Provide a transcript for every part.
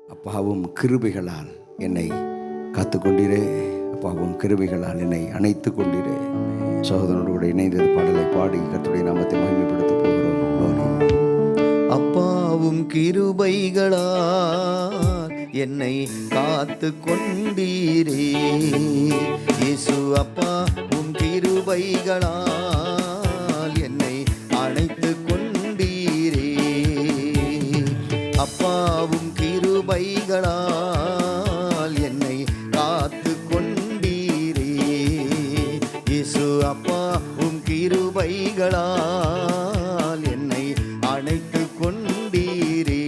அப்பாவும் கிருபைகளால் என்னை காத்துக்கொண்டீரே, அப்பாவும் கிருபைகளால் என்னை அணைத்து கொண்டீரே. சகோதரனோடு கூட இணைந்த பாடலை பாடி கர்த்தருடைய நாமத்தை மகிமைப்படுத்த போகிறோம். அப்பாவும் கிருபைகளால் என்னை காத்து கொண்டீரே, இயேசு அப்பாவும் கிருபைகளால் என்னை அணைத்து கொண்டீரே. அப்பாவும் கிருபைகளால் என்னை காத்து கொண்டீரே, இயேசு அப்பாவும் கிருபைகளால் என்னை அணைத்து கொண்டீரே.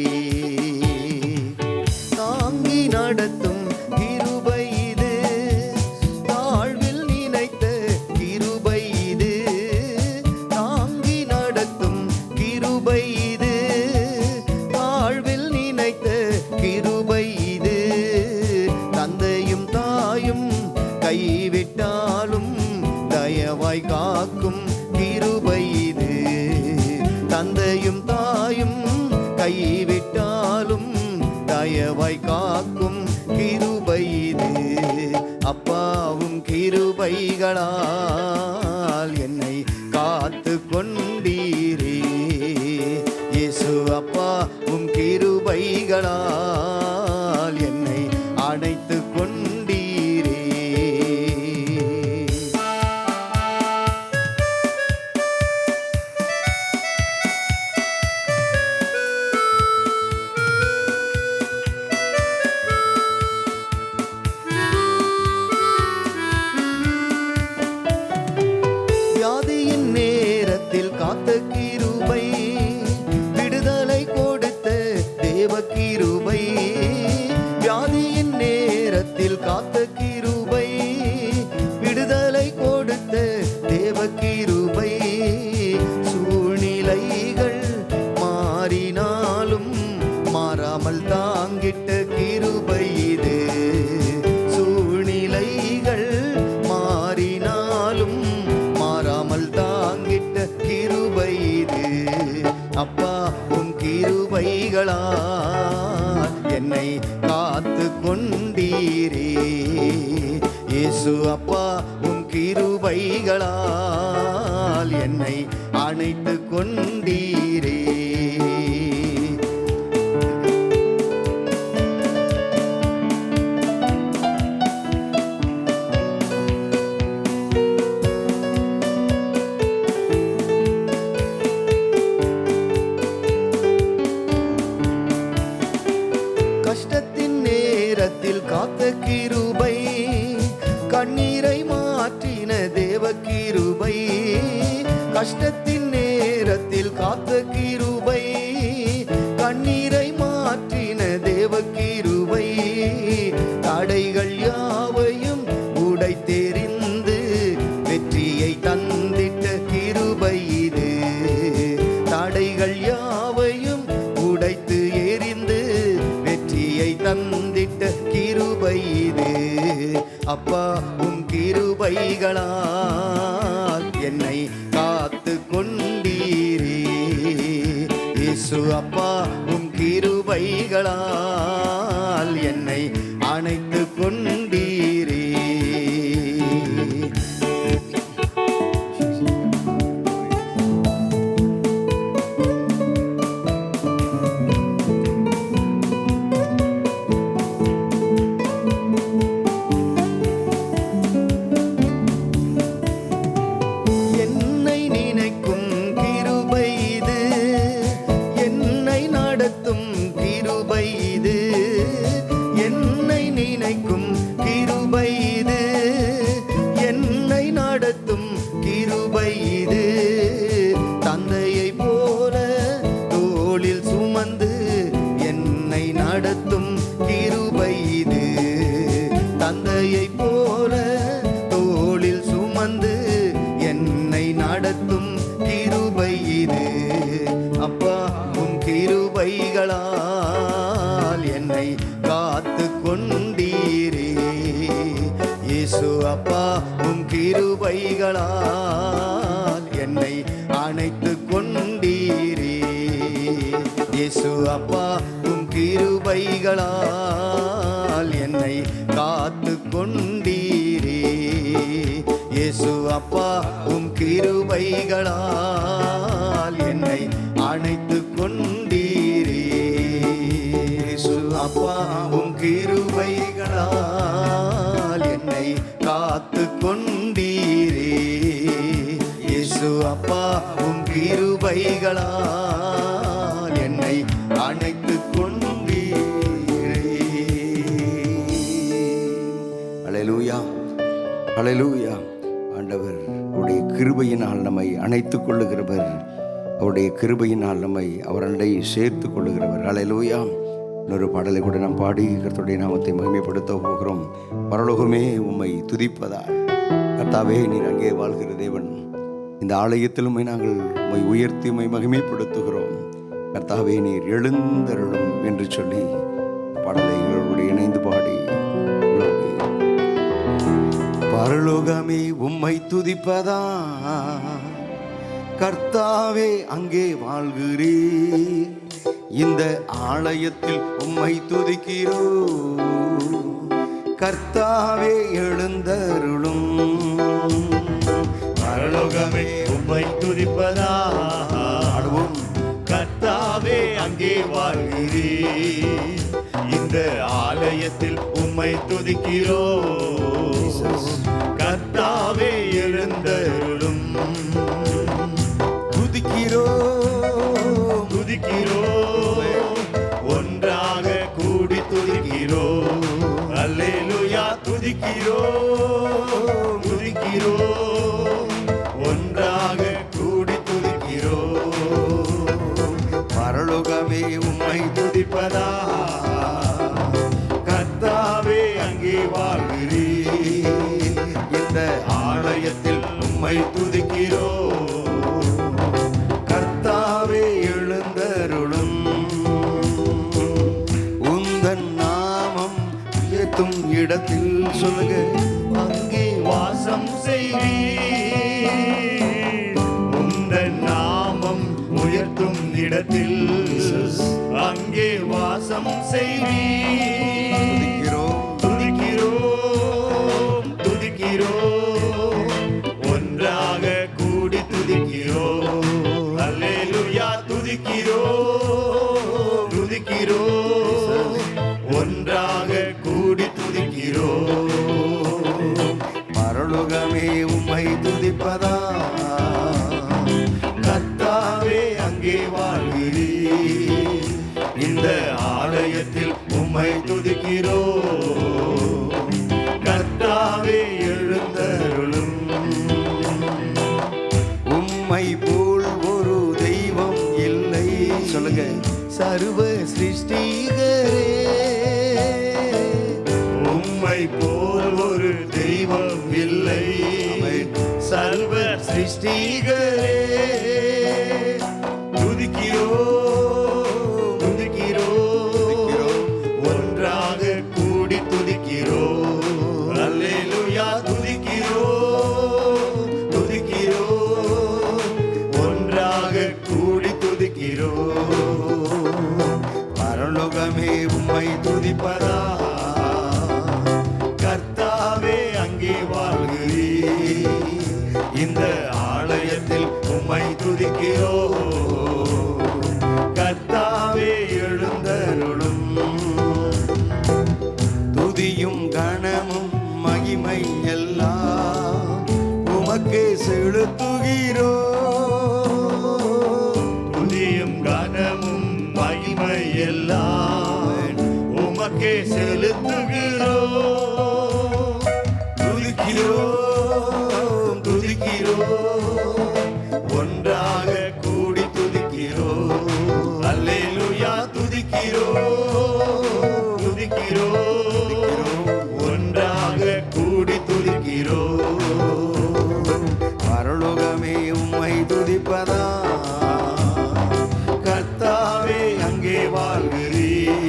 தாங்கி நடத்தும் கிருபை இது, தாழ்வில் நினைத்த கிருபை இது. தாங்கி நடத்தும் கிருபை இது, தாழ்வில் நினைத்த கிருபை இது. தந்தையும் தாயும் கைவிட்டாலும் தயவாய் காக்கும் கிருபை இது. தந்தையும் தாயும் கைவிட்டாலும் தயவாய் காக்கும் கிருபை இது. அப்பாவும் கிருபைகளால் என்னை காத்து கொண்டீரே, இயேசு அப்பாவும் கிருபைகளால் என்னை அணைத்து கொண்டீரே. வியாதியின் நேரத்தில் காத்த கிருபை, விடுதலை கொடுத்த தேவ கிருபை. வியாதியின் நேரத்தில் காத்த கிருபை, விடுதலை கொடுத்த தேவ கிருபை. சூழ்நிலைகள் மாறினாலும் மாறாமல் தாங்கிட்ட கிருபை இது. சூழ்நிலைகள் மாறினாலும் மாறாமல் தாங்கிட்ட கிருபை இது. அப்பா உன் கிருபைகளால் என்னை காத்து கொண்டீரே, இயேசு அப்பா உன் கிருபைகளால் என்னை அணைத்து கொண்டீரே. கஷ்டத்தின் நேரத்தில் காத்த கிருபை, கண்ணீரை மாற்றின தேவ கிருபை. கஷ்டத்தின் நேரத்தில் காத்த கிருபை, கண்ணீரை மாற்றின தேவ கிருபை. தடைகள் யாவையும் உடைத்தெறிந்து வெற்றியை தந்திட்ட கிருபை இது. தடைகள் யாவையும் உடைத்து எறிந்து வெற்றியை தந்திட்ட கிருபை இது. அப்பா உன் கிருபைகளால் என்னை காத்து கொண்டீரே, இயேசு அப்பா உன் கிருபைகளால் என்னை அணைத்து கொண்டீரே. என்னை நினைக்கும் கிருபை இது, என்னை நடத்தும் கிருபை இது. என்னை நினைக்கும் கிருபை இது, என்னை நடத்தும் கிருபை இது. தந்தையை போல தோளில் சுமந்து என்னை நடத்தும் கிருபை இது. தந்தையை போல தோளில் சுமந்து என்னை நடத்தும் கிருபை இது. அப்பா உன் கிருபைகளால் என்னை காத்து கொண்டீரே, இயேசு அப்பா உன் கிருபைகளால் என்னை அணைத்து கொண்டீரே. இயேசு அப்பா உன் கிருபைகளால் கிருபைகளால் என்னை காத்து கொண்டீரே. இயேசு அப்பா உம் கிருபைகளால் என்னை அணைத்து கொண்டீரே. இயேசு அப்பா உம் கிருபைகளால் என்னை காத்து கொண்டீரே. இயேசு அப்பா உம் கிருபைகளால் என்னை அணைத்து கொண்டீரே. அல்லேலூயா, அல்லேலூயா. ஆண்டவர் அவருடைய கிருபையினால் நம்மை அணைத்துக் கொள்ளுகிறவர், அவருடைய கிருபையினால் நம்மை அவரண்டை சேர்த்து கொள்ளுகிறவர். அல்லேலூயா. இன்னொரு பாடலை கூட நாம் பாடி கர்த்தருடைய நாமத்தை மகிமைப்படுத்த போகிறோம். பரலோகமே உம்மை துதிப்பதால். கர்த்தாவே, நீர் அங்கே வாழ்கிற தேவன், இந்த ஆலயத்திலுமே நாங்கள் உம்மை உயர்த்தி உம்மை மகிமைப்படுத்துகிறோம். கர்த்தாவே, நீர் எழுந்தருளும் என்று சொல்லி பாடலை எங்களோடு இணைந்து பாடி பரலோகமே உம்மை துதிப்பதா. கர்த்தாவே, அங்கே வாழ்கிறீர், இந்த ஆலயத்தில் உம்மை துதிக்கிறோ. கர்த்தாவே, எழுந்தருளும். பரலோகமே உம்மை துதிப்பதா. ஆடுவோம். கர்த்தாவே, அங்கே வாழ்கிறீர், இந்த ஆலயத்தில் உம்மை துதிக்கிறோ. கர்த்தாவே, எழுந்தருளும். துதிக்கிறோ, துதிக்கிறோ, ஒன்றாக கூடி துதிக்கிறோ. அல்லேலூயா. துதிக்கிறோ, துதிக்கிறோ, ஒன்றாக கூடி துதிக்கிறோ. பரலோகமே உம்மை துதிப்பதா. கர்த்தாவே, அங்கே வாழ்கிறீர், இந்த ஆலயத்தில் உம்மை துதிக்கிறோ. கர்த்தாவே, எழுந்தருளும். உந்தன் நாமம் உயர்த்தும் இடத்தில் சொல்லுங்க, அங்கே வாசம் செய்வீர். உந்தன் நாமம் உயர்த்தும் இடத்தில் அங்கே வாசம் செய்வீர். துதிக்கிறோம், துதிக்கிறோம், ஒன்றாக கூடி துதிக்கிறோம். அல்லேலூயா. துதிக்கிறோம், துதிக்கிறோம், ஒன்றாக கூடி துதிக்கிறோம். பரலோகமே உம்மை துதிப்பதா. கர்த்தாவே, அங்கே வாழ்கிறீர், இந்த ஆலயத்தில் உம்மை துதிக்கிறோ. கர்த்தாவே, எழுந்தருளும். உம்மை போல் ஒரு தெய்வம் இல்லை. சொல்லுங்க, சர்வ சிருஷ்டிகரே, உம்மை போல் ஒரு தெய்வம் இல்லை. சர்வ சிருஷ்டிகரே, துதிக்கிறோ, துதிக்கிறோ, ஒன்றாக கூடி துதிக்கிறோ. அல்லேலூயா. துதிக்கிறோ, துதிக்கிறோ, ஒன்றாக கூடி துதிக்கிறோ. பரலோகமே உம்மை துதிப்பதா. கர்த்தாவே, அங்கே வாழ்கிறீர், இந்த ஆலயத்தில் உம்மை துதிக்கிறோ. கர்த்தாவே, எழுந்தருளும். துதியும் கணமும் மகிமை எல்லாம் உமக்கே செலுத்துகிறோ. துதியும் கனமும் மகிமை எல்லாம் உமக்கே செலுத்துகிறோ. துதிக்கிறோம், துதிக்கிறோம், ஒன்றாக கூடி துதிக்கிறோ. அல்லேலூயா. துதிக்கிறோ, துதிக்கிறோ, ஒன்றாக கூடி துதிக்கிறோ. பரலோகமே உம்மை துதிப்பதா. கர்த்தாவே, அங்கே வாழ்கிறீர்,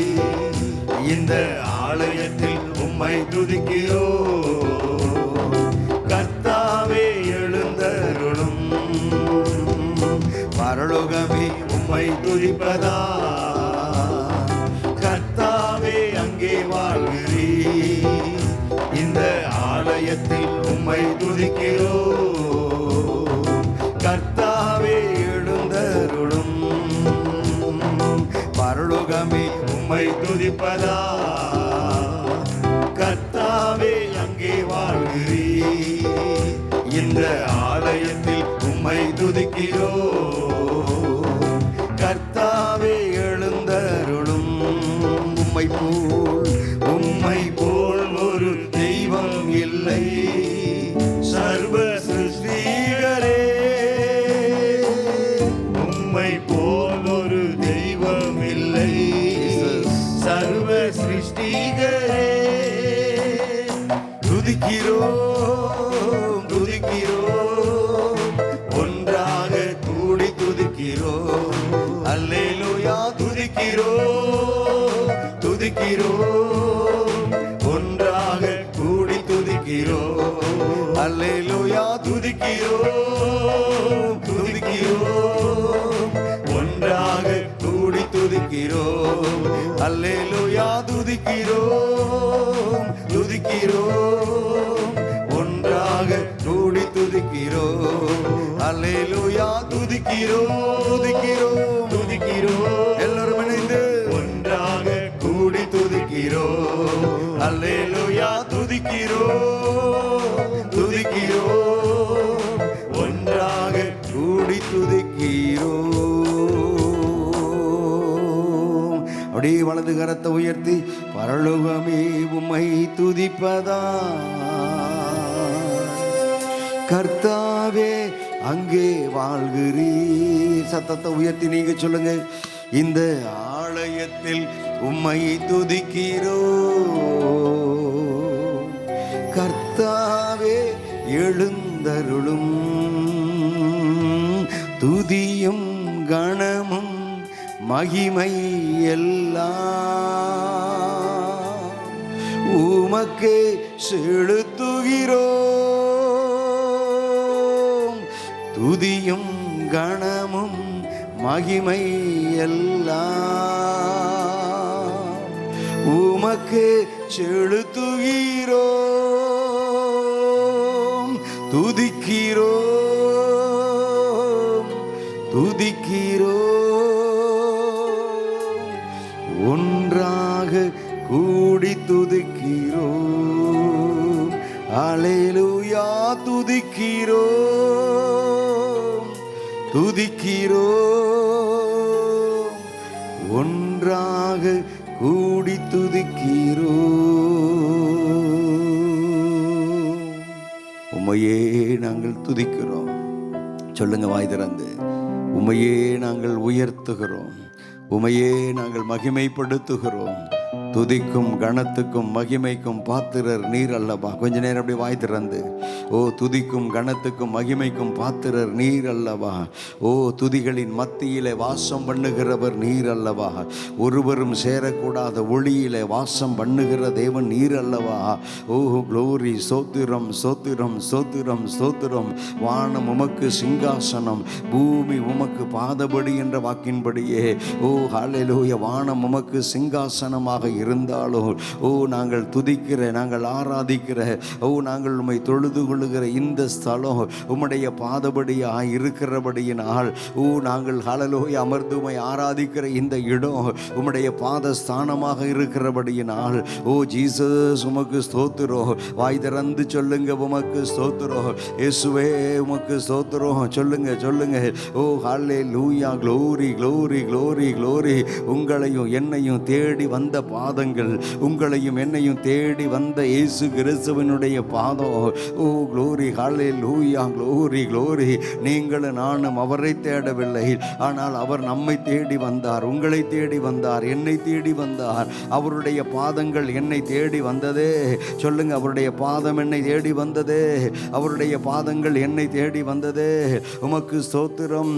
இந்த ஆலயத்தில் உம்மை துதிக்கிறோ. கர்த்தாவே, எழுந்தருளும். பரலோகமே உம்மை துதிப்பதா. கர்த்தாவே, அங்கே வாழ்கிறீர். இந்த ஆலயத்தில் உம்மை துதிக்கிறோம். கர்த்தாவே எழுந்தருளும். பரலோகமே உம்மை துதிப்பதா. கர்த்தாவே அங்கே வாழ்கிறீர். இந்த ஆலயத்தில் உம்மை துதிக்கிறோம். கர்த்தாவே எழுந்தருளும். உம்மை போல் ஒரு தெய்வம் இல்லை. சர்வ சிருஷ்டிகரே, உம்மை போல் ஒரு தெய்வம் இல்லை. சர்வ சிருஷ்டிகரே, துதிக்கிறோம் துதிக்கிறோம், ஒன்றாக கூடி துதிக்கிறோம். அல்லேலூயா துதிக்கிறோம் துதிக்கிறோம், ஒன்றாக கூடி துதிக்கிறோம். அல்லேலூயா துதிக்கிறோம் துதிக்கிறோம், ஒன்றாக கூடி துதிக்கிறோம். அல்லேலூயா துதிக்கிறோம் துதிக்கிறோம், ஒன்றாக கூடி துதிக்கிறோம். அல்லேலூயா துதிக்கிறோம் துதிக்கிறோம் துதிக்கிறோம், எல்லாரும் இணைந்து ஒன்றாக கூடி துதிக்கிறோம். அல்லேலூயா துதிக்கிறோம் துதிக்கிறோம், ஒன்றாக கூடி துதிக்கிறோம். அப்படியே வலது கரத்தை உயர்த்தி பரலோகமே உம்மை துதிப்பதா. கர்த்தாவே அங்கே வாழ்கிறீர். சத்தத்தை உயர்த்தி நீங்க சொல்லுங்க. இந்த ஆலயத்தில் உம்மை துதிக்கிறோம். கர்த்தாவே எழுந்தருளும். துதியும் கணமும் மகிமை எல்லாம் உமக்கே செலுத்துகிறோம். துதியும் கணமும் மகிமை எல்லாம் உமக்கே செலுத்துகிறோம். துதிக்கிறோம் துதிக்கிறோம், ஒன்றாக கூடி துதிக்கிறோம். அல்லேலூயா துதிக்கிறோம் துதிக்கிறோம், ஒன்றாக கூடி துதிக்கிறோம். உம்மையே நாங்கள் துதிக்கிறோம். சொல்லுங்க வாய் திறந்து. உம்மையே நாங்கள் உயர்த்துகிறோம். உம்மையே நாங்கள் மகிமைப்படுத்துகிறோம். துதிக்கும் கணத்துக்கும் மகிமைக்கும் பாத்திரர் நீர் அல்லவா. கொஞ்ச நேரம் அப்படி வாய் திறந்து, ஓ துதிக்கும் கணத்துக்கும் மகிமைக்கும் பாத்திரர் நீர் அல்லவா. ஓ துதிகளின் மத்தியிலே வாசம் பண்ணுகிறவர் நீர் அல்லவா. ஒருவரும் சேரக்கூடாத ஒளியிலே வாசம் பண்ணுகிற தேவன் நீர் அல்லவா. ஓ க்ளோரி, சோத்திரம் சோத்திரம் சோத்திரம் சோத்திரம். வானம் உமக்கு சிங்காசனம், பூமி உமக்கு பாதபடி என்ற வாக்கின்படியே ஓ ஹல்லேலூயா. வானம் உமக்கு சிங்காசனமாக இருந்தாலோ ஓ நாங்கள் துதிக்கிற, நாங்கள் ஆராதிக்கிற, ஓ நாங்கள் உம்மை தொழுது கொள்ளுகிற இந்த ஸ்தலம் உம்முடைய பாதபடியாய் இருக்கிறபடியினால் ஓ நாங்கள் ஹல்லேலூயா அமர்ந்து உம்மை ஆராதிக்கிற இந்த இடம் உம்முடைய பாதஸ்தானமாக இருக்கிறபடியினால் ஓ ஜீசஸ் உமக்கு ஸ்தோத்திரம். வாய் திறந்து சொல்லுங்க, உமக்கு ஸ்தோத்திரம் இயேசுவே, உமக்கு ஸ்தோத்திரம். சொல்லுங்க சொல்லுங்க. ஓ ஹல்லேலூயா, க்ளோரி க்ளோரி க்ளோரி க்ளோரி. உங்களையும் என்னையும் தேடி வந்த பாதங்கள், உங்களையும் என்னையும் தேடி வந்த இயேசு கிறிஸ்துவினுடைய பாதம். ஓ க்ளோரி ஹல்லேலூயா, க்ளோரி க்ளோரி. நீங்களும் நானும் அவரை தேடவில்லை, ஆனால் அவர் நம்மை தேடி வந்தார், உங்களை தேடி வந்தார், என்னை தேடி வந்தார். அவருடைய பாதங்கள் என்னை தேடி வந்ததே. சொல்லுங்க, அவருடைய பாதம் என்னை தேடி வந்ததே, அவருடைய பாதங்கள் என்னை தேடி வந்ததே. உமக்கு ஸ்தோத்திரம்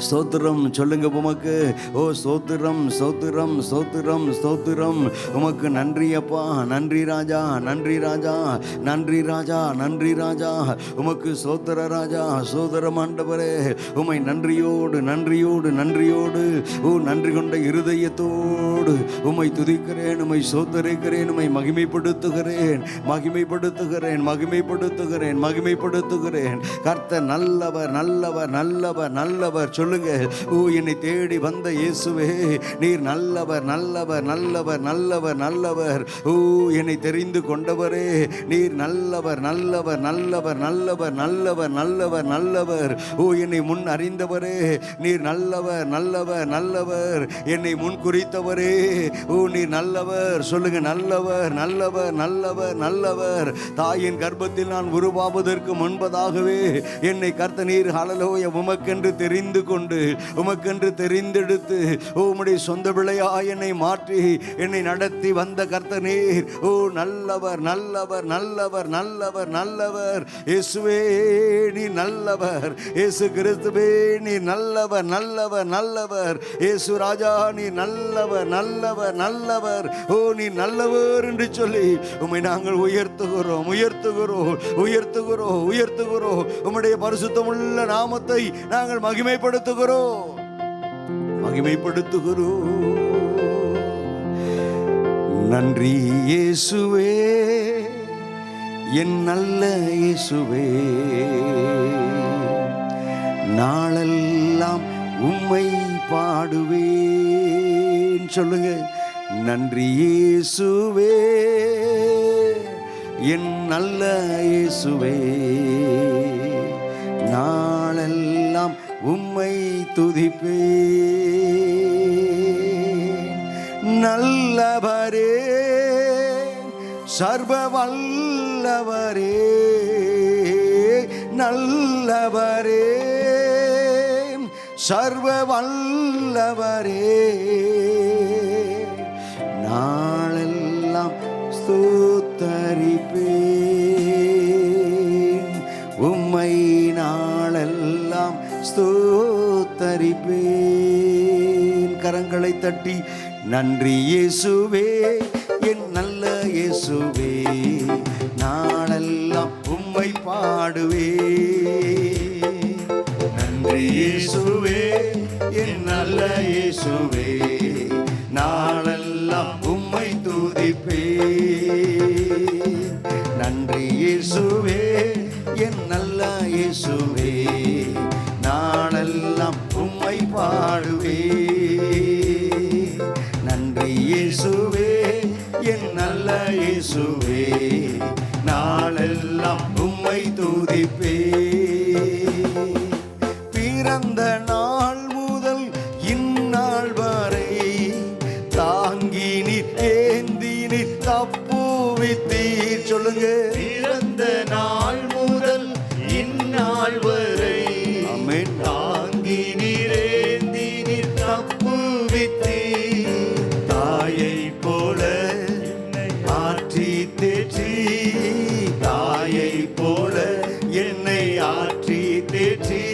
ஸ்தோத்திரம் சொல்லுங்க உமக்கு. ஓ ஸ்தோத்திரம் ஸ்தோத்திரம் ஸ்தோத்திரம் ஸ்தோத்திரம். உமக்கு நன்றி அப்பா, நன்றி ராஜா, நன்றி ராஜா, நன்றி ராஜா, நன்றி ராஜா. உமக்கு ஸ்தோத்திர ராஜா, ஸ்தோத்திரம் ஆண்டவரே. உமை நன்றியோடு நன்றியோடு நன்றியோடு நன்றி கொண்ட இருதயத்தோடு உமை துதிக்கிறேன், உமை ஸ்தோத்தரிக்கிறேன், உமை மகிமைப்படுத்துகிறேன், மகிமைப்படுத்துகிறேன், மகிமைப்படுத்துகிறேன், மகிமைப்படுத்துகிறேன். கர்த்தர் நல்லவர் நல்லவர் நல்லவர் நல்லவர். சொல்லுங்க, என்னை தேடி வந்த இயேசுவே, நீர் நல்லவர் நல்லவர் நல்லவர் நல்லவர் நல்லவர். என்னை தெரிந்து கொண்டவரே, நீர் நல்லவர் நல்லவர் நல்லவர் நல்லவர் நல்லவர் நல்லவர் நல்லவர். என்னை முன் அறிந்தவரே, நீர் நல்லவர் நல்லவர் நல்லவர். என்னை முன் குறித்தவரே, நீர் நல்லவர். சொல்லுங்க, நல்லவர் நல்லவர் நல்லவர் நல்லவர். தாயின் கர்ப்பத்தில் நான் உருவாவதற்கு முன்பதாகவே என்னை கர்த்த நீர் ஹல்லேலூயா உமக்கென்று தெரிந்து கொண்டு, உமக்கென்று தெரிந்தெடுத்து, உம்முடைய சொந்த பிள்ளையா என்னை மாற்றி என்னை நடத்தி வந்த கர்த்தர் நீர். நல்லவர் நல்லவர் நல்லவர் நல்லவர் நல்லவர். இயேசுவே நீ நல்லவர், இயேசு கிறிஸ்துவே நீ நல்லவர் நல்லவர் நல்லவர். இயேசு ராஜா நீ நல்லவர் நல்லவர் நல்லவர். நீ நல்லவர் என்று சொல்லி உம்மை நாங்கள் உயர்த்துகிறோம் உயர்த்துகிறோம் உயர்த்துகிறோம் உயர்த்துகிறோம். உம்முடைய பரிசுத்தமுள்ள நாமத்தை நாங்கள் மகிமைப்படுத்துகிறோம் மகிமைப்படுத்துகிறோம். நன்றி இயேசுவே, என் நல்ல இயேசுவே, நாளெல்லாம் உம்மை பாடுவேன். சொல்லுங்க, நன்றி இயேசுவே, என் நல்ல இயேசுவே, நாளெல்லாம் உம்மை துதிப்பேன். நல்லவரே, சர்வ வல்லவரே, நல்லவரே, சர்வ வல்லவரே, நாளெல்லாம் ஸ்தோத்தரிப்பேன் உம்மை, நாளெல்லாம் ஸ்தோத்தரிப்பேன். கரங்களை தட்டி நன்றி இயேசுவே, என் நல்ல இயேசுவே, நாளெல்லாம் உம்மை பாடுவேன். நன்றி இயேசுவே, என் நல்ல இயேசுவே, நாளெல்லாம் உம்மை துதிப்பேன். நன்றி இயேசுவே, என் நல்ல இயேசுவே, நாளெல்லாம் உம்மை பாடுவேன். நன்றி இயேசுவே, என் நல்ல இயேசுவே, நாளெல்லாம் உம்மை துதிப்பேன். பிறந்த நாள் முதல் இந்நாள் வரை தாங்கி நீர் ஏந்தி நீர் தப்புவித்தீர். சொல்லுங்க, பிறந்த நாள் முதல் இந்நாள் வரை ஆமென், தாங்கி நீரேந்தி நீர் தப்புவித்தீர். தாயை போல ஆற்றி தேற்றி, தாயை போல என்னை ஆற்றி தேற்றி,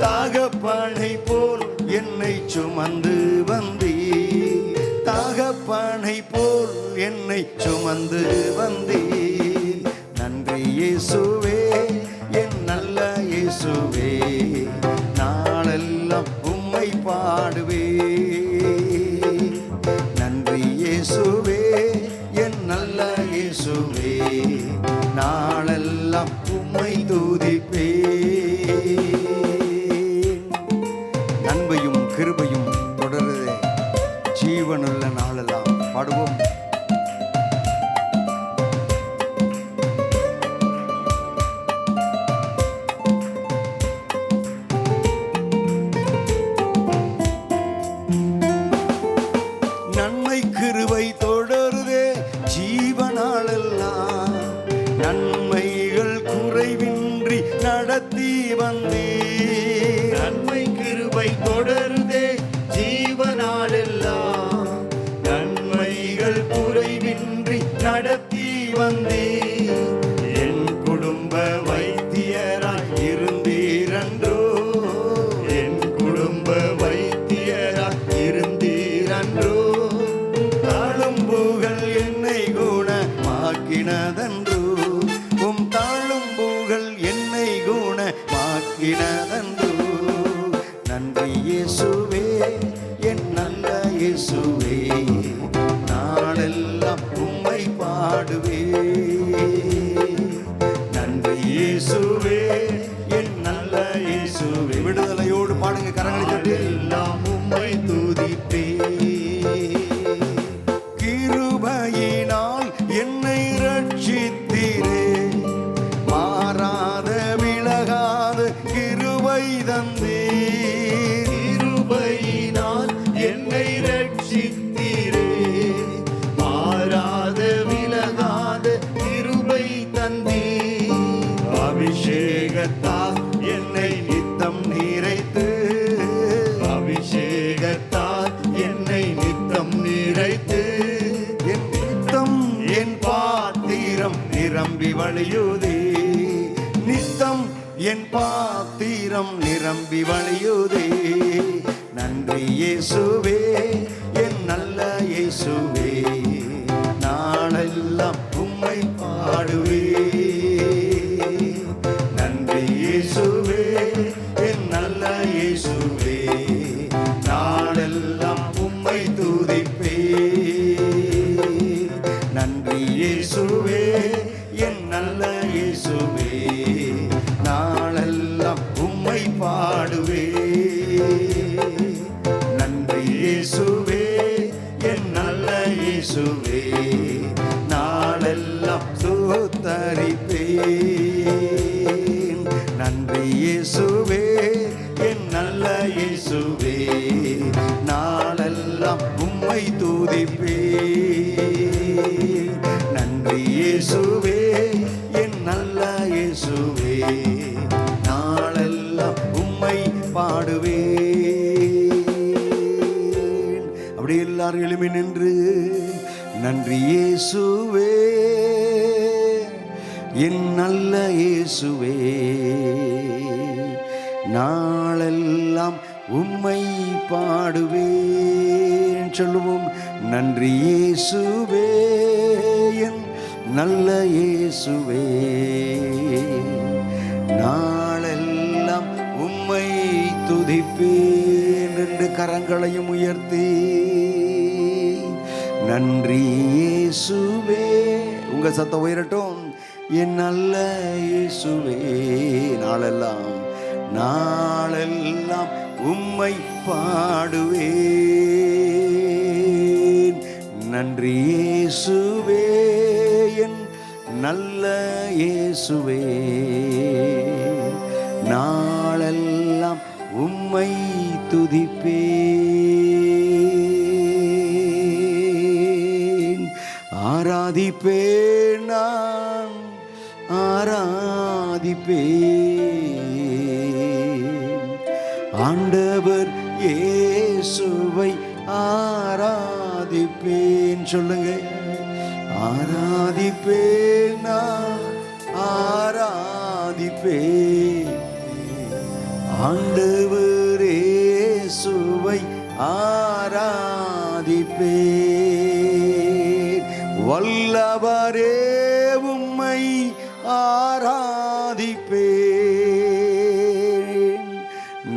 தகப்பனை போல் என்னை சுமந்து வந்தீர், தகப்பனை போல் என்னை சுமந்து வந்தீர். நன்றி இயேசுவே, என் நல்ல இயேசுவே, நாளெல்லாம் உம்மை பாடுவேன். நன்றி இயேசுவே, என் நல்ல இயேசுவே, நாளெல்லாம் உம்மை துதிப்பேன். நன்மையும் கிருபையும் தொடருதே ஜீவனுள்ள நாளெல்லாம். பாடுவோம். நன்மை கிருபை தொடருதே ஜீவனாலெல்லாம், நன்மைகள் குறைவின்றி நடத்தி வந்தீர். நன்மை கிருபை தொடருதே ஜீவனாலெல்லாம், நன்மைகள் குறைவின்றி நடத்தி வந்தீர். என் குடும்ப வைத்தியராய் இருந்தீரன்றோ, என் குணமாக்கினதன்று தாழும்புகள் என்னை குணமாக்கினதன்று. நன்றி இயேசுவே என் நல்ல இயேசுவே, நாளெல்லாம் உம்மை பாடுவே. நன்றி இயேசுவே என் நல்ல இயேசுவே. விடுதலையோடு பாடுங்க, கரங்களை தட்டி. எல்லாம் உம்மை துதிப்பே. கிருபையினால் என்னை ரட்சித்தீரே, மாறாத விலகாத கிருபை தந்தீர். கிருபையினால் என்னை ரட்சித்தீரே, மாறாத விலகாத கிருபை தந்தீர். அபிஷேகத்தால் என்னை நித்தம் நிறைத்து, அபிஷேகத்தால் என்னை நித்தம் நிறைத்து, என் நித்தம் என் பாத்திரம் நிரம்பி வழியுதே. நித்தம் என் பாத்திரம் நிரம்பி வழியுதே. நன்றி இயேசுவே என் நல்ல இயேசுவே, நாளெல்லாம் உம்மை பாடுவே. நன்றி இயேசுவே என் நல்ல இயேசுவே, நாளெல்லாம் உம்மை துதிப்பே. நன்றி இயேசுவே என் நல்ல இயேசுவே, நாளெல்லாம் உம்மை பாடுவே. நன்றி இயேசுவே என் நல்ல இயேசுவே, நாளெல்லாம் ஸ்தோத்தரிப்பேன். நன்றி இயேசுவே என் நல்ல இயேசுவே, நாளெல்லாம் உம்மை துதிப்பேன். நன்றி இயேசுவே என் நல்ல இயேசுவே, நாளெல்லாம் உம்மை பாடுவேன். அப்படி எல்லாரும் எழுப்பி நின்று நன்றி இயேசுவே என் நல்ல இயேசுவே, நாளெல்லாம் உம்மை பாடுவேன். சொல்லுவோம், நன்றி இயேசுவே என் நல்ல இயேசுவே, நாளெல்லாம் உம்மை துதிப்பேன். ரெண்டு கரங்களையும் உயர்த்தி நன்றி இயேசுவே. உங்க சத்தம் உயரட்டும். என் நல்ல இயேசுவே, நாளெல்லாம் நாளெல்லாம் உம்மை பாடுவேன். நன்றி இயேசுவே என் நல்ல இயேசுவே, நாளெல்லாம் உம்மை துதிப்பேன். ஆராதிப்பேன், நான் ஆராதிப்பேன். ஆண்டவர் இயேசுவை ஆராதிப்பேன். சொல்லுங்க, ஆராதிப்பேன், நான் ஆராதிப்பேன். ஆண்டவர் இயேசுவை ஆராதிப்பேன். வல்லவரே உம்மை ஆராதிப்பேன்.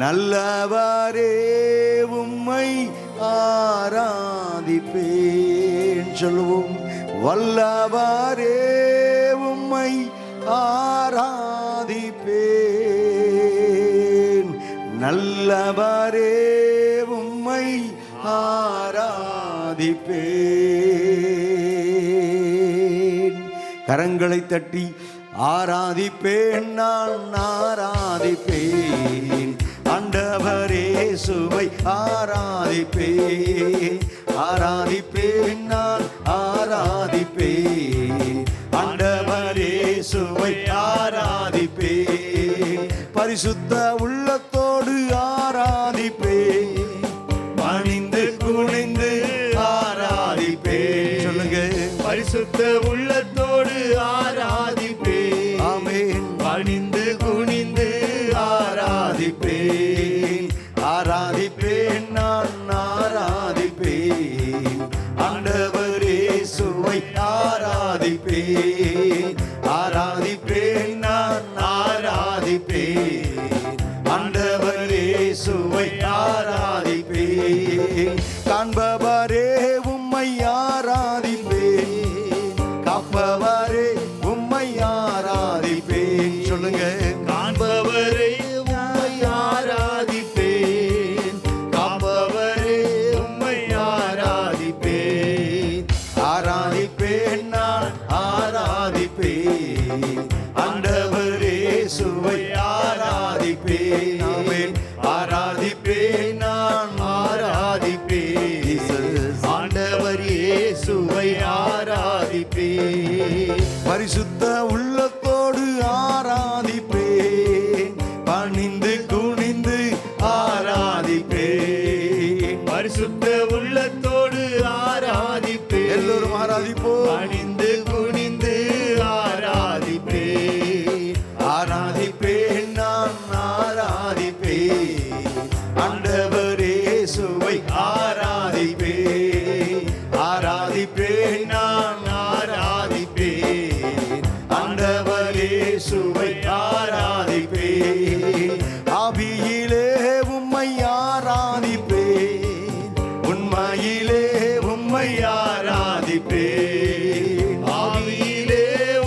நல்லவரே உம்மை ஆராதிப்பேன். சொல்லுவோம், வல்லவரே உம்மை ஆராதிப்பேன். நல்லவரே உம்மை ஆராதிப்பேன். கரங்களை தட்டி ஆராதிப்பேன், நான் ஆராதிப்பேன். ஆண்டவரே இயேசுவை ஆராதிப்பேன். ஆராதிப்பேன், நான் ஆராதிப்பேன். ஆண்டவரே இயேசுவை ஆராதிப்பேன். பரிசுத்த உள்ளத்தோடு ஆராதிப்பேன். பணிந்து குனிந்து ஆராதிப்பேன். சொல்லுங்க, பரிசுத்த உள்ளத்தோடு ஆராதிப்பேன். ஆமென். பணிந்து குனிந்து ஆராதிப்பேன். ஆராதிப்பேன், நான் ஆராதிப்பேன். ஆண்டவர் இயேசுவை ஆராதிப்பேன். ஆராதிப்பேன், ஆராதிப்பேன், நான் ஆராதிப்பேன். ஆண்டவர் இயேசுவை ஆராதிப்பேன். காண்பவரே உம்மை ஆராதிப்பேன், காப்பவரே உம்மை ஆராதிப்பேன். சொல்லுங்க. காண்பவரை உம்மை ஆராதிப்பேன், காப்பவரே உம்மை ஆராதிப்பேன். ஆராதிப்பேன், நான் ஆராதிப்பேன். ஆண்டவர் இயேசுவை ஆராதிப்பேன். ஆமென். ஆராதிப்பேன், நான் ஆராதிப்பேன். ஆண்டவர் இயேசுவை ஆராதிப்பேன். பரிசுத்த உள்ளத்தோடு ஆராதிப்பேன், பணிந்து குனிந்து ஆராதிப்பேன். பரிசுத்த உள்ளத்தோடு ஆராதிப்பேன். எல்லோரும் ஆராதிப்போம். பணிந்து குனிந்து ஆராதிப்பேன். ஆராதிப்பேன், நான் ஆராதிப்பேன். ஆண்டவர் இயேசுவை ஆராதிப்பேன். ஆராதிப்பேன், நான் ஆராதிப்பேன். ஆண்டவர் இயேசுவை ஆராதிப்பேன். ஆவியிலே உம்மை ஆராதிப்பேன், உண்மையிலே உம்மை ஆராதிப்பேன். ஆவியிலே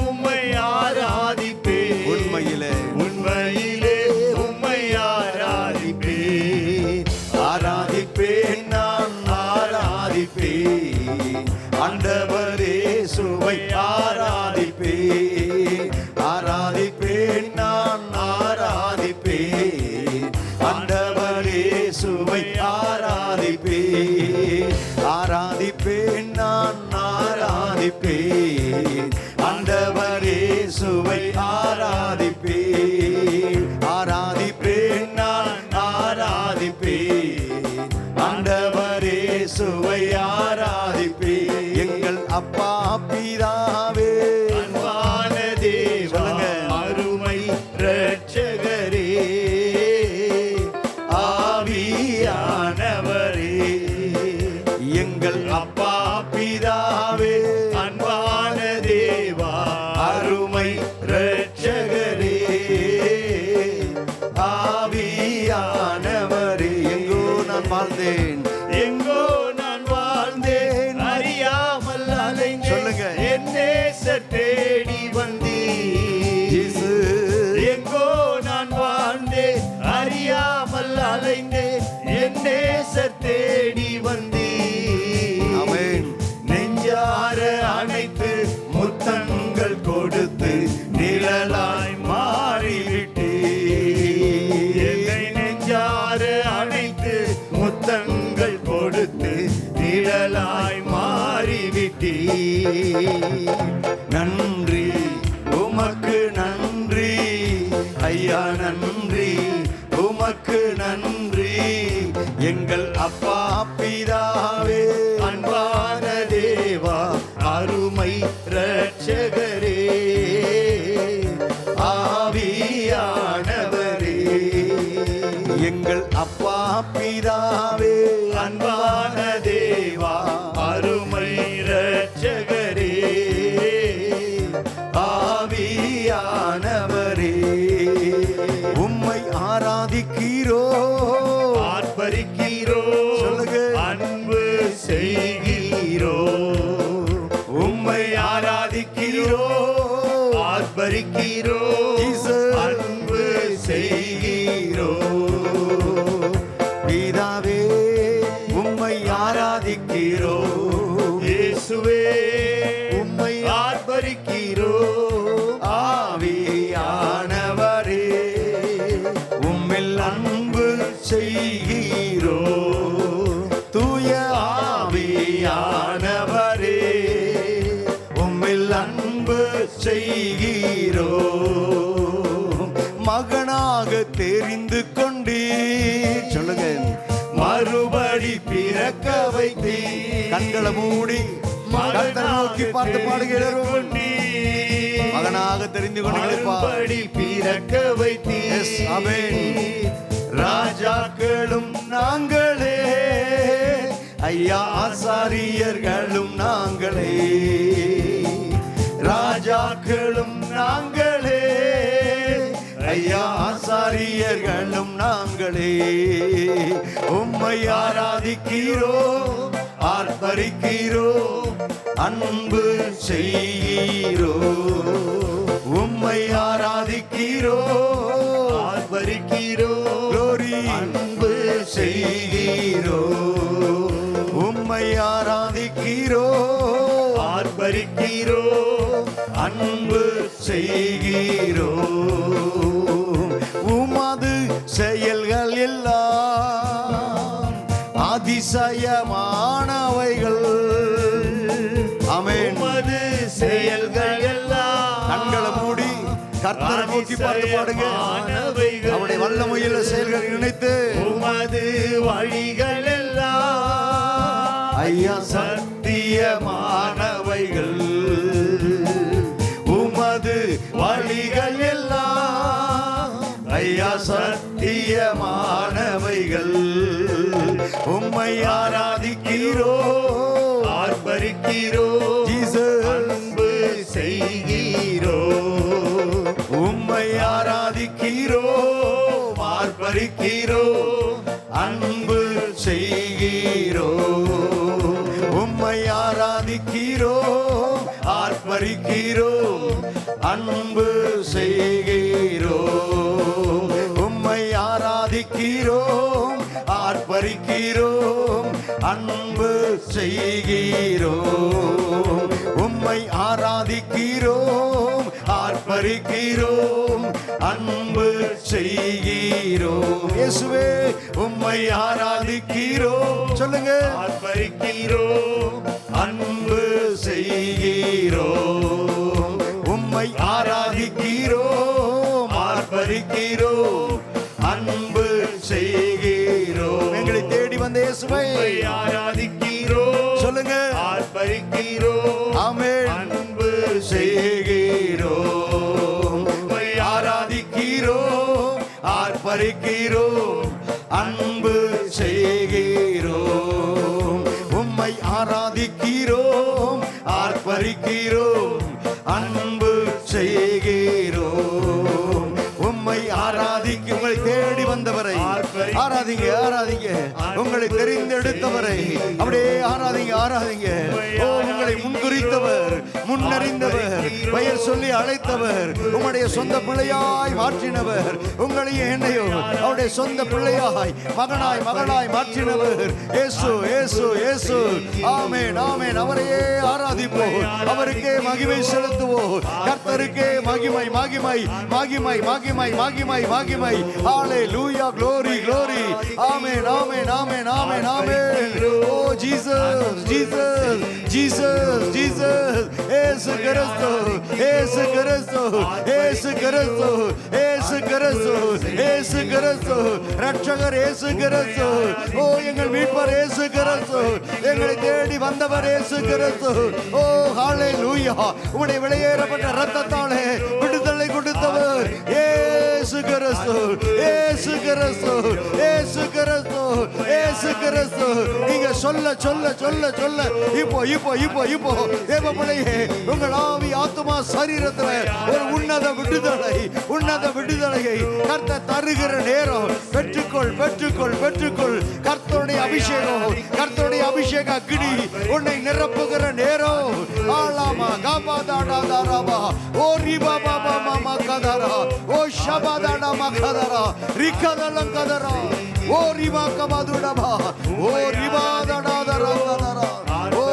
உம்மை ஆராதிப்பேன். உண்மையிலே உண்மையிலே உம்மை ஆராதிப்பேன். ஆராதிப்பேன், நான் ஆராதிப்பேன். ஆண்டவர் இயேசுவை ஆராதிப்பேன். ஆராதிப்பேன், நான் ஆராதிப்பேன். ஆண்டவர் இயேசுவை ஆராதிப்பேன். ஆராதிப்பேன், நான் ஆராதிப்பேன். ஆண்டவர் இயேசுவை ஆராதிப்பேன். ஆராதிப்பேன், நான் ஆராதிப்பேன். ஆண்டவர் இயேசுவை ஆராதிப்பேன். எங்கள் அப்பா பிதாவே, அன்பான தேவா, சொல்லுங்க. அருமை இரட்சகரே, ஆவியானவரே, எங்கள் அப்பா பிதாவே, அன்பான தேவா, அருமை இரட்சகரே, ஆவியானவரே. எங்கோ நான் வாழ்ந்தேன், எங்கோ நான் வாழ்ந்தேன், அறியாமல் அலைந்தேன். சொல்லுங்க. என் நேசர் தேடி வந்தீர். இயேசு. எங்கோ நான் வாழ்ந்தேன், அறியாமல் அலைந்தேன். என் நேசர் தேடி வந்தீர். ஆமென். நெஞ்சார அணைத்து முத்தங்கள் கொடுத்து நிழலாய் மாறிவிட்டீர். என்னை நெஞ்சார அணைத்து முத்தங்கள் கொடுத்து நிழலாய் மாறிவிட்டீர். நன்றி உமக்கு நன்றி ஐயா, நன்றி உமக்கு நன்றி. எங்கள் அப்பா பிதாவே, அன்பான தேவா, அருமை இரட்சகரே, ஆவியானவரே, எங்கள் அப்பா பிதாவே, அன்பான தேவா, அருமை இரட்சகரே, ஆவியானவரே. உம்மை ஆராதிக்கிறோ, ஆர்ப்பரிக்கிறோ, சொல்லுங்க. அன்பு செய்கிறோ. உம்மை ஆராதிக்கிறோ, ஆர்ப்பரிக்கிறோ, Jesus. அன்பு செய்கிறோ. பிதாவே உம்மை ஆராதிக்கிறோ, இயேசுவே உம்மை ஆர்ப்பரிக்கிறோ. ஆவியானவரே உம்மில் அன்பு செய்கிறோ. தூய ஆவியானவரே உம்மில் அன்பு செய்கிறோ. மகனாக தெரிந்து கொண்டீர், சொல்லுங்க. மறுபடி பிறக்க வைத்தீர். கண்களை மூடி கர்த்தரை நோக்கி பார்த்து பாடுகிறோம். மகனாக தெரிந்து கொண்டீர்களப்பா. மறுபடி பிறக்க வைத்தீர். Yes, amen. ராஜாக்களும் நாங்களே ஐயா, ஆசாரியர்களும் நாங்களே. ராஜாக்களும் நாங்களே, ஐயா ஆசாரியர்களும் நாங்களே, உம்மை ஆராதிக்கிறோம், ஆர்ப்பரிக்கிறோம், அன்பு செய்கிறோம். உம்மை ஆராதிக்கிறோம், ஆர்ப்பரிக்கிறோம், glory, அன்பு செய்கிறோம். உம்மை ஆராதிக்கிறோம், ஆர்ப்பரிக்கிறோம், அன்பு செய்கிறோம். உமது செயல்கள் எல்லாம் அதிசயமானவைகள். ஆமென். உமது செயல்கள் எல்லாம் கண்களை மூடி கர்த்தரை நோக்கி பார்த்து பாடுங்க. அதிசயமானவைகள். அவருடைய வல்லமையுள்ள செயல்களை நினைத்து உமது வழிகள் எல்லாம் ஐயா சத்தியமானவைகள். உமது வழிகள் எல்லாம் ஐயா சத்தியமானவைகள். உம்மை ஆராதிக்கிறோம், ஆர்ப்பரிக்கிறோம், ஜீசஸ். அன்பு செய்கிறோம். உம்மை ஆராதிக்கிறோம், ஆர்ப்பரிக்கிறோம், அன்பு செய்கிறோம். உம்மை ஆராதிக்கிறோம், ஆர்ப்பரிக்கிறோம், அன்பு செய்கிறோம். உம்மை ஆராதிக்கிறோம், ஆர்ப்பரிக்கிறோம், அன்பு செய்கிறோம். உம்மை ஆராதிக்கிறோம், ஆர்ப்பரிக்கிறோம், அன்பு செய்கிறோம். இயேசுவே உம்மை ஆராதிக்கிறோம், சொல்லுங்க. ஆர்ப்பரிக்கிறோம், அன்பு செய்கிறோம். உம்மை ஆராதிக்கிறோம், ஆர்ப்பரிக்கிறோம், அன்பு செய்கிறோம். எங்களை தேடி வந்த இயேசுவை உம்மை ஆராதிக்கிறோம், சொல்லுங்க. ஆர்ப்பரிக்கிறோம், ஆமென். அன்பு செய்கிறோம். உம்மை ஆராதிக்கிறோம், ஆர்ப்பரிக்கிறோம், அன்பு செய்கிறோம். உம்மை ஆராதிக்கிறோம், ஆர்ப்பரிக்கிறோம், அன்பு செய்கிறோம். உம்மை ஆராதிக்க உங்களை தேடி வந்தவரை ஆராதிங்க, ஆராதிங்க. உங்களை தெரிந்தெடுத்தவரை அப்படியே ஆராதிங்க, ஆராதிங்க. ஓ, உங்களை முன்குறித்தவர், முன்னறிந்தவர், பெயர் சொல்லி அழைத்தவர், உம்முடைய சொந்த பிள்ளையாய் மாற்றினவர், உங்களையும் என்னையும் அவருடைய சொந்த பிள்ளையாய், மகனாய், மகளாய் மாற்றினவர் இயேசு, இயேசு, இயேசு. ஆமென், ஆமென். அவரையே ஆராதிப்போம், அவருக்கே மகிமை செலுத்துவோம். கர்த்தருக்கே மகிமை, மகிமை, மகிமை, மகிமை, மகிமை, மகிமை. ஹalleluya, glory, glory. ஆமென், ஆமென், ஆமென், ஆமென், ஆமென். ஓ ஜீசஸ், ஜீசஸ், ஜீசஸ், ஜீசஸ். இயேசு கிறிஸ்து, இயேசு கிறிஸ்து, இயேசு கிறிஸ்து, இயேசு கிறிஸ்து, இயேசு கிறிஸ்து. ரட்சகர் இயேசு கிறிஸ்து. ஓ, எங்கள் மீட்பர் இயேசு கிறிஸ்து. எங்களை தேடி வந்தவர் இயேசு கிறிஸ்து. ஓ ஹalleluya. உம்முடைய விலையேறப்பட்ட இரத்தத்தாலே விடுதலை கொடுத்தவர் இயேசு கிறிஸ்து, இயேசு கிறிஸ்து, இயேசு கிறிஸ்து, இயேசு கிறிஸ்து. நீங்க சொல்ல சொல்ல சொல்ல சொல்ல இப்போ இப்போ இப்போ இப்போ தேவப்பிள்ளையே, உங்கள் ஆவி, ஆத்துமா, சரீரத்துல ஒரு உன்னத விடுதலை, உன்னத விடுதலையை கர்த்தர் தருகிற நேரம். பெற்றுக்கொள், பெற்றுக்கொள், பெற்றுக்கொள். கர்த்தருடைய அபிஷேகம், கர்த்தருடைய அபிஷேக அக்னி உன்னை நிரப்புகிற நேரம். ஆலாமா காபாதாடாதாராபா ஓ ரிபாபா மாமா கதரா ஓ ஷபாதாடா மகதரா ரிகதலம் கதரா ஓ ரிபா கபாதுடபா ஓ ரிபாதாடாதாரா ஓ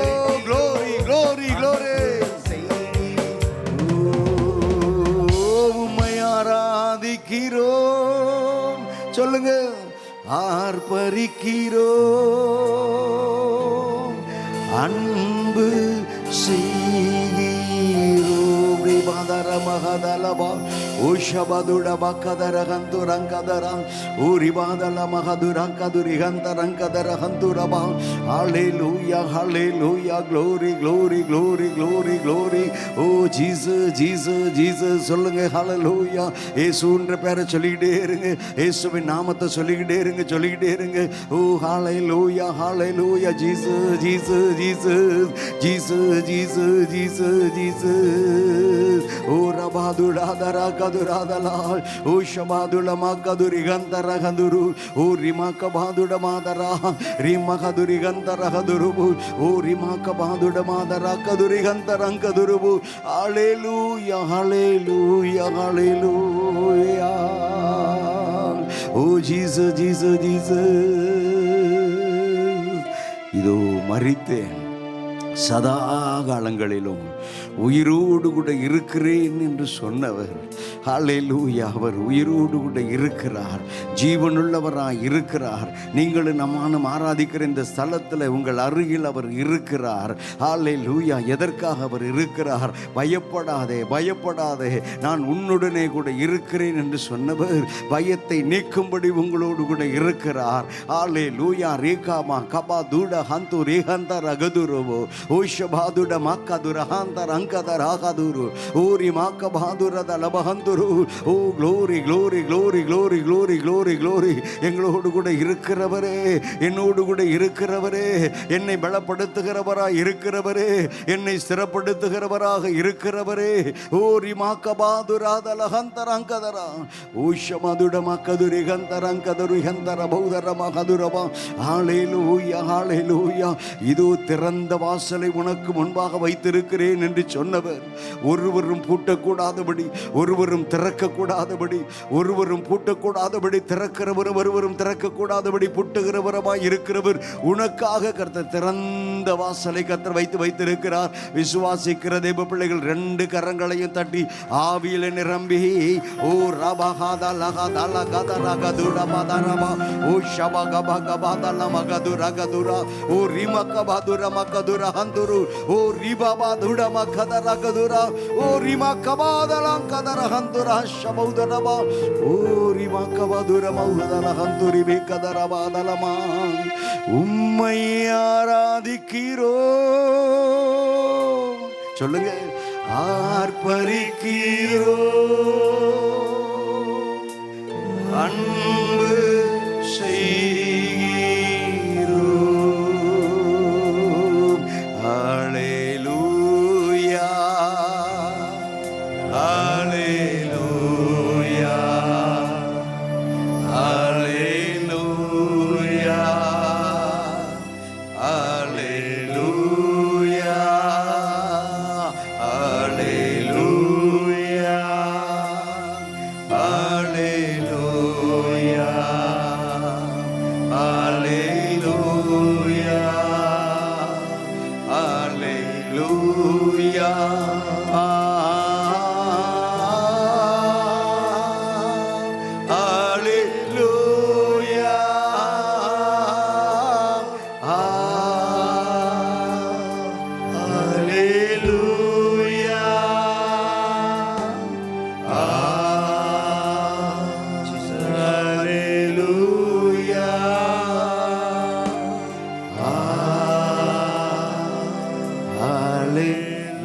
glory, glory, glory. உம்மை ஆராதிக்கிறோம், சொல்லுங்க. ஆர்ப்பரிக்கிறோம், அன்பு செய்கிறோம். மகதலபா ஓ ஷபதுட பக்கதரகந்து ரங்கதரம் ஊரிபாதல மகதுரங்கதுரிகந்த ரங்கதரகந்துரபா. ஹalleluya ஹalleluya glory glory glory glory glory. ஓ ஜீசஸ் ஜீசஸ் ஜீசஸ் சொல்லுங்க ஹalleluya. இயேசுன்ற பேரை சொல்லிக்கிட்டே இருங்க, இயேசுவின் நாமத்தை சொல்லிக்கிட்டே இருங்க, சொல்லிக்கிட்டே இருங்க. ஓ hallelujah hallelujah Jesus Jesus Jesus Jesus Jesus Jesus Jesus. ஓ ரபாதுடாதரா கதுராதலால் ஓ ஷபாதுல மக்கதுரி கந்தர கதுரு ஓ ரிமாக்க பாதுட மாதரா ரிமகதுரி கந்தர கதுருபு ஓ ரிமாக்க பாதுட மாதரா கதுரி கந்தரங் கதுருபு. Hallelujah hallelujah hallelujah. ஓ ஜீசஸ் ஜீசஸ் ஜீசஸ். இதோ மரித்தேன், சதா காலங்களிலும் உயிரோடு கூட இருக்கிறேன் என்று சொன்னவர். ஹalleluya. அவர் உயிரோடு கூட இருக்கிறார், ஜீவனுள்ளவராய் இருக்கிறார். நீங்களும் நம்மானும் ஆராதிக்கிற இந்த ஸ்தலத்தில் உங்கள் அருகில் அவர் இருக்கிறார். ஹalleluya. எதற்காக அவர் இருக்கிறார்? பயப்படாதே பயப்படாதே, நான் உன்னுடனே கூட இருக்கிறேன் என்று சொன்னவர் பயத்தை நீக்கும்படி உங்களோடு கூட இருக்கிறார். ஹalleluya. ரேகாமா கபா தூட ஹந்து ரேகந்த ரகதுருவோ ஓஷபாதுட மக்கதுர ஹந்த ரங்கத ராகதுரு ஓரி மாக்க பாதுரத லபஹந்துரு. ஓ glory glory glory glory glory glory glory. எங்களோடு கூட இருக்கிறவரே, என்னோடு கூட இருக்கிறவரே, என்னை பலப்படுத்துகிறவராக இருக்கிறவரே, என்னை ஸ்திரப்படுத்துகிறவராக இருக்கிறவரே. ஓ ரிமாக்க பாதுராதலஹந்தரங்கதரா ஓஷமதுட மக்கதுரி ஹந்தரங்கதரு ஹந்தர பௌதர மகதுரபா. ஹalleluya ஹalleluya. இதோ திறந்த வாசலை உனக்கு முன்பாக வைத்திருக்கிறேன் என்று சொன்னவர், ஒருவரும் பூட்டக்கூடாதபடி, ஒருவரும் திறக்கக்கூடாதபடி, ஒருவரும் பூட்டக்கூடாதபடி திறக்கிறவரும் ஒருவரும் திறக்கக்கூடாதபடி பூட்டுகிறவரமாய் இருக்கிறவர். உனக்காக கர்த்தர் திறந்த வாசலை கர்த்தர் வைத்திருக்கிறார். விசுவாசிக்கிற தேவ பிள்ளைகள் ரெண்டு கரங்களையும் தட்டி ஆவியில நிரம்பி ஓ ரபஹாதலகதலகதரகதுரபதரபா ஓ ஷபகபகபதலமகதுரகதுரா ஓ ரிமகபதுரமகதுரஹந்துரு ஓ ரிபபதுடமகதரகதுரா ஓ ரிமகபதலங்கதரஹந்துரா ஷபௌதரபா ஓ ரிமகபதுரமௌதலஹந்துரி பேகதரபதலமா. உம்மை ஆராதிக்கிறோம், சொல்லுங்க, ஆர்ப்பரிக்கிறோம், அன்பு செய்கிறோம். ஹalleluya hallelujah hallelujah hallelujah hallelujah hallelujah hallelujah ஹalleluya.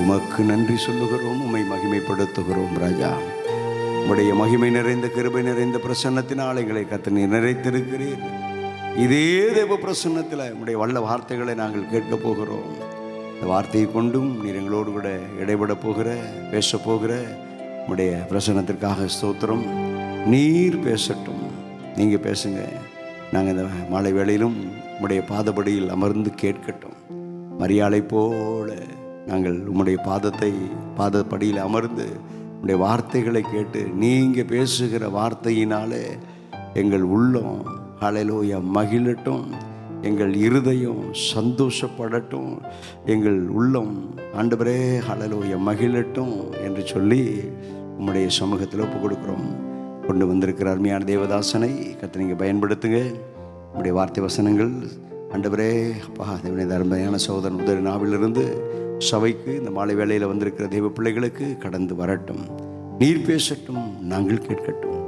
உமக்கு நன்றி சொல்லுகிறோம், உம்மை மகிமைப்படுத்துகிறோம் ராஜா. உம்முடைய மகிமை நிறைந்த கிருபை நிறைந்த பிரசன்னத்தினால் எங்களை கர்த்தர் நிறைத்திருக்கிறீர். இதே தேவ பிரசன்னத்தில் உம்முடைய வல்ல வார்த்தைகளை நாங்கள் கேட்க போகிறோம். இந்த வார்த்தையை கொண்டும் நீர் எங்களோடு கூட இடைபட போகிற பேச போகிற உம்முடைய பிரசன்னத்திற்காக ஸ்தோத்திரம். நீர் பேசட்டும், நீங்கள் பேசுங்க. நாங்கள் இந்த மாலை வேளையிலும் உம்முடைய பாதபடியில் அமர்ந்து கேட்கட்டும். மரியாதை போல நாங்கள் உம்முடைய பாதப்படியில் அமர்ந்து உம்முடைய வார்த்தைகளை கேட்டு நீங்கள் பேசுகிற வார்த்தையினாலே எங்கள் உள்ளம் ஹல்லேலூயா மகிழட்டும், எங்கள் இருதயம் சந்தோஷப்படட்டும், எங்கள் உள்ளம் ஆண்டவரே ஹல்லேலூயா மகிழட்டும் என்று சொல்லி உம்முடைய சமூகத்தில் ஒப்பு கொடுக்குறோம். கொண்டு வந்திருக்கிற அருமையான தேவதாசனை கர்த்தர் நீங்கள் பயன்படுத்துங்க. உம்முடைய வார்த்தை வசனங்கள் ஆண்டவரே அப்பா தேவனே, அருமையான சகோதரன் உதவி நாவிலிருந்து சபைக்கு இந்த மாலை வேளையில் வந்திருக்கிற தெய்வ பிள்ளைகளுக்கு கடந்து வரட்டும், நீர் பேசட்டும், நாங்கள் கேட்கட்டும்.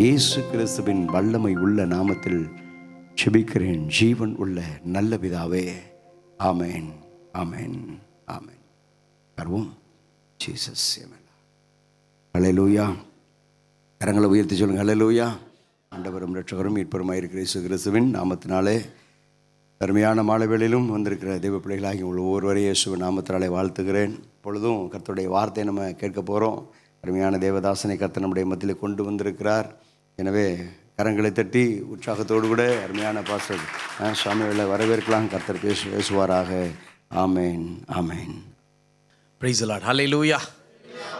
இயேசு கிறிஸ்துவின் வல்லமை உள்ள நாமத்தில் செபிக்கிறேன் ஜீவன் உள்ள நல்ல பிதாவே. ஆமேன், ஆமேன், ஆமேன். கர்வம் ஜீசஸ். ஹல்லேலூயா. கரங்களை உயர்த்தி சொல்லுங்க. ஹல்லேலூயா. ஆண்டவரும் இரட்சகரும் மீட்பருமாய் இருக்கிற இயேசு கிறிஸ்துவின் நாமத்தினாலே அருமையான மாலை வேளையிலும் வந்திருக்கிற தெய்வ பிள்ளைகளாகி உங்கள் ஒவ்வொருவரையும் இயேசுவின் நாமத்தினாலே வாழ்த்துகிறேன். இப்பொழுதும் கர்த்தருடைய வார்த்தையை நம்ம கேட்க போகிறோம். அருமையான தேவதாசனை கர்த்தர் நம்முடைய மத்தியில் கொண்டு வந்திருக்கிறார். எனவே கரங்களை தட்டி உற்சாகத்தோடு கூட அருமையான பாஸ்டர் சாமிகளை வரவேற்கலாம். கர்த்தர் பேசுவாராக. ஆமேன், ஆமேன். Praise the Lord. ஹல்லேலூயா.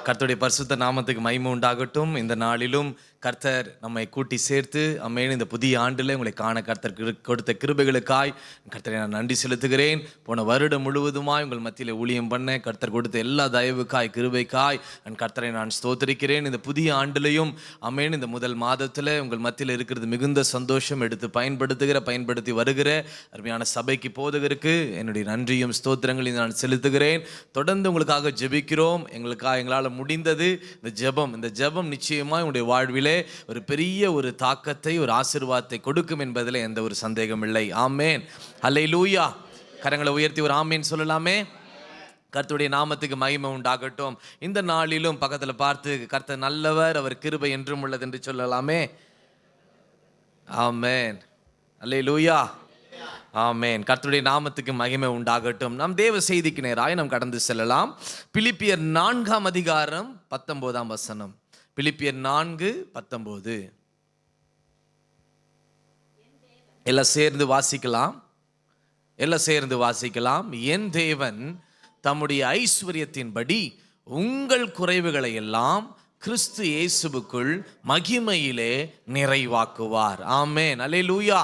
கர்த்தருடைய பரிசுத்த நாமத்துக்கு மகிமை உண்டாகட்டும். இந்த நாளிலும் கர்த்தர் நம்மை கூட்டி சேர்த்து அம்மேன் இந்த புதிய ஆண்டில் உங்களை காண கர்த்தர் கொடுத்த கிருபைகளுக்காய் கர்த்தரை நான் நன்றி செலுத்துகிறேன். போன வருடம் முழுவதுமாய் உங்கள் மத்தியில் ஊழியம் பண்ண கர்த்தர் கொடுத்த எல்லா தயவுக்காய் கிருபைக்காய் கர்த்தரை நான் ஸ்தோத்திரிக்கிறேன். இந்த புதிய ஆண்டிலையும் அம்மேன் இந்த முதல் மாதத்தில் உங்கள் மத்தியில் இருக்கிறது மிகுந்த சந்தோஷம். எடுத்து பயன்படுத்தி வருகிற அருமையான சபைக்கு போதகருக்கு என்னுடைய நன்றியும் ஸ்தோத்திரங்களையும் நான் செலுத்துகிறேன். தொடர்ந்து உங்களுக்காக ஜெபிக்கிறோம். எங்களால் முடிந்தது இந்த ஜெபம் நிச்சயமாக உங்களுடைய வாழ்விலே ஒரு பெரிய ஒரு தாக்கத்தை, ஒரு ஆசீர்வாதத்தை கொடுக்கும் என்பதில் எந்த ஒரு சந்தேகம் இல்லை. ஆமேன், ஹல்லேலூயா. கரங்களை உயர்த்தி ஒரு ஆமேன் சொல்லலாமே. கர்த்தருடைய நாமத்துக்கு மகிமை உண்டாகட்டும். இந்த நாளிலும் பக்கத்தில் பார்த்து கர்த்தர் நல்லவர், அவர் கிருபை என்றும் உள்ளது என்று சொல்லலாமே. ஆமேன், ஹல்லேலூயா, ஆமேன். கர்த்தருடைய நாமத்துக்கு மகிமை உண்டாகட்டும். நாம் தேவ செய்திக்கு நேராய் நாம் கடந்து செல்லலாம். பிலிப்பியர் 4ஆம் அதிகாரம் 19ஆம் வசனம். பிலிப்பியர் 4:19. எல்லாம் சேர்ந்து வாசிக்கலாம். என் தேவன் தம்முடைய ஐஸ்வரியத்தின்படி உங்கள் குறைவுகளை எல்லாம் கிறிஸ்து இயேசுவுக்குள் மகிமையிலே நிறைவாக்குவார். ஆமென், அல்லேலூயா.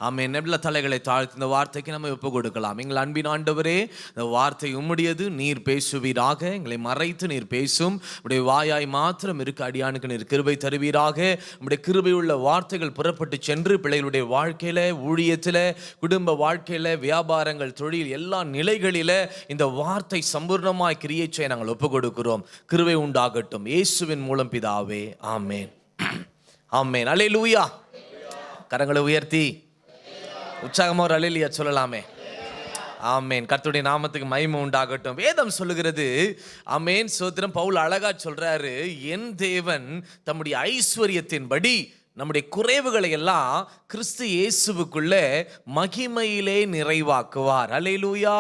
ஆமென். நெபுல தலைகளை தாழ்த்தி இந்த வார்த்தைக்கு நம்ம ஒப்பு கொடுக்கலாம். எங்கள் அன்பின் ஆண்டவரே, இந்த வார்த்தை உம்முடையது, நீர் பேசுவீராக. எங்களை மறைத்து நீர் பேசும். உடைய வாயாய் மாத்திரம் இருக்க அடியானுக்கு நீர் கிருபை தருவீராக. உடைய கிருபை உள்ள வார்த்தைகள் புறப்பட்டு சென்று பிள்ளைகளுடைய வாழ்க்கையில, ஊழியத்தில், குடும்ப வாழ்க்கையில, வியாபாரங்கள், தொழில் எல்லா நிலைகளில இந்த வார்த்தை சம்பூர்ணமாய் கிரியை செய்ய நாங்கள் ஒப்பு கொடுக்கிறோம். கிருபை உண்டாகட்டும் இயேசுவின் மூலம் பிதாவே. ஆமென், ஆமென், அல்லேலூயா. கரங்களை உயர்த்தி உற்சாகமாக ஒரு அல்லேலூயா சொல்லலாமே. ஆமேன். கர்த்தருடைய நாமத்துக்கு மகிமை உண்டாகட்டும். வேதம் சொல்லுகிறது, ஆமேன், ஸ்தோத்திரம். பவுல் அழகா சொல்றாரு, என் தேவன் தம்முடைய ஐஸ்வரியத்தின்படி நம்முடைய குறைவுகளை எல்லாம் கிறிஸ்து இயேசுவுக்குள்ள மகிமையிலே நிறைவாக்குவார். அல்லேலூயா,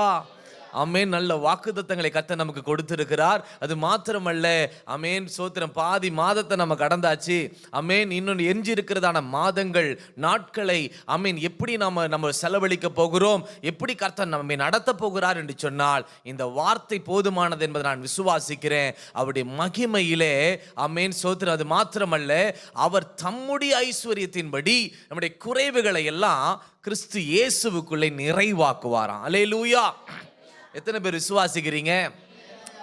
ஆமேன். நல்ல வாக்குத்தத்தங்களை கர்த்தர் நமக்கு கொடுத்திருக்கிறார். அது மாத்திரமல்ல, ஆமேன், ஸ்தோத்திரம். பாதி மாதத்தை நம்ம கடந்தாச்சு. ஆமேன். இன்னொன்று எஞ்சி இருக்கிறதான மாதங்கள், நாட்களை ஆமேன் எப்படி நம்ம செலவழிக்க போகிறோம், எப்படி கர்த்தர் நம்மை நடத்த போகிறார் என்று சொன்னால் இந்த வார்த்தை போதுமானது என்பதை நான் விசுவாசிக்கிறேன். அவருடைய மகிமையிலே, ஆமேன், ஸ்தோத்திரம். அது மாத்திரமல்ல, அவர் தம்முடைய ஐஸ்வரியத்தின்படி நம்முடைய குறைவுகளை எல்லாம் கிறிஸ்து இயேசுவுக்குள்ளே நிறைவாக்குவாராம். அல்லேலூயா. எத்தனை பேர் விசுவாசிக்கிறீங்க?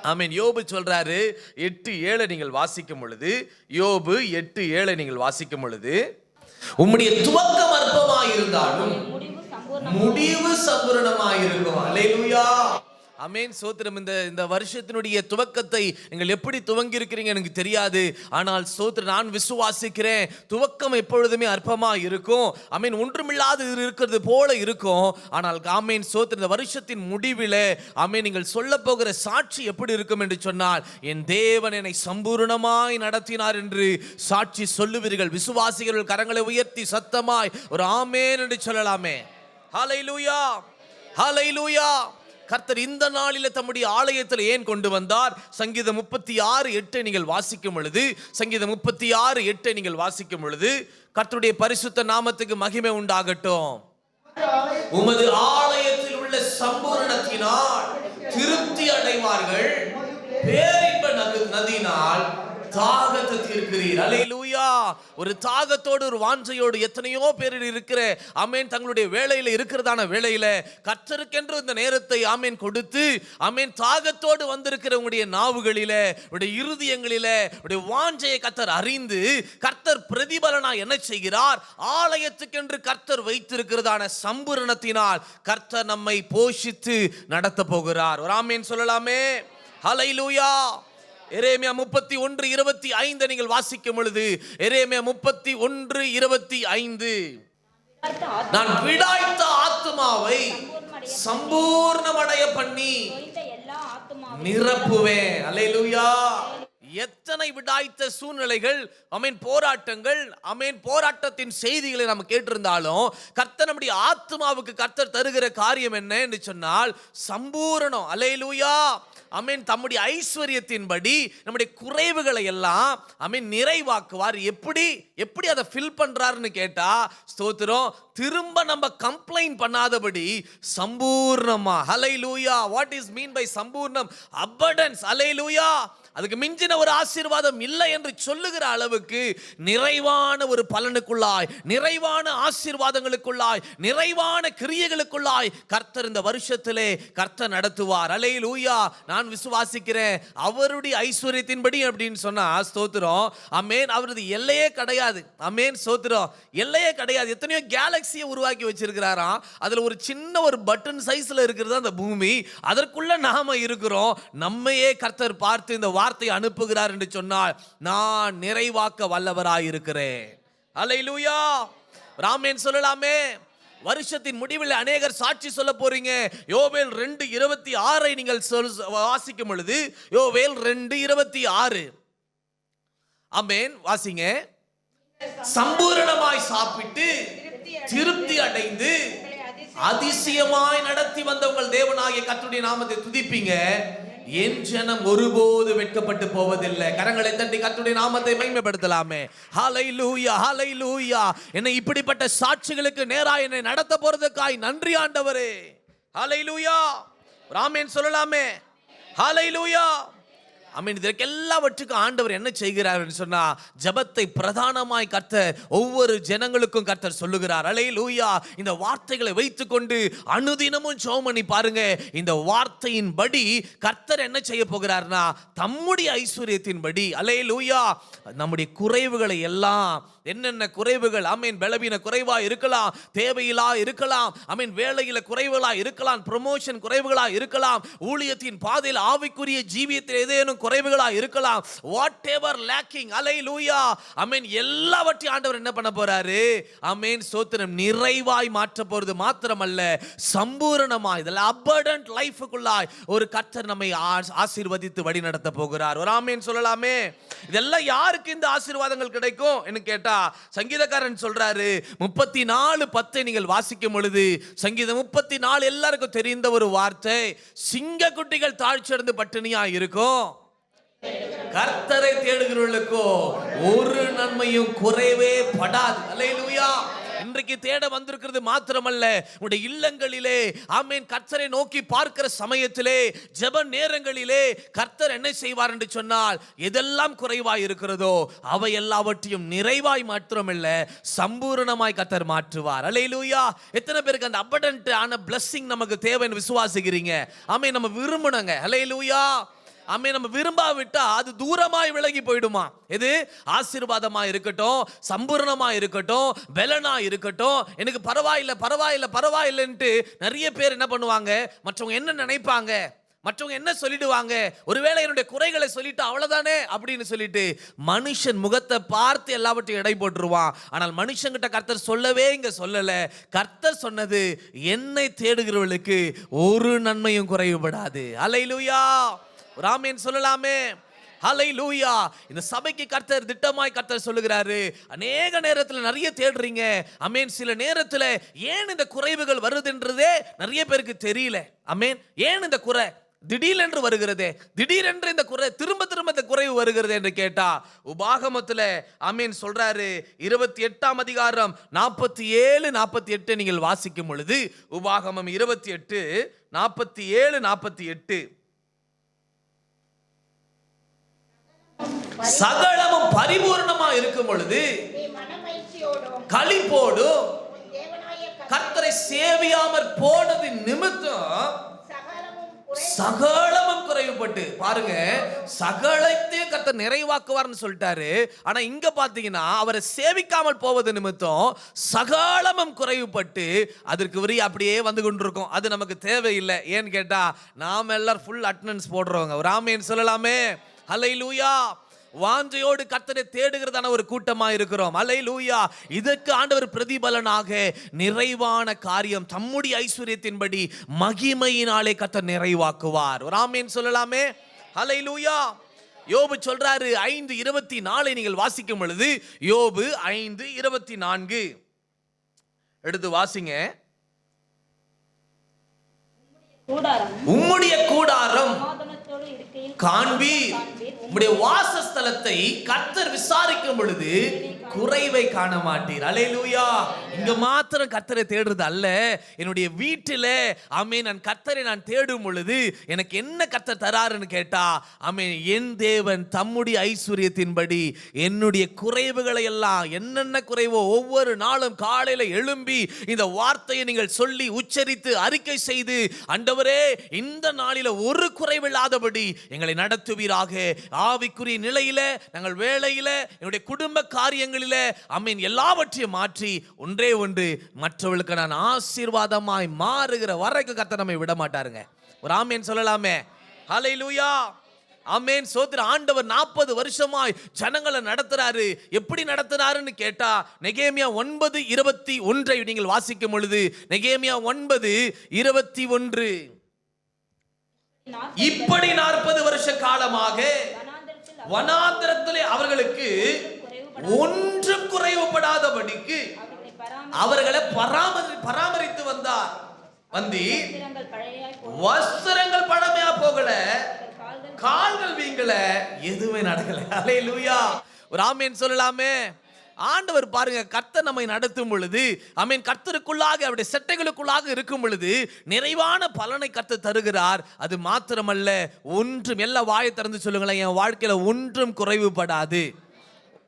ஆமீன். யோபு சொல்றாரு 8:7 நீங்கள் வாசிக்கும் பொழுது, யோபு 8:7 நீங்கள் வாசிக்கும் பொழுது, உம்முடைய துவக்கம் அற்பமாயிருந்தாலும் முடிவு சம்பூரணமாயிருக்கும். அல்லேலூயா, ஆமென், ஸ்தோத்திரம். இந்த வருஷத்தினுடைய துவக்கத்தை நீங்கள் எப்படி துவங்கி இருக்கிறீங்க எனக்கு தெரியாது. ஆனால் ஸ்தோத்திரம், நான் விசுவாசிக்கிறேன் துவக்கம் எப்பொழுதுமே அற்பமா இருக்கும். ஆமென். ஒன்றுமில்லாது இருக்கிறது போல இருக்கும். ஆனால் ஆமென், ஸ்தோத்திரம், இந்த வருஷத்தின் முடிவில் ஆமென் நீங்கள் சொல்ல போகிற சாட்சி எப்படி இருக்கும் என்று சொன்னால், என் தேவன் என்னை சம்பூர்ணமாய் நடத்தினார் என்று சாட்சி சொல்லுவீர்கள். விசுவாசிகள் கரங்களை உயர்த்தி சத்தமாய் ஒரு ஆமென் என்று சொல்லலாமே. ஹல்லேலூயா, ஹல்லேலூயா. கர்த்தர் இந்த நாளில் தம்முடைய ஆலயத்தில் ஏன் கொண்டு வந்தார்? சங்கீதம் 36:8 நீங்கள் வாசிக்கும் பொழுது, சங்கீதம் 36:8 நீங்கள் வாசிக்கும் பொழுது, கர்த்தருடைய பரிசுத்த நாமத்துக்கு மகிமை உண்டாகட்டும். உமது ஆலயத்தில் உள்ள சம்பூரணத்தினால் திருப்தி அடைவார்கள், பேரின்ப நதியினால் தாகத்தை தீர்க்கிறீர். அல்லேலூயா. ஒரு தாகத்தோடு ஒரு வாஞ்சையோடு எத்தனையோ பேர் இருக்கிற ஆமென் தங்களுடைய வேளையில இருக்கிறதான வேளையில கர்த்தருக்கென்று இந்த நேரத்தை ஆமென் கொடுத்து ஆமென் தாகத்தோடு வந்திருக்கிற உங்களுடைய நாவுகளில உங்களுடைய இருதயங்களில உங்களுடைய வாஞ்சையை கர்த்தர் அறிந்து கர்த்தர் பிரதிபலனா என்ன செய்கிறார்? ஆலயத்துக்கென்று கர்த்தர் வைத்திருக்கிறதான சம்பூரணத்தினால் கர்த்தர் நம்மை போஷித்து நடத்த போகிறார். ஒரு ஆமென் சொல்லலாமே. ஹல்லேலூயா. எரேமியா 31:25 நீங்கள் வாசிக்கும் பொழுது எரேமியா 31:25 நான் விடாய்த்த ஆத்துமாவை சம்பூர்ணமடைய பண்ணி நிரப்புவேன். அல்லேலூயா. எத்தனை விடாய்த்த சூழ்நிலைகள் ஆமென் போராட்டங்கள் ஆமென் போராட்டத்தின் செய்திகளை நம்ம கேட்டிருந்தாலும் கர்த்தர் நம்முடைய ஆத்துமாவுக்கு கர்த்தர் தருகிற காரியம் என்ன என்று சொன்னால் சம்பூரணம். அல்லேலூயா. ஆமென் தம்முடைய ஐஸ்வரியத்தின்படி நம்முடைய குறைவுகளை எல்லாம் ஆமென் நிறைவாக்குவார். எப்படி அதை ஃபில் பண்றாருன்னு கேட்டா ஸ்தோத்திரம் திரும்ப நம்ம கம்ப்ளைண்ட் பண்ணாதபடி சம்பூர்ணமா. Hallelujah. What is mean by சம்பூர்ணம்? அபண்டன்ஸ். ஹல்லேலூயா. அதுக்கு மிஞ்சின ஒரு ஆசீர்வாதம் இல்லை என்று சொல்லுகிற அளவுக்கு நிறைவான ஒரு பலனுக்குள்ளாய் நிறைவான ஆசீர்வாதங்களுக்குள்ளாய் நிறைவான கிரியைகளுக்குள்ளாய் கர்த்தர் இந்த வருஷத்திலே கர்த்தர் நடத்துவார். அல்லேலூயா. நான் விசுவாசிக்கிறேன் அவருடைய ஐஸ்வரியத்தின்படி அப்படின்னு சொன்னா ஸ்தோத்திரம் ஆமென் அவரது எல்லையே கிடையாது. ஆமென் ஸ்தோத்திரம் எல்லையே கிடையாது. எத்தனையோ கேலக்சியை உருவாக்கி வச்சிருக்கிறாராம். அதுல ஒரு சின்ன ஒரு பட்டன் சைஸ்ல இருக்கிறது அந்த பூமி. அதற்குள்ள நாம இருக்கிறோம். நம்மையே கர்த்தர் பார்த்து இந்த வார்த்தை அனுப்புகிறார் என்று சொன்னால் நான் நிறைவாக்க வல்லவராய் இருக்கிறேன். அல்லேலூயா. ஆமென் சொல்லலாமே. வருஷத்தின் முடிவில் அநேகர் சாட்சி சொல்ல போறீங்க. யோவேல் 2:26 நீங்கள் வாசிக்கும் பொழுது யோவேல் 2:26 ஆமென் வாசிங்க. சம்பூரணமாய் சாப்பிட்டு திருப்தி அடைந்து அதிசயமாய் நடத்தி வந்த உங்கள் தேவனாகிய கர்த்தருடைய நாமத்தை துதிப்பீங்க. என் ஜனம் ஒருபோது வெட்கப்பட்டு போவதில்லை. கரங்களை தட்டி கர்த்தருடைய நாமத்தை மகிமைப்படுத்தலாமே. ஹல்லேலூயா. ஹல்லேலூயா. என்னை இப்படிப்பட்ட சாட்சிகளுக்கு நேராக என்னை நடத்த போறதுக்காய் நன்றி ஆண்டவரே. ஹல்லேலூயா. ஆமென் சொல்லலாமே. ஹல்லேலூயா. ஆமென். இதற்கு எல்லாவற்றுக்கும் ஆண்டவர் என்ன செய்கிறார் என்று சொன்னா ஜெபத்தை பிரதானமாய் கர்த்தர் ஒவ்வொரு ஜனங்களுக்கும் கர்த்தர் சொல்லுகிறார். அல்லேலூயா. இந்த வார்த்தைகளை வைத்துக்கொண்டு அனுதினமும் ஜெபம் பண்ணி பாருங்க. இந்த வார்த்தையின்படி கர்த்தர் என்ன செய்ய போகிறார்னா தம்முடைய ஐஸ்வரியத்தின்படி அல்லேலூயா நம்முடைய குறைவுகளை எல்லாம் என்னென்ன குறைவுகள் ஆமென் பலவீன குறைவா இருக்கலாம், தேவையில்லா இருக்கலாம், ஆமென் வேலையில குறைவுகளா இருக்கலாம், ப்ரமோஷன் குறைவுகளா இருக்கலாம், ஊழியத்தின் பாதையில் ஆவிக்குரிய ஜீவியத்தில் ஏதேனும் குறைவுகளா இருக்கலாம். வாட் எவர் லேக்கிங் அல்லேலூயா ஆமென் எல்லாவற்றையும் ஆண்டவர் என்ன பண்ண போறாரு? ஆமென் ஸ்தோத்திரம் நிறைவாய் மாற்ற போறது மாத்திரமல்ல சம்பூரணமாய் இதெல்லாம் அபண்டன்ட் லைஃப்க்குள்ளாய் ஒரு கர்த்தர் நம்மை ஆசீர்வதித்து வழி நடத்த போகிறார். ஒரு ஆமென் சொல்லலாமே. இதெல்லாம் யாருக்கு இந்த ஆசீர்வாதங்கள் கிடைக்கும் என்று கேட்டா சங்கீதக்காரன் சொல்றாரு 34:10 நீங்கள் வாசிக்கும் பொழுது சங்கீதம் 34 எல்லாருக்கும் தெரிந்த ஒரு வார்த்தை. சிங்க குட்டிகள் தாழ்ச்சியடைந்து பட்டினியா இருக்கும், கர்த்தரை தேடுகிறவர்களுக்கோ ஒரு நன்மையும் குறைவே படாது. அல்லேலூயா. இன்றைக்கு தேட வந்திருக்கிறது மாத்திரமல்ல உங்களுடைய இல்லங்களிலே ஆமென் கர்த்தரை நோக்கி பார்க்கிற சமயத்திலே ஜெப நேரங்களிலே கர்த்தர் என்ன செய்வார் என்று சொன்னால் எதெல்லாம் குறைவாய் இருக்கிறதோ அவை எல்லாவற்றையும் நிறைவாய் மாத்திரமல்ல சம்பூரணமாய் கர்த்தர் மாற்றுவார். அல்லேலூயா. எத்தனை பேருக்கு அந்த அபண்டன்ட் ஆன பிளெஸிங் நமக்கு தேவைன்னு விசுவாசிக்கிறீங்க? ஆமென். நம்ம விரும்பணுங்க. அல்லேலூயா. ஆமென். நம்ம விரும்பாவிட்டா அது தூரமாய் விலகி போயிடுமா? எது ஆசீர்வாதமா இருக்கட்டும், சம்பூர்ணமா இருக்கட்டும், பலனா இருக்கட்டும், எனக்கு பரவாயில்லைன்ட்டு நிறைய பேர் என்ன பண்ணுவாங்க? மற்றவங்க என்ன நினைப்பாங்க, மற்றவங்க என்ன சொல்லிடுவாங்க, ஒருவேளை என்னுடைய குறைகளை சொல்லிட்டு அவ்வளவுதானே அப்படின்னு சொல்லிட்டு மனுஷன் முகத்தை பார்த்து எல்லாவற்றையும் எடை போட்டுருவான். ஆனால் மனுஷங்கிட்ட கர்த்தர் சொல்லவே இங்க சொல்லல. கர்த்தர் சொன்னது என்னை தேடுகிறவர்களுக்கு ஒரு நன்மையும் குறைவுபடாது. அல்லேலூயா. ஆமென் சொல்லலாமே. ஹல்லேலூயா. இந்த சபைக்கு கர்த்தர் திட்டமாய் கர்த்தர் சொல்லுகிறாரு. அநேக நேரத்தில் நிறைய தேடுறீங்க. ஆமென். சில நேரத்தில் ஏன் இந்த குறைவுகள் வருதுன்றதே நிறைய பேருக்கு தெரியல. ஆமென். ஏன் இந்த குறை திடீரென்று வருகிறதே, திடீரென்று இந்த குறை திரும்ப இந்த குறைவு வருகிறது என்று கேட்டா உபாகமத்துல ஆமென் சொல்றாரு 28ஆம் அதிகாரம் 47-48 நீங்கள் வாசிக்கும் பொழுது உபாகமம் 28:47-48 சகலமும் பரிபூர்ணமா இருக்கும் பொழுது நீ மனமகிழ்ச்சியோடும் களிப்போடும் உன் தேவனாகிய கர்த்தரை சேவியாமற் போனதின் நிமித்தம் சகலமும் சகலமும் குறைவுபட்டு, பாருங்க, சகலத்தையும் கர்த்தர் நிறைவாக்குவார்னு சொல்லிட்டாரு. ஆனா இங்க பாத்தீங்கன்னா அவரை சேவிக்காமல் போவது நிமித்தம் சகலமும் குறைவுபட்டு அதற்கு வரி அப்படியே வந்து கொண்டிருக்கும். அது நமக்கு தேவையில்லை. ஏன்னு கேட்டா நாம எல்லாரும் ஃபுல் அட்டெண்டன்ஸ் போடுறவங்க. ஒரு ஆமென் சொல்லலாமே. ஹல்லேலூயா. வாஞ்சையோடு கர்த்தரை தேடுகிறதான ஒரு கூட்டமா இருக்கிறோம். அல்லேலூயா. இதற்கு ஆண்டவர் பிரதிபலனாக நிறைவான காரியம் தம்முடைய ஐஸ்வரியத்தின்படி மகிமையினாலே கர்த்தர் நிறைவாக்குவார். ஒரு ஆமென் சொல்லலாமே. அல்லேலூயா. யோபு சொல்றாரு 5:24 நீங்கள் வாசிக்கும் பொழுது, யோபு 5:24 எடுத்து வாசிங்க. உம்முடைய கூடாரம் காண்பீர், உம்முடைய வாசஸ்தலத்தை கர்த்தர் விசாரிக்கும் பொழுது குறைவை காண மாட்டீர். அல்லேலூயா. இங்க மாத்திரம் கர்த்தரை தேடுறது அல்ல, என்னுடைய வீட்டில ஆமென் நான் கர்த்தரை நான் தேடும் பொழுது எனக்கு என்ன கர்த்தர் தராருன்னு கேட்டா, ஆமென் என் தேவன் தம்முடைய ஐஸ்வரியத்தின்படி என்னுடைய குறைவுகளை எல்லாம், என்னென்ன குறைவோ ஒவ்வொரு நாளும் காலையில எழும்பி இந்த வார்த்தையை நீங்கள் சொல்லி உச்சரித்து அறிக்கை செய்து, ஆண்டவரே இந்த நாளில ஒரு குறைவில்லாதபடி எங்களை நடத்துவீராக. ஆவிக்குரிய நிலையில, நாங்கள் வேலையில, என்னுடைய குடும்ப காரியங்களில ஆமென் எல்லாவற்றையும் மாற்றி ஒன்றே ஒன்று, மற்றவர்களுக்கு நான் ஆசீர்வாதமாய் மாறுகிற வரைக்கும் கர்த்தர் நம்மை விட மாட்டாருங்க. ஒரு ஆமென் சொல்லலாமே. ஹல்லேலூயா. ஆமென். சோத்திர. ஆண்டவர் 40 வருஷமாய் ஜனங்களை நடத்துறாரு. எப்படி நடத்துறாருன்னு கேட்டா, நெகேமியா 9:21 நீங்கள் வாசிக்கும் பொழுது, நெகேமியா 9:21 இப்படி 40 வருஷ காலமாக வனாந்தரத்திலே அவர்களுக்கு ஒன்றும் குறைவுபடாதபடிக்கு அவர்களை பராமரித்து வந்தார். வஸ்திரங்கள் பழமையா போகல, கால்கள் வீங்கல, எதுவுமே நடக்கல. அல்லேலூயா. ஒரு ஆமென் சொல்லலாமே. ஆண்டவர் பாருங்க, கர்த்தர் நம்மை நடத்தும் பொழுது ஆமென் கர்த்தருக்குள்ளாக அவருடைய செட்டைகளுக்குள்ளாக இருக்கும் பொழுது நிறைவான பலனை கர்த்தர் தருகிறார். அது மாத்திரமல்ல, ஒன்றும், எல்லா வாயை திறந்து சொல்லுங்களேன், என் வாழ்க்கையில ஒன்றும் குறைவுபடாது.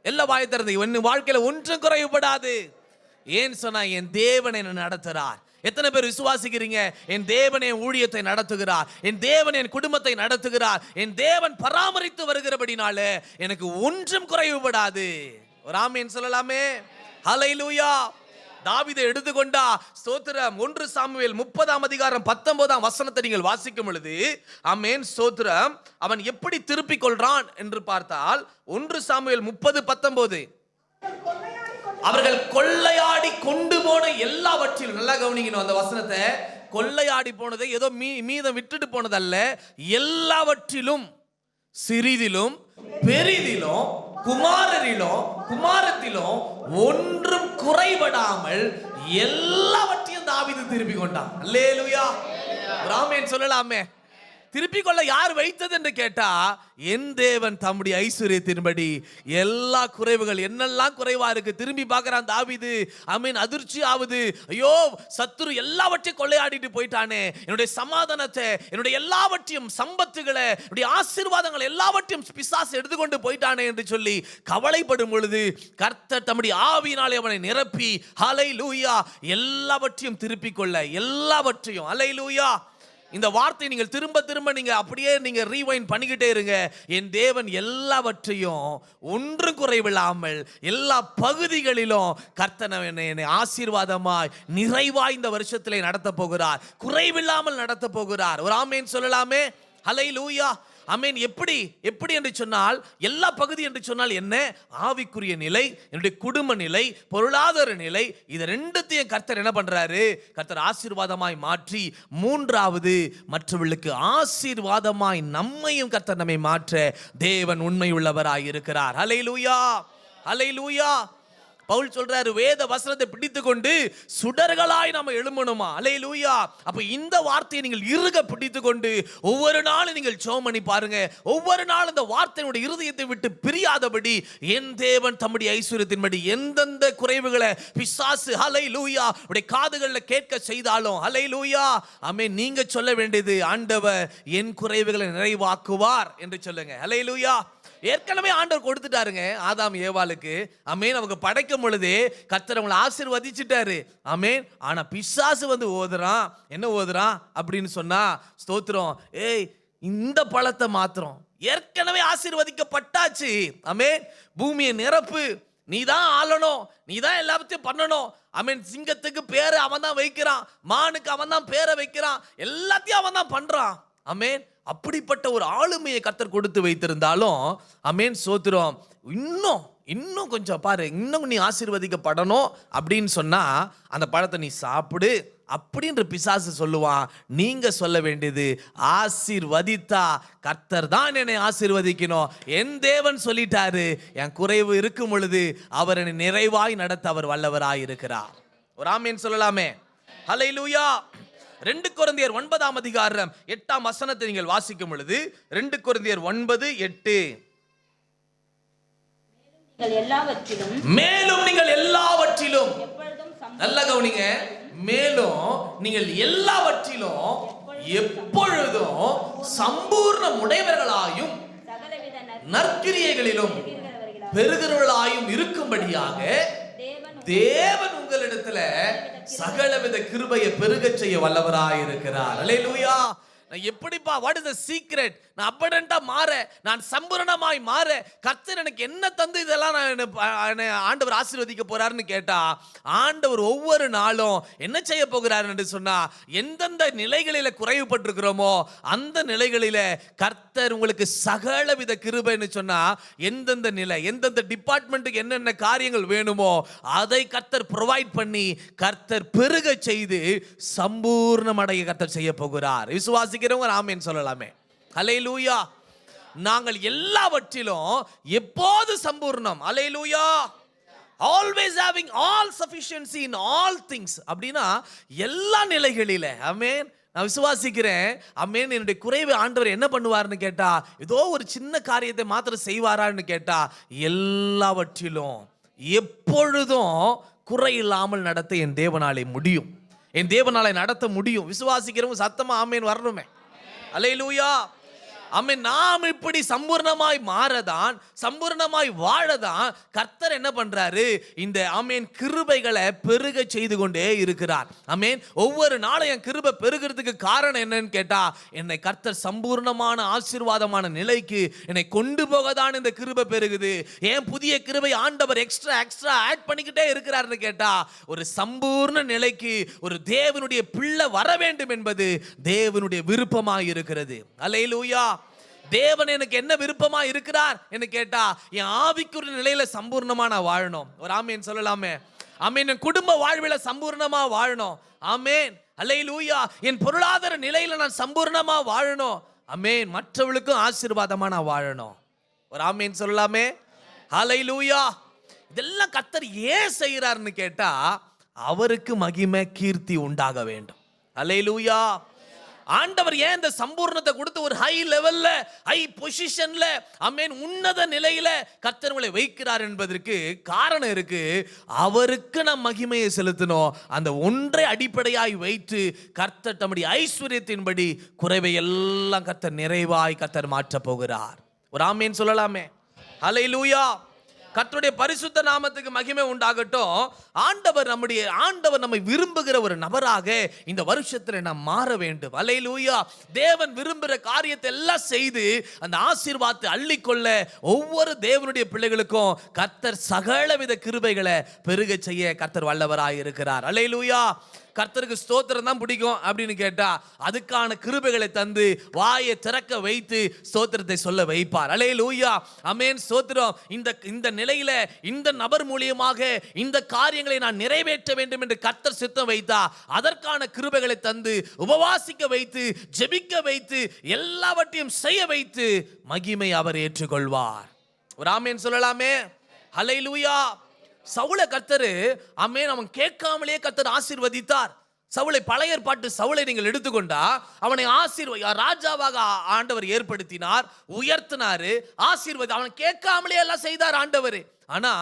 எல்லா வாயை திறந்து, என் வாழ்க்கையில ஒன்றும் குறைவுபடாது. ஏன் சொன்னா என் தேவன் என்னை நடத்துறார். எத்தனை பேர் விசுவாசிக்கிறீங்க? என் தேவன் என் ஊழியத்தை நடத்துகிறார், என் தேவன் என் குடும்பத்தை நடத்துகிறார், என் தேவன் பராமரித்து வருகிறபடினால எனக்கு ஒன்றும் குறைவுபடாது. ஒரு ஆமென் சொல்லலாமே. ஹல்லேலூயா. தாவீதை எடுத்துக்கொண்டா ஸ்தோத்திரம். 1 சாமுவேல் 30:19 நீங்கள் வாசிக்கும் பொழுது ஆமென் ஸ்தோத்திரம், அவன் எப்படி திருப்பிக் கொள்றான் என்று பார்த்தால் 1 சாமுவேல் 30:19 அவர்கள் கொள்ளையாடி கொண்டு போன எல்லாவற்றிலும், நல்லா கவனிக்கணும் அந்த வசனத்தை, கொள்ளையாடி போனதை ஏதோ மீதம் விட்டுட்டு போனதல்ல, எல்லாவற்றிலும் சிறிதிலும் பெரிதிலும் குமாரரிலும் குமாரத்திலும் ஒன்றும் குறைபடாமல் எல்லாவற்றையும் தாவீது திருப்பி கொண்டான். அல்லேலூயா. ஆமென் சொல்லலாமே. திருப்பிக் கொள்ள யார் வைத்தது என்று கேட்டா, என் தேவன் தம்முடைய ஐஸ்வரியத்தின்படி எல்லா குறைவுகள், என்னெல்லாம் குறைவா இருக்கு திரும்பி பார்க்கிறான் தாவீது. ஆமென். அதிர்ச்சி ஆகுது. ஐயோ, சத்துரு எல்லாவற்றையும் கொள்ளையாடிட்டு போயிட்டானே, என்னுடைய சமாதானத்தை, என்னுடைய எல்லாவற்றையும், சம்பத்துகளை, என்னுடைய ஆசீர்வாதங்கள் எல்லாவற்றையும் பிசாசு எடுத்துக்கொண்டு போயிட்டானே என்று சொல்லி கவலைப்படும் பொழுது கர்த்தர் தம்முடைய ஆவியினாலே அவனை நிரப்பி ஹல்லேலூயா எல்லாவற்றையும் திருப்பிக் கொள்ள, எல்லாவற்றையும். ஹல்லேலூயா. இந்த வார்த்தை நீங்கள் திரும்ப திரும்ப நீங்க அப்படியே நீங்க ரீவைண்ட் பண்ணிக்கிட்டே இருங்க. என் தேவன் எல்லாவற்றையும் ஒன்றும் குறைவில்லாமல் எல்லா பகுதிகளிலும் கர்த்தர் என்னை ஆசீர்வாதமாய் நிறைவாய் இந்த வருஷத்திலே நடத்த போகிறார், குறைவில்லாமல் நடத்த போகிறார். ஒரு ஆமென் சொல்லலாமே. ஹல்லேலூயா. ஆமென். எப்படி என்று சொன்னால், எல்லா பகுதி என்று சொன்னால் என்ன? ஆவிக்குரிய நிலை, என்னுடைய குடும்ப நிலை, பொருளாதார நிலை, இது ரெண்டுத்தையும் கர்த்தர் என்ன பண்றாரு? கர்த்தர் ஆசீர்வாதமாய் மாற்றி, மூன்றாவது மற்றவர்களுக்கு ஆசீர்வாதமாய் நம்மையும் கர்த்தர் நம்மை மாற்ற தேவன் உண்மை உள்ளவராய் இருக்கிறார். ஹல்லேலூயா. ஹல்லேலூயா. பவுல் சொல்றாரு, வேத வசனத்தை பிடித்து கொண்டு சுடர்களாய் நாம எழும்பணுமா. அல்லேலூயா. அப்ப இந்த வார்த்தையை நீங்கள் இறுக பிடித்து கொண்டு ஒவ்வொரு நாளும் நீங்கள் ஜெபம் பண்ணி பாருங்க. ஒவ்வொரு நாளும் இந்த வார்த்தையினுடைய இருதயத்தை விட்டு பிரியாதபடி என் தேவன் தம்முடைய ஐஸ்வரியத்தின்படி எந்தெந்த குறைவுகளை பிசாசு ஹல்லேலூயா உடைய காதுகளில் கேட்க செய்தாலும் ஹல்லேலூயா ஆமென், நீங்க சொல்ல வேண்டியது, ஆண்டவர் என் குறைவுகளை நிறைவாக்குவார் என்று சொல்லுங்க. ஹல்லேலூயா. ஏற்கனவே ஆண்டவர் கொடுத்துட்டாருங்க ஆதாம் ஏவாளுக்கு. ஆமென். அவங்க படைக்கும் பொழுதே கர்த்தர் அவங்களை ஆசீர்வதிச்சிட்டாரு. ஆமென். ஆனா பிசாசு வந்து ஓதுறான். என்ன ஓதுறான் அப்படின்னு சொன்னா, ஸ்தோத்திரம், ஏய் இந்த பழத்தை மாத்திரம், ஏற்கனவே ஆசீர்வதிக்கப்பட்டாச்சு. ஆமென். பூமியை நிரப்பு, நீதான் ஆளணும், நீதான் எல்லாத்தையும் பண்ணணும். ஆமென். சிங்கத்துக்கு பேரை அவன் தான் வைக்கிறான், மானுக்கு அவன் தான் பேரை வைக்கிறான், எல்லாத்தையும் அவன் தான் பண்றான். ஆமென். அப்படிப்பட்ட ஒரு ஆளுமையை கர்த்தர் கொடுத்து வைத்திருந்தாலும், ஆமென், ஸ்தோத்திரம், இன்னும் கொஞ்சம் பாரு, இன்னும் நீ ஆசீர்வதிக்கப்படணும் அப்படின்னு சொன்னா அந்த பழத்தை நீ சாப்பிடு அப்படின்ற பிசாசு சொல்லுவான். நீங்க சொல்ல வேண்டியது, ஆசீர்வதித்தா கர்த்தர் தான் என்னை ஆசீர்வதிக்கணும். என் தேவன் சொல்லிட்டாரு, என் குறைவு இருக்கும் பொழுது அவர் என்னை நிறைவாய் நடத்த அவர் வல்லவராய் இருக்கிறார். ஒரு ஆமேன் சொல்லலாமே. ஹல்லேலூயா. 2 கொரிந்தியர் 9ஆம் அதிகாரம் 8ஆம் வசனத்தை நீங்கள் வாசிக்கும் பொழுது, 2 கொரிந்தியர் 9:8, மேலும் நீங்கள் எல்லாவற்றிலும், நல்ல கவனிங்க, மேலும் நீங்கள் எல்லாவற்றிலும் எப்பொழுதும் சம்பூர்ண உடையவர்களாயும் நற்கிரியைகளிலும் பெருகிறவர்களாயும் இருக்கும்படியாக தேவன் உங்களிடத்துல சகலவித கிருபையை பெருகச் செய்ய வல்லவராய் இருக்கிறார். அல்லேலூயா. நான் எப்படிப்பா, வாட் இஸ் தி சீக்ரெட்? நான் அபண்டன்ட்டா மாற, நான் சம்பூரணமாய் மாற கர்த்தர் எனக்கு என்ன தந்து இதெல்லாம் நான் ஆண்டவர் ஆசீர்வதிக்க போறாருன்னு கேட்டா, ஆண்டவர் ஒவ்வொரு நாளும் என்ன செய்ய போகிறார் என்று சொன்னா, எந்தெந்த நிலைகளில குறைவுபட்டிருக்கிறோமோ அந்த நிலைகளில கர்த்தர் உங்களுக்கு சகலவித கிருபைன்னு சொன்னா, எந்தெந்த நிலை, எந்தெந்த டிபார்ட்மெண்ட்டுக்கு என்னென்ன காரியங்கள் வேணுமோ அதை கர்த்தர் ப்ரொவைட் பண்ணி கர்த்தர் பெருக செய்து சம்பூர்ணமடைய கர்த்தர் செய்ய போகிறார். விசுவாசிக்கிறவங்க ஆமென் சொல்லலாமே. ஹல்லேலூயா. நாங்கள் எல்லாவற்றிலும் எப்போது சம்பூர்ணம். ஹல்லேலூயா. always having all sufficiency in all things. அப்படினா எல்லா நிலைகளில. ஆமென். நான் விசுவாசிக்கிறேன். ஆமென். என்னுடைய குறைவை ஆண்டவர் என்ன பண்ணுவார்னு கேட்டா, ஏதோ ஒரு சின்ன காரியத்தை மாத்திரம் செய்வாரான்னு கேட்டா, எல்லாவற்றிலும் எப்பொழுதும் குறை இல்லாமல் நடத்த என் தேவனாலே முடியும். என் தேவனாலே நடத்த முடியும். விசுவாசிக்கிறவங்க சத்தமா ஆமென் வரணுமே. அல்லேலூயா. ஆமென். நாம் இப்படி சம்பூர்ணமாய் மாறதான், சம்பூர்ணமாய் வாழதான் கர்த்தர் என்ன பண்றாரு, இந்த ஆமென் கிருபைகளை பெருக செய்து கொண்டே இருக்கிறார். ஆமென். ஒவ்வொரு நாளும் என் கிருபை பெருகிறதுக்கு காரணம் என்னன்னு கேட்டா, என்னை கர்த்தர் சம்பூர்ணமான ஆசீர்வாதமான நிலைக்கு என்னை கொண்டு போகதான் இந்த கிருபை பெருகுது. ஏன் புதிய கிருபை ஆண்டவர் எக்ஸ்ட்ரா ஆட் பண்ணிக்கிட்டே இருக்கிறார்னு கேட்டா, ஒரு சம்பூர்ண நிலைக்கு ஒரு தேவனுடைய பிள்ளை வர வேண்டும் என்பது தேவனுடைய விருப்பமாய் இருக்கிறது. அல்லேலூயா. தேவன் எனக்கு என்ன விருப்பமா இருக்கிறார் என்று கேட்டா, என் ஆவிக்குரிய நிலையில சம்பூர்ணமா நான் வாழணும். ஒரு ஆமென் சொல்லலாமே. ஆமென். என் குடும்ப வாழ்வில சம்பூர்ணமா வாழணும். ஆமென். அல்லேலூயா. என் பொருளாதார நிலையில நான் சம்பூர்ணமா வாழணும். ஆமென். மற்றவர்களுக்கும் ஆசீர்வாதமா நான் வாழணும். ஒரு ஆமென் சொல்லலாமே. ஹல்லேலூயா. இதெல்லாம் கர்த்தர் ஏன் செய்யறாருன்னு கேட்டா, அவருக்கு மகிமை கீர்த்தி உண்டாக வேண்டும். ஹல்லேலூயா. ஆண்டவர் ஏன் இந்த சம்பூர்ணத்தை கொடுத்து ஒரு ஹை லெவல்ல, ஹை பொசிஷன்ல, ஆமென், உன்னத நிலையில கர்த்தர் உங்களை வைக்கிறார் என்பதற்கு காரணம் இருக்கு. அவருக்கு நம் மகிமையை செலுத்தணும். அந்த ஒன்றை அடிப்படையாய் வைத்து கர்த்தர் தம்முடைய ஐஸ்வர்யத்தின்படி குறைவை எல்லாம் கர்த்தர் நிறைவாய் கர்த்தர் மாற்ற போகிறார். ஒரு ஆமென் சொல்லலாமே. ஹல்லேலூயா. கர்த்தருடைய பரிசுத்த நாமத்துக்கு மகிமை உண்டாகட்டும். ஆண்டவர் நம்மை விரும்புகிற ஒரு நபராக இந்த வருஷத்துல நாம் மாற வேண்டும். அல்லேலூயா. தேவன் விரும்புகிற காரியத்தை எல்லாம் செய்து அந்த ஆசீர்வாதத்தை அள்ளிக்கொள்ள ஒவ்வொரு தேவனுடைய பிள்ளைகளுக்கும் கர்த்தர் சகலவித கிருபைகளை பெருக செய்ய கர்த்தர் வல்லவராய் இருக்கிறார். அல்லேலூயா. கர்த்தருக்கு ஸ்தோத்திரம் தான் பிடிக்கும் அப்படின்னு கேட்டா, அதுக்கான கிருபைகளை தந்து வாயை திறக்க வைத்து ஸ்தோத்திரத்தை சொல்ல வைப்பார். அல்லேலூயா. ஆமென். ஸ்தோத்திரம். இந்த நிலையில இந்த நபர் மூலியமாக இந்த காரியங்களை நான் நிறைவேற்ற வேண்டும் என்று கர்த்தர் சித்தம் வைத்தா, அதற்கான கிருபைகளை தந்து உபவாசிக்க வைத்து, ஜெபிக்க வைத்து, எல்லாவற்றையும் செய்ய வைத்து மகிமை அவர் ஏற்றுக்கொள்வார். ஒரு ஆமென் சொல்லலாமே. ஹல்லேலூயா. சவுலை கர்த்தர் ஆமென், அவன் கேட்காமலே கர்த்தர் ஆசீர்வதித்தார். சவுலை, பழைய ஏற்பாட்டு சவுலை நீங்கள் எடுத்துக்கொண்டா, அவனை ராஜாவாக ஆண்டவர் ஏற்படுத்தினார், உயர்த்தினாரு, ஆசீர்வதி, அவன் கேட்காமலே எல்லாம் செய்தார் ஆண்டவர். ஆனா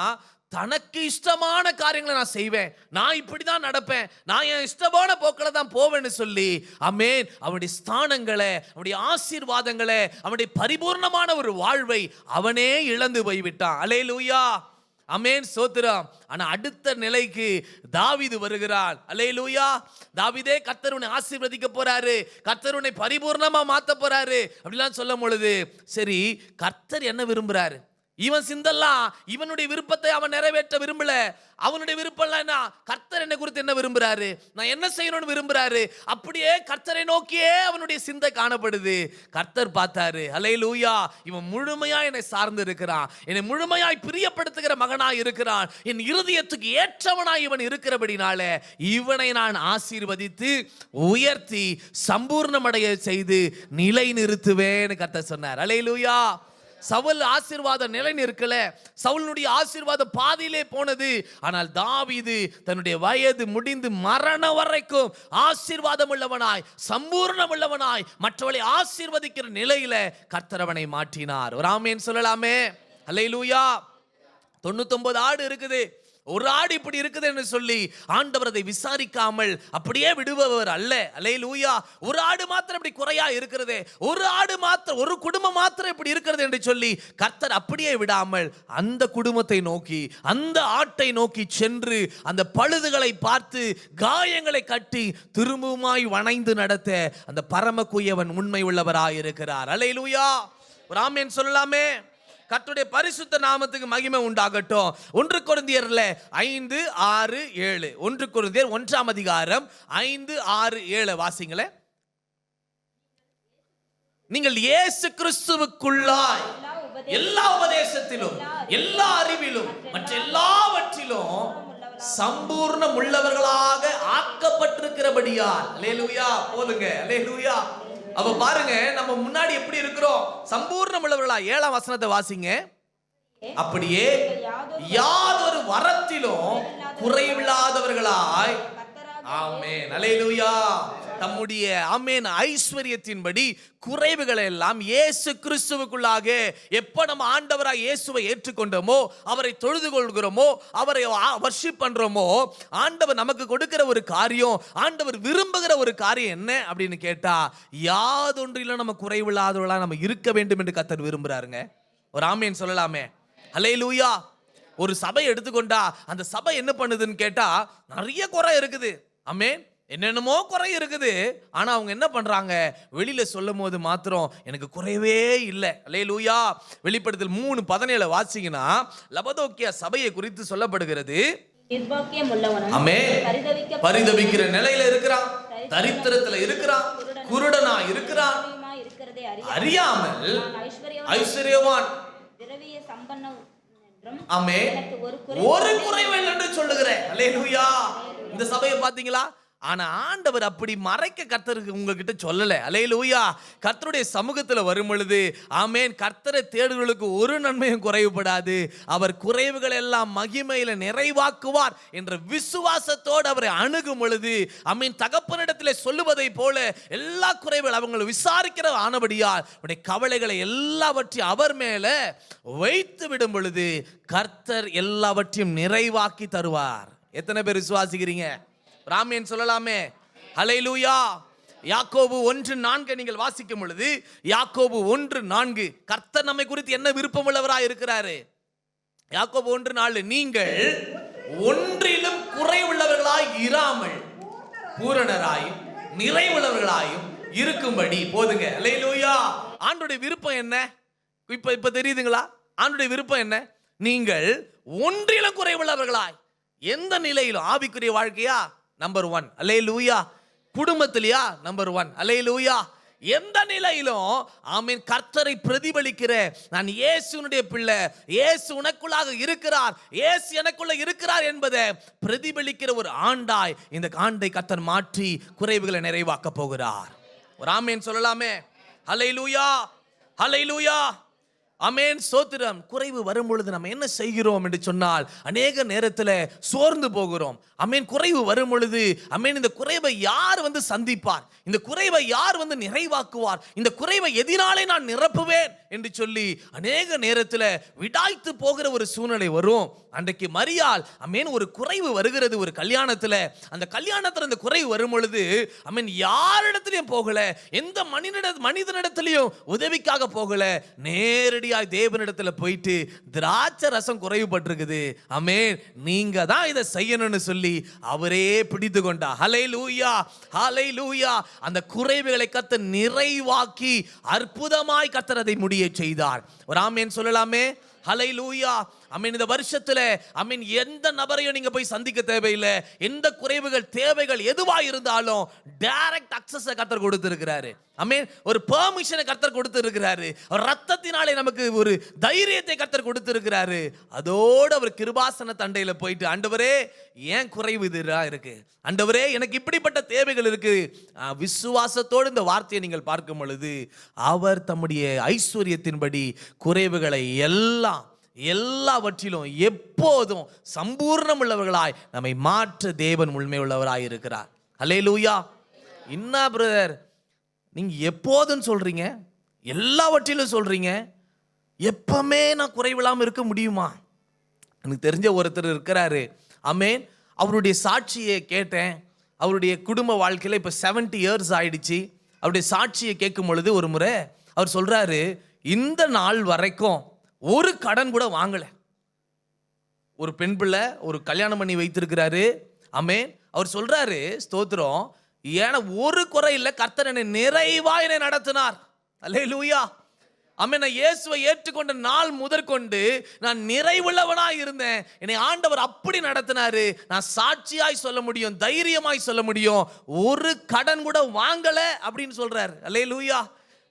தனக்கு இஷ்டமான காரியங்களை நான் செய்வேன், நான் இப்படிதான் நடப்பேன், நான் என் இஷ்டமான போக்கில தான் போவேன்னு சொல்லி ஆமென் அவனுடைய ஸ்தானங்களை, அவனுடைய ஆசீர்வாதங்களை, அவனுடைய பரிபூர்ணமான ஒரு வாழ்வை அவனே இழந்து போய்விட்டான். அல்லேலூயா, ஆமென், ஸ்தோத்திரம். ஆனா அடுத்த நிலைக்கு தாவீது வருகிறான். அல்லேலூயா. தாவீதே, கர்த்தர் உன்னை ஆசீர்வதிக்க போறாரு, கர்த்தர் உன்னை பரிபூர்ணமா மாத்த போறாரு அப்படிலாம் சொல்லும் பொழுது, சரி கர்த்தர் என்ன விரும்புறாரு? இவன் சிந்தெல்லாம் இவனுடைய விருப்பத்தை அவன் நிறைவேற்ற விரும்பல. அவனுடைய விருப்பம் என்ன? கர்த்தர் என்னை குறித்து என்ன விரும்புறாரு, நான் என்ன செய்யணும்னு விரும்புறாரு. அப்படியே கர்த்தரை நோக்கியே அவனுடைய சிந்தை காணப்படுது. கர்த்தர் பார்த்தாரு, அல்லேலூயா, இவன் முழுமையா என்னை சார்ந்து இருக்கிறான், என்னை முழுமையாய் பிரியப்படுத்துகிற மகனாய் இருக்கிறான், என் இருதயத்துக்கு ஏற்றவனாய் இவன் இருக்கிறபடினால இவனை நான் ஆசீர்வதித்து உயர்த்தி சம்பூர்ணமடைய செய்து நிலை நிறுத்துவேன்னு கர்த்தர் சொன்னார். அல்லேலூயா. சவுல் ஆசீர்வாதம் நிலை நிற்கல, சவுலுடைய ஆசீர்வாதம் பாதியிலே போனது. ஆனால் தாவீது தன்னுடைய வயது முடிந்து மரண வரைக்கும் ஆசீர்வாதம் உள்ளவனாய், சம்பூர்ணம் உள்ளவனாய், மற்றவர்களை ஆசீர்வதிக்கிற நிலையில கர்த்தர் அவனை மாற்றினார். ஒரு ஆமென் சொல்லலாமே. அல்லேலூயா. 99 ஆடு இருக்குது, ஒரு ஆடு இப்படி இருக்குதுன்னு சொல்லி ஆண்டவர் அதை விசாரிக்காமல் அப்படியே விடுபவர் அல்ல. அல்லேலூயா. ஒரு ஆடு மாத்திரம் இப்படி குறையா இருக்கிறது, ஒரு ஆடு மாத்திரம், ஒரு குடும்பம் மாத்திரம் இப்படி இருக்கிறது என்று சொல்லி கர்த்தர் அப்படியே விடாமல் அந்த குடும்பத்தை நோக்கி, அந்த ஆட்டை நோக்கி சென்று அந்த பழுதுகளை பார்த்து காயங்களை கட்டி திரும்பவுமாய் வணைந்து நடத்த அந்த பரம குயவன் உண்மை உள்ளவராய் இருக்கிறார். அல்லேலூயா. ஒரு ஆமென் சொல்லலாமே. கர்த்தருடைய பரிசுத்த நாமத்துக்கு மகிமை உண்டாகட்டும். 1 கொரிந்தியர்ல 5, 6, 7, 1 கொரிந்தியர் 1ஆம் அதிகாரம் 5, 6, 7 வாசிங்களே. நீங்கள் இயேசு கிறிஸ்துவுக்குள்ளாய் எல்லா உபதேசத்திலும், எல்லா அறிவிலும், மற்ற எல்லாவற்றிலும் சம்பூர்ணம் உள்ளவர்களாக ஆக்கப்பட்டிருக்கிறபடியால். அல்லேலூயா. போதுங்க. அல்லேலூயா. அப்ப பாருங்க, நம்ம முன்னாடி எப்படி இருக்கிறோம்? சம்பூர்ணம் உள்ளவர்களா. 7ஆம் வசனத்தை வாசிங்க. அப்படியே யாதொரு வரத்திலும் குறைவில்லாதவர்களாய், ஆமென், அல்லேலூயா, தம்முடைய ஆமென் ஐஸ்வரியத்தின்படி குறைவுகளை எல்லாம் இயேசு கிறிஸ்துவுக்குள்ளாக எப்ப நம்ம ஆண்டவராக இயேசுவை ஏற்றுக்கொண்டோமோ, அவரை தொழுது கொள்கிறோமோ, அவரை வர்ஷிப் பண்றோமோ, ஆண்டவர் நமக்கு கொடுக்கிற ஒரு காரியம், ஆண்டவர் விரும்புகிற ஒரு காரியம் என்ன அப்படின்னு கேட்டா, யாதொன்றிலும் நம்ம குறைவில்லாதவர்களா நம்ம இருக்க வேண்டும் என்று கர்த்தர் விரும்புறாருங்க. ஒரு ஆமென் சொல்லலாமே. அல்லேலூயா. ஒரு சபை எடுத்துக்கொண்டா அந்த சபை என்ன பண்ணுதுன்னு கேட்டா, நிறைய குறை இருக்குது. ஆமென். என்னென்னமோ குறை இருக்குது. ஆனா அவங்க என்ன பண்றாங்க? வெளியில சொல்லும் போது மாத்திரம் எனக்கு குறைவே இல்லை. அல்லேலூயா. வெளிப்படுத்தல் 3:17 வாசிங்கன்னா லபோதோக்கியா சபையை குறித்து சொல்லப்படுகிறது. பரிதபிக்கிற நிலையில இருக்கிறான், தரித்திரத்துல இருக்கிறான், குருடனா இருக்கிறான், அறியாமல் ஐஸ்வர்யவான், ஆமென், ஒரு குறைவு என்று சொல்லுகிறேன். அல்லேலூயா. இந்த சபையை பாத்தீங்களா? ஆனா ஆண்டவர் அப்படி மறைக்க கர்த்தருக்கு உங்ககிட்ட சொல்லல. அல்லேலூயா. கர்த்தருடைய சமூகத்துல வரும் பொழுது ஆமென், கர்த்தரை தேடுகளுக்கு ஒரு நன்மையும் குறைவுபடாது. அவர் குறைவுகள் எல்லாம் மகிமையில நிறைவாக்குவார் என்ற விசுவாசத்தோடு அவரை அணுகும் பொழுது ஆமென், தகப்பனிடத்திலே சொல்லுவதை போல எல்லா குறைவுகள் அவங்களை விசாரிக்கிற ஆனபடியால் உடைய கவலைகளை எல்லாவற்றையும் அவர் மேல வைத்து விடும் பொழுது கர்த்தர் எல்லாவற்றையும் நிறைவாக்கி தருவார். எத்தனை பேர் விசுவாசிக்கிறீங்க? ராமேன் சொல்லலாமே. ஹல்லேலூயா. யாக்கோபு 1:4 நீங்கள் வாசிக்கும் பொழுது, யாக்கோபு 1:4 கர்த்தர் நம்மை குறித்து என்ன விருப்பம் உள்ளவராய் இருக்கிறாரு? யாக்கோபு 1:4 நீங்கள் ஒன்றிலும் குறைவுள்ளவர்களாய் இராமல் பூரணராயும் நிறைவுள்ளவர்களாயும் இருக்கும்படி. போதுங்க. ஹல்லேலூயா. ஆண்டவருடைய விருப்பம் என்ன? இப்ப தெரியுதுங்களா? ஆண்டவருடைய விருப்பம் என்ன? நீங்கள் ஒன்றிலும் குறைவுள்ளவர்களாய், எந்த நிலையிலும், ஆவிக்குரிய வாழ்க்கையா நம்பர் 1, அல்லேலூயா, குடும்பத்திலயா நம்பர் 1, அல்லேலூயா, எந்த நிலையிலும் ஆமென், கர்த்தரை பிரதிபலிக்கிற, நான் இயேசுனுடைய பிள்ளை, இயேசு உனக்குள்ளாக இருக்கிறார், இயேசு எனக்குள்ள இருக்கிறார் என்பதை பிரதிபலிக்கிற ஒரு ஆண்டாய் இந்த ஆண்டை கர்த்தர் மாற்றி குறைவுகளை நிறைவாக்க போகிறார். ஒரு ஆமென் சொல்லலாமே. ஹல்லேலூயா. ஹல்லேலூயா. ஆமென், ஸ்தோத்திரம். குறைவு வரும் பொழுது நம்ம என்ன செய்கிறோம் என்று சொன்னால் அநேக நேரத்தில் சோர்ந்து போகிறோம். ஆமென், குறைவு வரும் பொழுது ஆமென், இந்த குறைவை யார் வந்து சந்திப்பார், இந்த குறைவை யார் வந்து நிறைவாக்குவார், இந்த குறைவை எதினாலே நான் நிரப்புவேன் என்று சொல்லி அநேக நேரத்தில் விடாய்த்து போகிற ஒரு சூழ்நிலை வரும். அன்றைக்கு மரியாள் ஆமென், ஒரு குறைவு வருகிறது ஒரு கல்யாணத்துல. அந்த கல்யாணத்துல அந்த குறைவு வரும் பொழுது ஆமென், யாரிடத்திலையும் போகல, எந்த மனிதனிடத்திலையும் உதவிக்காக போகல, நேரடியாக தேவனிடத்துல போயிட்டு திராட்சை ரசம் குறைவுபட்டிருக்குது, ஆமென், நீங்க தான் இதை செய்யணும்னு சொல்லி அவரே பிடித்து கொண்டா. ஹல்லேலூயா, ஹல்லேலூயா. அந்த குறைவுகளை கர்த்தர் நிறைவாக்கி அற்புதமாய் கர்த்தர் அதை முடிய செய்தார். ஒரு ஆமென் சொல்லலாமே. ஹல்லேலூயா. ஆமென். இந்த வருஷத்துல ஆமென், எந்த நபரையும் நீங்க போய் சந்திக்க தேவையில்லை. எந்த குறைவுகள் தேவைகள் எதுவா இருந்தாலும் டைரக்ட் அக்சஸ் கர்த்தர் கொடுத்திருக்கிறாரு. ஆமென். ஒரு பெர்மிஷனை கர்த்தர் கொடுத்திருக்கிறாரு. ரத்தத்தினாலே நமக்கு ஒரு தைரியத்தை கர்த்தர் கொடுத்திருக்கிறாரு. அதோடு அவர் கிருபாசன தண்டையில போயிட்டு, ஆண்டவரே ஏன் குறைவு இதுதான் இருக்கு, ஆண்டவரே எனக்கு இப்படிப்பட்ட தேவைகள் இருக்கு, விசுவாசத்தோடு இந்த வார்த்தையை நீங்கள் பார்க்கும் பொழுது அவர் தம்முடைய ஐஸ்வர்யத்தின்படி குறைவுகளை எல்லாவற்றிலும் எப்போதும் சம்பூர்ணம் உள்ளவர்களாய் நம்மை மாற்ற தேவன் உண்மை உள்ளவராய் இருக்கிறார். ஹல்லேலூயா. என்ன பிரதர் நீங்க எப்போதும் சொல்றீங்க, எல்லாவற்றிலும் சொல்றீங்க, எப்பவுமே நான் குறைவில்லாம இருக்க முடியுமா? எனக்கு தெரிஞ்ச ஒருத்தர் இருக்கிறாரு. ஆமென். அவருடைய சாட்சியை கேட்டேன். அவருடைய குடும்ப வாழ்க்கையில் இப்போ 70 years ஆயிடுச்சு. அவருடைய சாட்சியை கேட்கும் பொழுது ஒரு முறை அவர் சொல்றாரு, இந்த நாள் வரைக்கும் ஒரு கடன் கூட வாங்கல. ஒரு பெண் பிள்ளை ஒரு கல்யாணம் பண்ணி வைத்திருக்கிறாரு. ஆமென். அவர் சொல்றாரு, ஸ்தோத்திரம், ஏன்னா ஒரு குறை இல்லை, கர்த்தர் என்னை நிறைவா என்னை நடத்தினார். அல்லேலூயா. ஆமென். நான் இயேசுவை ஏற்றுக்கொண்ட நாள் முதற்கொண்டு நான் நிறைவுள்ளவனாய் இருந்தேன். என்னை ஆண்டவர் அப்படி நடத்தினாரு. நான் சாட்சியாய் சொல்ல முடியும், தைரியமாய் சொல்ல முடியும், ஒரு கடன் கூட வாங்கல அப்படின்னு சொல்றாரு. அல்லேலூயா.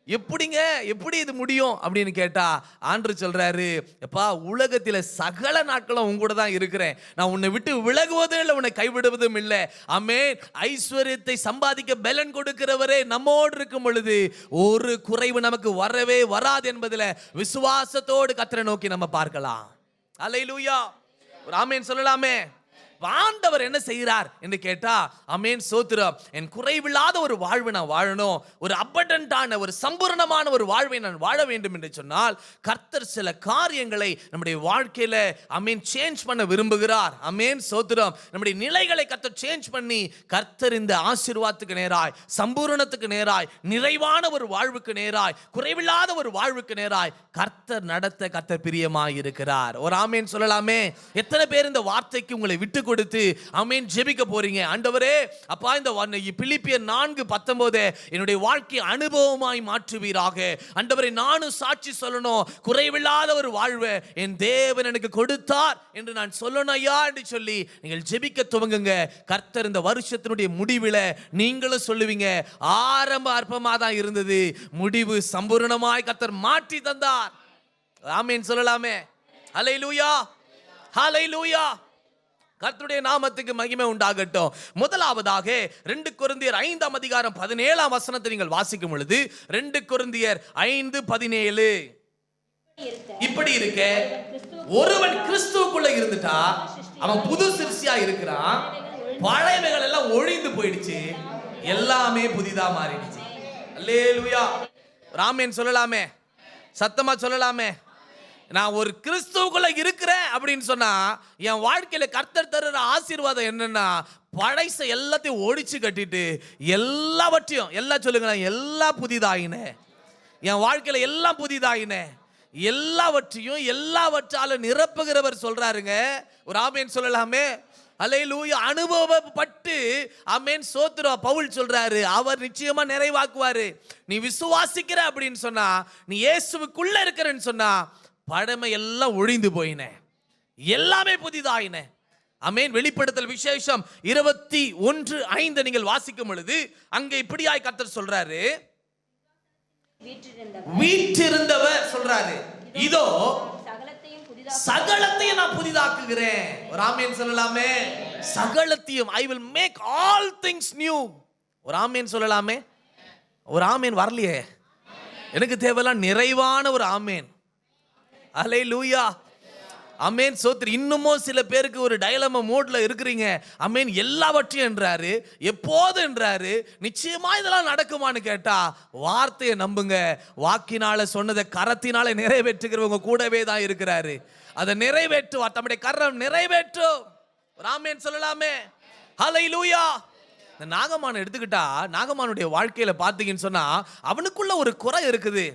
எப்படிங்க, எப்படி இது முடியும் அப்படின்னு கேட்டா ஆண்டவர் சொல்றாரு, எப்பா உலகத்தில் சகல நாட்களும் உங்க கூட தான் இருக்கிறேன், நான் உன்னை விட்டு விலகுவதும் இல்லை, உன்னை கைவிடுவதும் இல்லை. ஆமென். ஐஸ்வர்யத்தை சம்பாதிக்க பலன் கொடுக்கிறவரே நம்மோடு இருக்கும் பொழுது ஒரு குறைவு நமக்கு வரவே வராது என்பதில் விசுவாசத்தோடு கர்த்தரை நோக்கி நம்ம பார்க்கலாம். அல்லேலூயா. ஒரு ஆமென் சொல்லலாமே. ஆண்டவர் என்ன செய்கிறார் என்று கேட்டா, ஆமென், ஸ்தோத்திரம், என் குறைவில்லாத ஒரு வாழ்வை நான் வாழணும், ஒரு அபண்டன்டான ஒரு சம்பூர்ணமான ஒரு வாழ்வை நான் வாழ வேண்டும் என்று சொன்னால் கர்த்தர் சில காரியங்களை நம்முடைய வாழ்க்கையில ஆமென் சேஞ்ச் பண்ண விரும்புகிறார். ஆமென், ஸ்தோத்திரம். நம்முடைய நிலைகளை கர்த்தர் சேஞ்ச் பண்ணி கர்த்தர் இந்த ஆசீர்வாதத்துக்கு நேராய், சம்பூர்ணத்துக்கு நேராய், நிறைவான ஒரு வாழ்வுக்கு நேராய், குறைவில்லாத ஒரு வாழ்வுக்கு நேராய் கர்த்தர் நடத்த கர்த்தர் பிரியமாய் இருக்கிறார். ஒரு ஆமென் சொல்லலாமே. எத்தனை பேர் இந்த வார்த்தைக்கு உங்களை விட்டு கொடுத்து ஆமென் ஜெபிக்க போறீங்க? ஆண்டவரே, அப்பா, இந்த பிலிப்பியர் 4:19 என்னுடைய வாழ்க்கை அனுபவமாய் மாற்றுவீராக. ஆண்டவரே, நானும் சாட்சி சொல்லணும், குறைவில்லாத ஒரு வாழ்வை என் தேவன் எனக்கு கொடுத்தார் என்று நான் சொல்லணும் ஐயா என்று சொல்லி நீங்கள் ஜெபிக்க துவங்குங்க. கர்த்தர் இந்த வருஷத்தினுடைய முடிவில் நீங்களும் சொல்லுவீங்க, ஆரம்ப அற்பமா தான் இருந்தது, முடிவு சம்பூர்ணமாய் கர்த்தர் மாற்றி தந்தார். ஆமென் சொல்லலாமே. ஹல்லேலூயா, ஹல்லேலூயா. கர்த்தருடைய நாமத்துக்கு மகிமை உண்டாகட்டும். முதலாவதாக 2 கொரிந்தியர் 5:17 நீங்கள் வாசிக்கும் பொழுது 2 கொரிந்தியர் 5:17 இப்படி இருக்க ஒருவன் கிறிஸ்துவுக்குள்ள இருந்துட்டா அவன் புது சிருஷ்டியா இருக்கிறான், பழையவைகள் எல்லாம் ஒழிந்து போயிடுச்சு, எல்லாமே புதிதா மாறிடுச்சு. அல்லேலூயா. ஆமென் சொல்லலாமே, சத்தமா சொல்லலாமே. நான் ஒரு கிறிஸ்துவுக்குள்ள இருக்கிறேன் அப்படின்னு சொன்னா என் வாழ்க்கையில கர்த்தர் தருகிற ஆசீர்வாதம் என்னன்னா, பழைச எல்லாத்தையும் ஒழிச்சு கட்டிட்டு எல்லாவற்றையும், எல்லாம் சொல்லுங்களேன், எல்லாம் புதிதாயின. என் வாழ்க்கையில எல்லாம் புதிதாயின, எல்லாவற்றையும் எல்லாவற்றால நிரப்புகிறவர் சொல்றாருங்க. ஒரு ஆமென் சொல்லலாமே. அல்லேலூயா. அனுபவப்பட்டு ஆமென் ஸ்தோத்திரம். பவுல் சொல்றாரு, அவர் நிச்சயமா நிறைவாக்குவாரு. நீ விசுவாசிக்கிற அப்படின்னு சொன்னா, நீ இயேசுவுக்குள்ள இருக்கிறன்னு சொன்னா, பழமை எல்லாம் ஒழிந்து போயின, எல்லாமே புதிதாயின. ஆமென். வெளிப்படுத்தல் விசேஷம் 21:5 நீங்கள் வாசிக்கும் பொழுது அங்க இப்படியாய் கர்த்தர் சொல்றாரு, வீற்றிருந்தவர் சொல்றாரு, இதோ சகலத்தையும் நான் புதிதாக்குகிறேன். ஒரு ஆமென் சொல்லலாமே. சகலத்தையும், I will make all things new. ஒரு ஆமென் சொல்லலாமே. ஒரு ஆமென் வரலையே. எனக்கு தேவையான நிறைவான ஒரு ஆமென். அல்லேலூயா. அமேன் சோத்ரி. இன்னமும் சில பேருக்கு ஒரு டயலமா மோட்ல இருக்கிறீங்க. அமேன் எல்லாவற்றையும் என்றாரு, எப்போது என்றாரு, நிச்சயமா இதெல்லாம் நடக்குமான்னு கேட்டா வார்த்தையை நம்புங்க. வாக்கினால சொன்னதை கரத்தினால நிறைவேற்றுகிறவங்க கூடவே தான் இருக்கிறாரு. அதை நிறைவேற்றுவார். தம்முடைய கரம் நிறைவேற்றும். ஒரு ஆமென் சொல்லலாமே. ஹல்லேலூயா. இந்த நாகமான் எடுத்துக்கிட்டா, நாகமானுடைய வாழ்க்கையில பார்த்தீங்கன்னு சொன்னா அவனுக்குள்ள ஒரு குறை இருக்குது.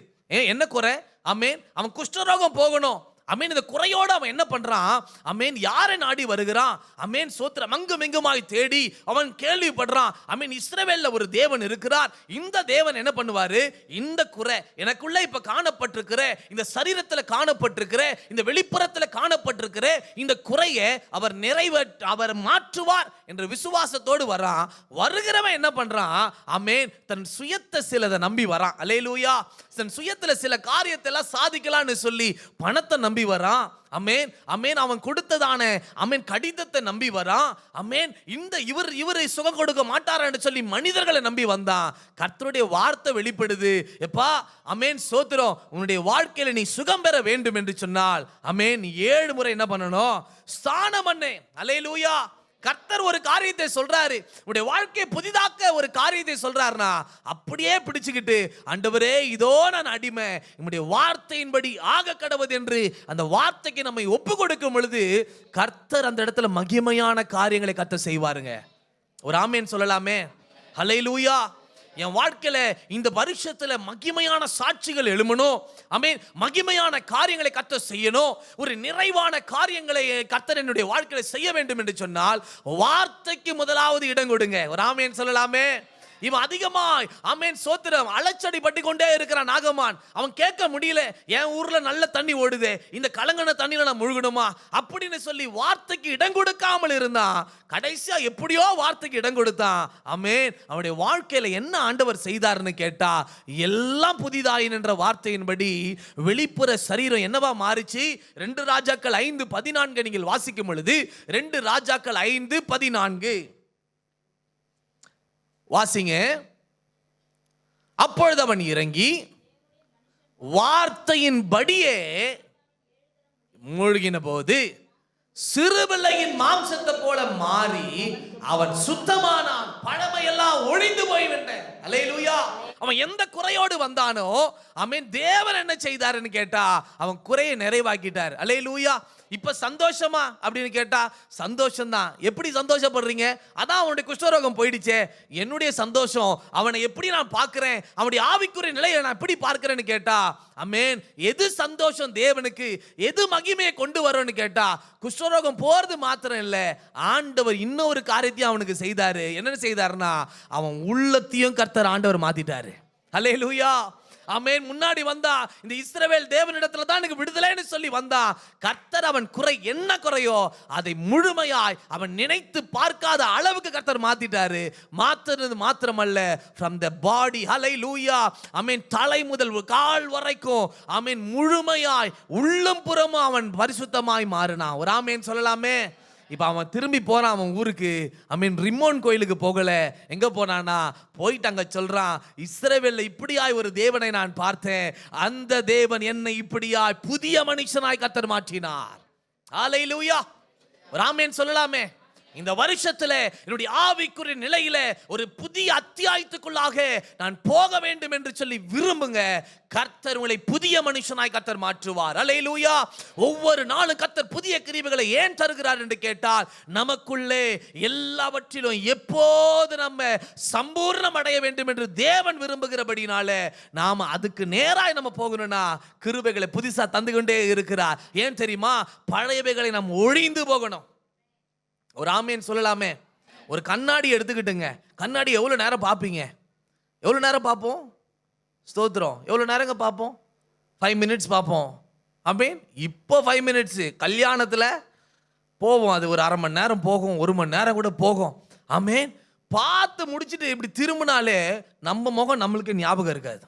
என்ன குறை? அமேன், அவன் குஷ்டரோகம் போகணும். அமேன், இந்த குறையோட அவன் என்ன பண்றான்? அமேன், யாரை நாடி வருகிறான்? அமேன் சோத்திரம். அங்கும் இங்குமாய் தேடி அவன் கேள்விப்படுறான். அமேன், இஸ்ரவேல்ல ஒரு தேவன் இருக்கிறார். இந்த தேவன் என்ன பண்ணுவாரு? இந்த குறை எனக்குள்ள இப்ப காணப்பட்டிருக்கிற, இந்த சரீரத்துல காணப்பட்டிருக்கிற, இந்த வெளிப்புறத்துல காணப்பட்டிருக்கிற இந்த குறையை அவர் மாற்றுவார் என்ற விசுவாசத்தோடு வரான். வருகிறவன் என்ன பண்றான்? அமேன், தன் சுயத்தை சிலதை நம்பி வரான். அல்லேலூயா. தன் சுயத்துல சில காரியத்தை எல்லாம் சாதிக்கலாம்னு சொல்லி பணத்தை நம்பி வரான். அமேன் அமேன். அவன் கொடுத்ததான அமேன் கடிதத்தை நம்பி வரான். அமேன், இந்த இவரை சுகம் கொடுக்க மாட்டாரான்னு சொல்லி மனிதர்களை நம்பி வந்தான். கர்த்தருடைய வார்த்தை வெளிப்படுது. எப்பா அமேன் சோத்திரம், உன்னுடைய வாழ்க்கையில நீ சுகம் பெற வேண்டும் என்று சொன்னால் அமேன் 7 முறை என்ன பண்ணணும்? ஸ்நானம் பண்ணு. அல்லேலூயா. கர்த்தர் ஒரு காரியத்தை சொல்றாரு, உடைய வாழ்க்கையை புதிதாக்க ஒரு காரியத்தை சொல்றாருனா அப்படியே பிடிச்சுக்கிட்டு, ஆண்டவரே இதோ நான் அடிமை, உம்முடைய வார்த்தையின்படி ஆக கடவுது என்று அந்த வார்த்தைக்கு நம்மை ஒப்பு கொடுக்கும் பொழுது கர்த்தர் அந்த இடத்துல மகிமையான காரியங்களை கர்த்தர் செய்வாருங்க. ஒரு ஆமென் சொல்லலாமே. ஹல்லேலூயா. என் வாழ்க்கையில இந்த வருஷத்துல மகிமையான சாட்சிகள் எழுமணும். ஆமென். மகிமையான காரியங்களை கர்த்தர் செய்யணும். ஒரு நிறைவான காரியங்களை கர்த்தர் என்னுடைய வாழ்க்கையில செய்ய வேண்டும் என்று சொன்னால் வார்த்தைக்கு முதலாவது இடம் கொடுங்க. ஒரு ஆமென் சொல்லலாமே. இவன் அதிகமாய் ஆமென் சோத்திரம் அலச்சடி பட்டு கொண்டே இருக்கிறான் நாகமான். அவன் கேட்க முடியல, என் ஊர்ல நல்ல தண்ணி ஓடுதே, இந்த கலங்கன தண்ணியில நான் முழுகணுமா அப்படின்னு சொல்லி வார்த்தைக்கு இடம் கொடுக்காமல் இருந்தான். கடைசியா எப்படியோ வார்த்தைக்கு இடம் கொடுத்தான். ஆமென். அவனுடைய வாழ்க்கையில என்ன ஆண்டவர் செய்தார்னு கேட்டா, எல்லாம் புதிதாயின் என்ற வார்த்தையின்படி வெளிப்புற சரீரம் என்னவா மாறிச்சு? 2 ராஜாக்கள் 5:14 நீங்கள் வாசிக்கும் பொழுது 2 ராஜாக்கள் 5:14 வாசிங்க. அப்பொழுது அவன் இறங்கி வார்த்தையின்படியே மூழ்கின போது சிறுபிள்ளையின் மாம்சத்தை போல மாறி அவன் சுத்தமானான். பழமையெல்லாம் ஒழிந்து போய்விட்டேன். அல்லேலூயா. அவன் எந்த குறையோடு வந்தானோ அவன் தேவன் என்ன செய்தாருன்னு கேட்டா அவன் குறையை நிறைவாக்கிட்டார். அல்லேலூயா. இப்ப சந்தோஷமா அப்படின்னு கேட்டா சந்தோஷம் தான். எப்படி சந்தோஷப்படுறீங்க? அதான் அவனுடைய குஷ்டரோகம் போயிடுச்சே. என்னுடைய சந்தோஷம் அவனை எப்படி நான் பார்க்கிறேன், அவனுடைய ஆவிக்குரிய நிலையை நான் எப்படி பார்க்கிறேன்னு கேட்டா ஆமென். எது சந்தோஷம் தேவனுக்கு, எது மகிமையை கொண்டு வரும்னு கேட்டா குஷ்டரோகம் போறது மாத்திரம் இல்ல, ஆண்டவர் இன்னொரு காரியத்தையும் அவனுக்கு செய்தாரு. என்ன செய்தாருன்னா அவன் உள்ளத்தையும் கர்த்தர் ஆண்டவர் மாத்திட்டாரு. அல்லேலூயா. ஆமென். முன்னாடி வந்தா இந்த இஸ்ரவேல் தேவனிடத்துல தான் எனக்கு விடுதலைன்னு சொல்லி வந்தா, கர்த்தர் அவன் குறை என்ன குறையோ அதை முழுமையாய் அவன் நினைத்து பார்க்காத அளவுக்கு கர்த்தர் மாத்திட்டாரு. மாத்துறது மாத்திரமல்ல, from the body, ஹல்லேலூயா, ஆமென், தலை முதல் கால் வரைக்கும் ஆமென் முழுமையாய் உள்ளம் புறமும் அவன் பரிசுத்தமாய் மாறினான். ஒரு ஆமென் சொல்லலாமே. இப்ப அவன் திரும்பி போறான் அவன் ஊருக்கு. அமீன், ரிம்மோன் கோயிலுக்கு போகல. எங்க போனானா, போயிட்டு அங்க சொல்றான், இஸ்ரவேல்ல இப்படியாய் ஒரு தேவனை நான் பார்த்தேன், அந்த தேவன் என்னை இப்படியாய் புதிய மனுஷனாய் கர்த்தர் மாற்றினார். ஹல்லேலூயா. ஒரு ஆமென் சொல்லலாமே. இந்த வருஷத்துல என்னுடைய ஆவிக்குரிய நிலையில ஒரு புதிய அத்தியாயத்துக்குள்ளாக நான் போக வேண்டும் என்று சொல்லி விரும்புங்க. கர்த்தர் உங்களை புதிய மனுஷனாய் கர்த்தர் மாற்றுவார். அல்லேலூயா. ஒவ்வொரு நாளும் கர்த்தர் புதிய கிருபைகளை ஏன் தருகிறார் என்று கேட்டால், நமக்குள்ளே எல்லாவற்றிலும் எப்போது நம்ம சம்பூர்ணம் அடைய வேண்டும் என்று தேவன் விரும்புகிறபடினால நாம அதுக்கு நேராய் நம்ம போகணும்னா கிருபைகளை புதுசா தந்து கொண்டே இருக்கிறார். ஏன் தெரியுமா? பழையவைகளை நாம் ஒழிந்து போகணும். ஒரு ஆமேன் சொல்லலாமே. ஒரு கண்ணாடி எடுத்துக்கிட்டுங்க, கண்ணாடி எவ்வளோ நேரம் பார்ப்பீங்க? எவ்வளோ நேரம் பார்ப்போம்? ஸ்தோத்திரம். எவ்வளோ நேரங்க பார்ப்போம்? 5 minutes பார்ப்போம். ஆமேன். இப்போ 5 minutes, கல்யாணத்தில் போவோம், அது ஒரு 1/2 மணி நேரம் போகும், 1 மணி நேரம் கூட போகும். ஆமேன். பார்த்து முடிச்சுட்டு இப்படி திரும்பினாலே நம்ம முகம் நம்மளுக்கு ஞாபகம் இருக்காது.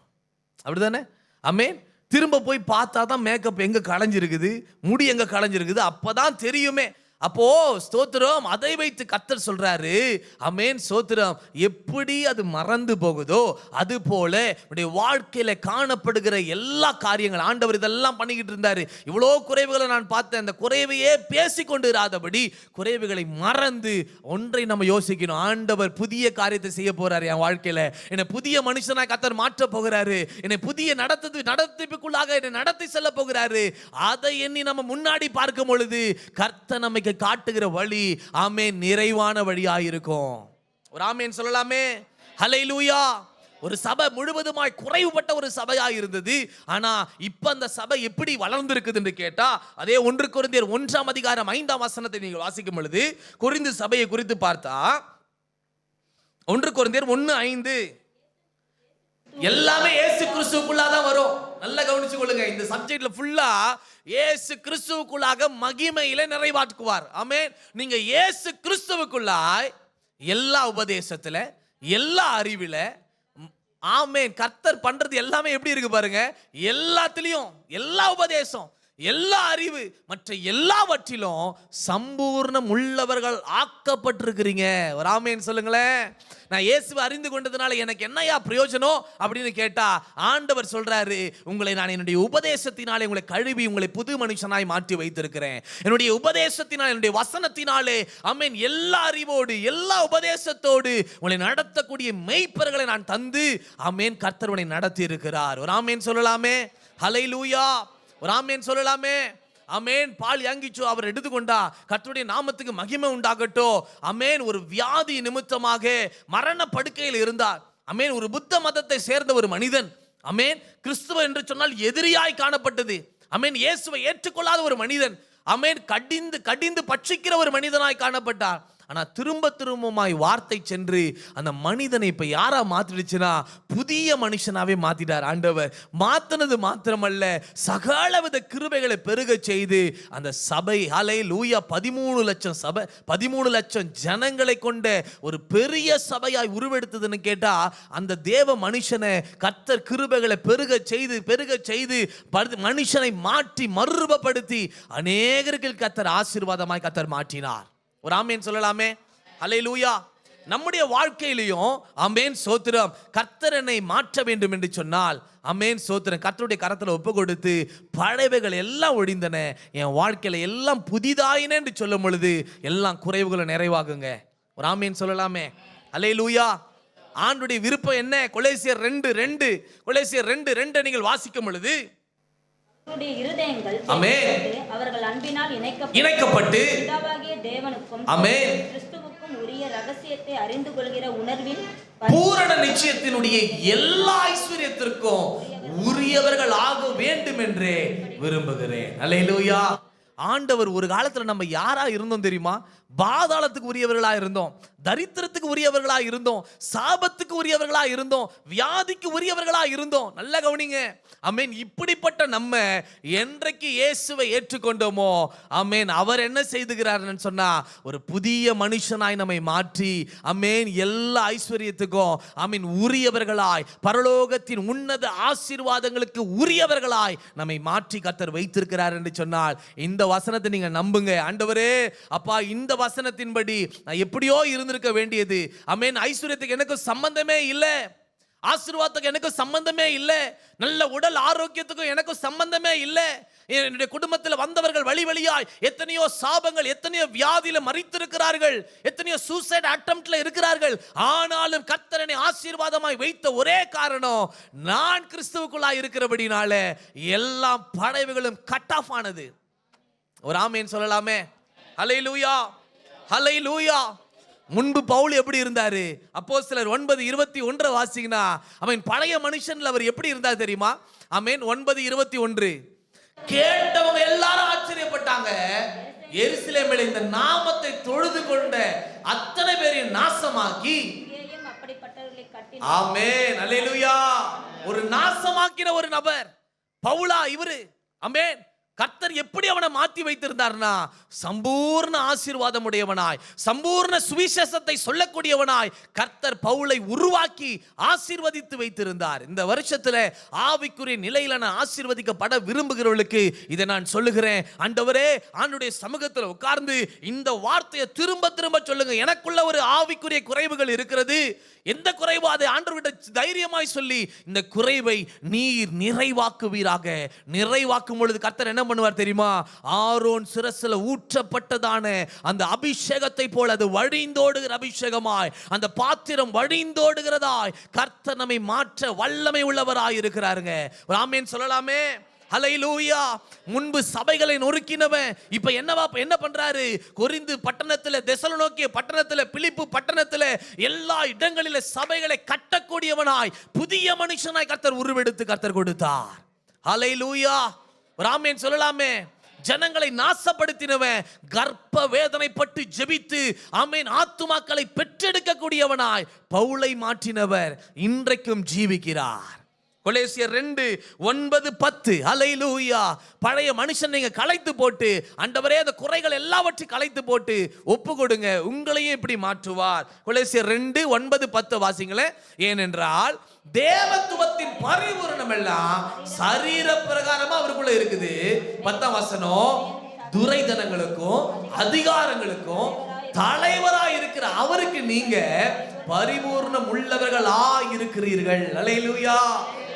அப்படிதானே? ஆமேன். திரும்ப போய் பார்த்தா தான் மேக்கப் எங்கே களைஞ்சிருக்குது, முடி எங்கே களைஞ்சிருக்குது, அப்போ தான் தெரியுமே. அப்போ ஸ்தோத்திரம், அதை வைத்து கர்த்தர் சொல்றாரு, ஆமென் ஸ்தோத்திரம், எப்படி அது மறந்து போகுதோ அது போல உடைய வாழ்க்கையில காணப்படுகிற எல்லா காரியங்கள், ஆண்டவர் இதெல்லாம் பண்ணிக்கிட்டு இருந்தாரு, இவ்வளோ குறைவுகளை நான் பார்த்தேன், அந்த குறைவையே பேசிக்கொண்டு இராதபடி குறைவுகளை மறந்து ஒன்றை நம்ம யோசிக்கணும், ஆண்டவர் புதிய காரியத்தை செய்ய போறாரு என் வாழ்க்கையில, என்னை புதிய மனுஷனாய் கர்த்தர் மாற்ற போகிறாரு, என்னை புதிய நடத்திப்புக்குள்ளாக என்னை நடத்தி செல்ல போகிறாரு. அதை எண்ணி நம்ம முன்னாடி பார்க்கும் பொழுது கர்த்தர் நமக்கு காட்டுகிற வழி ஆமென் நிறைவான வழியாயிருக்கும். ஒரு ஆமென் சொல்லலாமே. ஹல்லேலூயா. ஒரு சபை முழுவதுமாய் குறைவுபட்ட ஒரு சபையா இருந்தது. ஆனா இப்ப அந்த சபை எப்படி வளர்ந்திருக்குது என்று கேட்டா, அதே 1 கொரிந்தியர் 1ஆம் அதிகாரம் 5ஆம் வசனத்தை நீங்கள் வாசிக்கும் பொழுது கொரிந்து சபையை குறித்து பார்த்தா 1 கொரிந்தியர் 1:5 எல்லாமே இயேசு கிறிஸ்துவுக்குள்ளா தான் வரும். நல்லா கவனிச்சு கொள்ளுங்க. இந்த சப்ஜெக்ட்ல ஃபுல்லா இயேசு கிறிஸ்துவுக்குள்ளாக மகிமையில நிறைவாக்குவார். ஆமென். நீங்க இயேசு கிறிஸ்துவுக்குள்ளாய் எல்லா உபதேசத்துல, எல்லா அறிவில, ஆமென், கர்த்தர் பண்றது எல்லாமே எப்படி இருக்கு பாருங்க. எல்லாத்திலையும், எல்லா உபதேசம், எல்லா அறிவு, மற்ற எல்லாவற்றிலும் சம்பூர்ணம் உள்ளவர்கள் ஆக்கப்பட்டிருக்கிறீங்க. ஒரு ஆமென் சொல்லுங்களேன். நான் இயேசுவை அறிந்து கொண்டதுனால எனக்கு என்னையா பிரயோஜனம் அப்படின்னு கேட்டா, ஆண்டவர் சொல்றாரு, உங்களை நான் என்னுடைய உபதேசத்தினாலே உங்களை கழுவி உங்களை புது மனுஷனாய் மாற்றி வைத்திருக்கிறேன். என்னுடைய உபதேசத்தினால், என்னுடைய வசனத்தினாலே, ஆமென், எல்லா அறிவோடு எல்லா உபதேசத்தோடு உங்களை நடத்தக்கூடிய மெய்ப்பர்களை நான் தந்து, ஆமென், கர்த்தர் உங்களை நடத்தி இருக்கிறார். ஒரு ஆமென் சொல்லலாமே. ஹல்லேலூயா. ஒரு ஆமென் சொல்லலாமே. ஆமென். பால் யாங்கிச்சோ அவர் எடுத்துக்கொண்டா, கர்த்தருடைய நாமத்துக்கு மகிமை உண்டாகட்டும். ஆமென். ஒரு வியாதி நிமித்தமாக மரண படுக்கையில் இருந்தார். ஆமென். ஒரு புத்த மதத்தை சேர்ந்த ஒரு மனிதன். ஆமென். கிறிஸ்துவ என்று சொன்னால் எதிரியாய் காணப்பட்டது. ஆமென். இயேசுவை ஏற்றுக்கொள்ளாத ஒரு மனிதன். ஆமென். கடிந்து பட்சிக்கிற ஒரு மனிதனாய் காணப்பட்டார். ஆனா திரும்பமாய் வார்த்தை சென்று அந்த மனிதனை இப்ப யாரா மாத்திடுச்சுன்னா புதிய மனுஷனாவே மாத்திட்டார் ஆண்டவர். மாத்தினது மாத்திரமல்ல, சகலவித கிருபைகளை பெருக செய்து அந்த சபை ஹல்லேலூயா 13 லட்சம் சபை, 13 லட்சம் ஜனங்களை கொண்ட ஒரு பெரிய சபையாய் உருவெடுத்ததுன்னு கேட்டா, அந்த தேவ மனுஷனை கர்த்தர் கிருபைகளை பெருக செய்து மனுஷனை மாற்றி மறுரூபப்படுத்தி அநேகருக்கு கர்த்தர் ஆசீர்வாதமாய் கர்த்தர் மாற்றினார். ஒரு ஆமென் சொல்லலாமே. ஹல்லேலூயா. நம்முடைய வாழ்க்கையிலையும் ஆமென் ஸ்தோத்திரம், கர்த்தர் என்னை மாற்ற வேண்டும் என்று சொன்னால், ஆமென் ஸ்தோத்திரம், கர்த்தருடைய கரத்தில் ஒப்பு கொடுத்து பழையவைகள் எல்லாம் ஒழிந்தன, என் வாழ்க்கையில எல்லாம் புதிதாயின என்று சொல்லும் பொழுது எல்லாம் குறைவுகளை நிறைவாகுங்க. ஒரு ஆமென் சொல்லலாமே. ஹல்லேலூயா. ஆண்டுடைய விருப்பம் என்ன? கொலோசியர் 2:2 நீங்கள் வாசிக்கும் பொழுது, இருதயங்கள் அவர்கள் அன்பினால் இணைக்கப்பட்டு தேவனுக்கும் கிறிஸ்துவுக்கும் உரிய ரகசியத்தை அறிந்து கொள்கிற உணர்வில் பூரண நிச்சயத்தினுடைய எல்லா ஐஸ்வரியத்திற்கும் உரியவர்கள் ஆக வேண்டும் என்றே விரும்புகிறேன். அல்லேலூயா. ஆண்டவர் ஒரு காலத்துல நம்ம யாரா இருந்தோம் தெரியுமா? பாதாளத்துக்கு உரியவர்களா இருந்தோம், தரித்திரத்துக்கு உரியவர்களா இருந்தோம், சாபத்துக்கு உரியவர்களா இருந்தோம், வியாதிக்கு உரியவர்களா இருந்தோம். நல்ல கவனிங்க. ஆமென். இப்படிப்பட்ட நம்ம என்றைக்கு இயேசுவை ஏற்றுக்கொண்டோமோ, ஆமென், அவர் என்ன செய்துகிறார்னு சொன்னா ஒரு புதிய மனுஷனாய் நம்மை மாற்றி, ஆமென், எல்லா ஐஸ்வரியத்துக்கும் ஆமென் உரியவர்களாய், பரலோகத்தின் உன்னத ஆசீர்வாதங்களுக்கு உரியவர்களாய் நம்மை மாற்றி கர்த்தர் வைத்திருக்கிறார் என்று சொன்னால், இந்த வசனத்தை நீங்க நம்புங்க. ஆண்டவரே, அப்பா, இந்த வசனத்தின்படி நான் எப்படியோ இருந்திருக்க வேண்டியது. ஆமென். ஐஸ்வரியத்துக்கு எனக்கு சம்பந்தமே இல்லை, ஆசீர்வாதத்துக்கு எனக்கு சம்பந்தமே இல்லை, நல்ல உடல் ஆரோக்கியத்துக்கும் எனக்கு சம்பந்தமே இல்லை. என்னுடைய குடும்பத்தில் வந்தவர்கள் வழியாய் எத்தனையோ சாபங்கள், எத்தனையோ வியாதியில மரித்திருக்கிறார்கள், எத்தனையோ சூசைட் அட்டெம்ப்ட்ல இருக்கிறார்கள். ஆனாலும் கர்த்தர் என்னை ஆசீர்வாதமாய் வைத்த ஒரே காரணம், நான் கிறிஸ்துவுக்குள்ளாய் இருக்கிறபடினால எல்லா படைவுகளும் கட் ஆஃப் ஆனது. ஒரு ஆமென் சொல்லலாமே. ஹல்லேலூயா. ஹல்லேலூயா. முன்பு பவுல் எப்படி இருந்தாரு? அப்போஸ்தலர் 9:21 வாசிங்கன்னா, அவன் பழைய மனுஷன்ல அவர் எப்படி இருந்தார் தெரியுமா? ஆமென். 9:21 கேட்டவங்க எல்லாரும் ஆச்சரியப்பட்டாங்க. எருசலேமில் இந்த நாமத்தை தொழுது கொண்ட அத்தனை பேரையும் நாசமாக்கி, ஆமென், அல்லேலூயா, ஒரு நாசமாக்கிற ஒரு நபர் பவுலா இவரு. ஆமென். கர்த்தர் எப்படி அவனை மாத்தி வைத்திருந்தார்னா சம்பூர்ண ஆசீர்வாதம் உடையவனாய், சம்பூர்ண சுவிசேஷத்தை சொல்லக்கூடியவனாய் கர்த்தர் பவுலை உருவாக்கி ஆசீர்வதித்து வைத்திருந்தார். இந்த வருஷத்துல ஆவிக்குரிய நிலையில நான் ஆசீர்வதிக்கப்பட விரும்புகிறவர்களுக்கு இதை நான் சொல்லுகிறேன். ஆண்டவரே, ஆண்டுடைய சமூகத்தில் உட்கார்ந்து இந்த வார்த்தையை திரும்ப திரும்ப சொல்லுங்க. எனக்குள்ள ஒரு ஆவிக்குரிய குறைவுகள் இருக்கிறது. எந்த குறைவோ அதை ஆண்டவர்கிட்ட தைரியமாய் சொல்லி இந்த குறைவை நீர் நிறைவாக்குவீராக. நிறைவாக்கும் பொழுது கர்த்தர் என்ன பண்ணுவார் தெரியுமா? ஆரோன் சிரசில் ஊற்றப்பட்டதான அந்த அபிஷேகத்தை போல அது வழிந்தோடுகிற அபிஷேகமாய், அந்த பாத்திரம் வழிந்தோடுகிறதாய் கர்த்தர் நம்மை மாற்ற வல்லமை உள்ளவராய் இருக்கிறாருங்க. ஒரு ஆமென் சொல்லலாமே. ஹல்லேலூயா. முன்பு சபைகளை நொறுக்கினவன் இப்ப என்ன பண்றாரு? கொரிந்து பட்டணத்துல, தெசலோனிக்கே பட்டணத்துல, பிலிப்பு பட்டணத்துல எல்லா இடங்களில சபைகளை கட்டக்கூடியவனாய் புதிய மனுஷனாய் கர்த்தர் உருவெடுத்து கர்த்தர் கொடுத்தார். ஹல்லேலூயா. ஒரு ஆமென் சொல்லலாமே. ஜனங்களை நாசப்படுத்தினவன் கர்ப்ப வேதனைப்பட்டு ஜெபித்து ஆமென் ஆத்துமாக்களை பெற்றெடுக்கக்கூடியவனாய் பவுலை மாற்றினவர் இன்றைக்கும் ஜீவிக்கிறார். கொலோசியர் 2:9-10. ஹல்லேலூயா. பழைய மனுஷன் நீங்க களைத்து போட்டு, ஆண்டவரே அந்த குறைகள் எல்லாவற்றையும் களைத்து போட்டு ஒப்பு கொடுங்க, உங்களையும் இப்படி மாற்றுவார். கொலோசியர் 2:9-10 வாசிங்களேன். ஏனென்றால் தேவத்துவத்தின் பரிபூரணம் எல்லாம் சரீர பிரகாரமா அவருக்குள்ள இருக்குது. 10ஆம் வசனம், துரைதனங்களுக்கும் அதிகாரங்களுக்கும் தலைவராய் இருக்கிற அவருக்கு நீங்க பரிபூர்ணம் உள்ளவர்களா இருக்கிறீர்கள். ஹல்லேலூயா.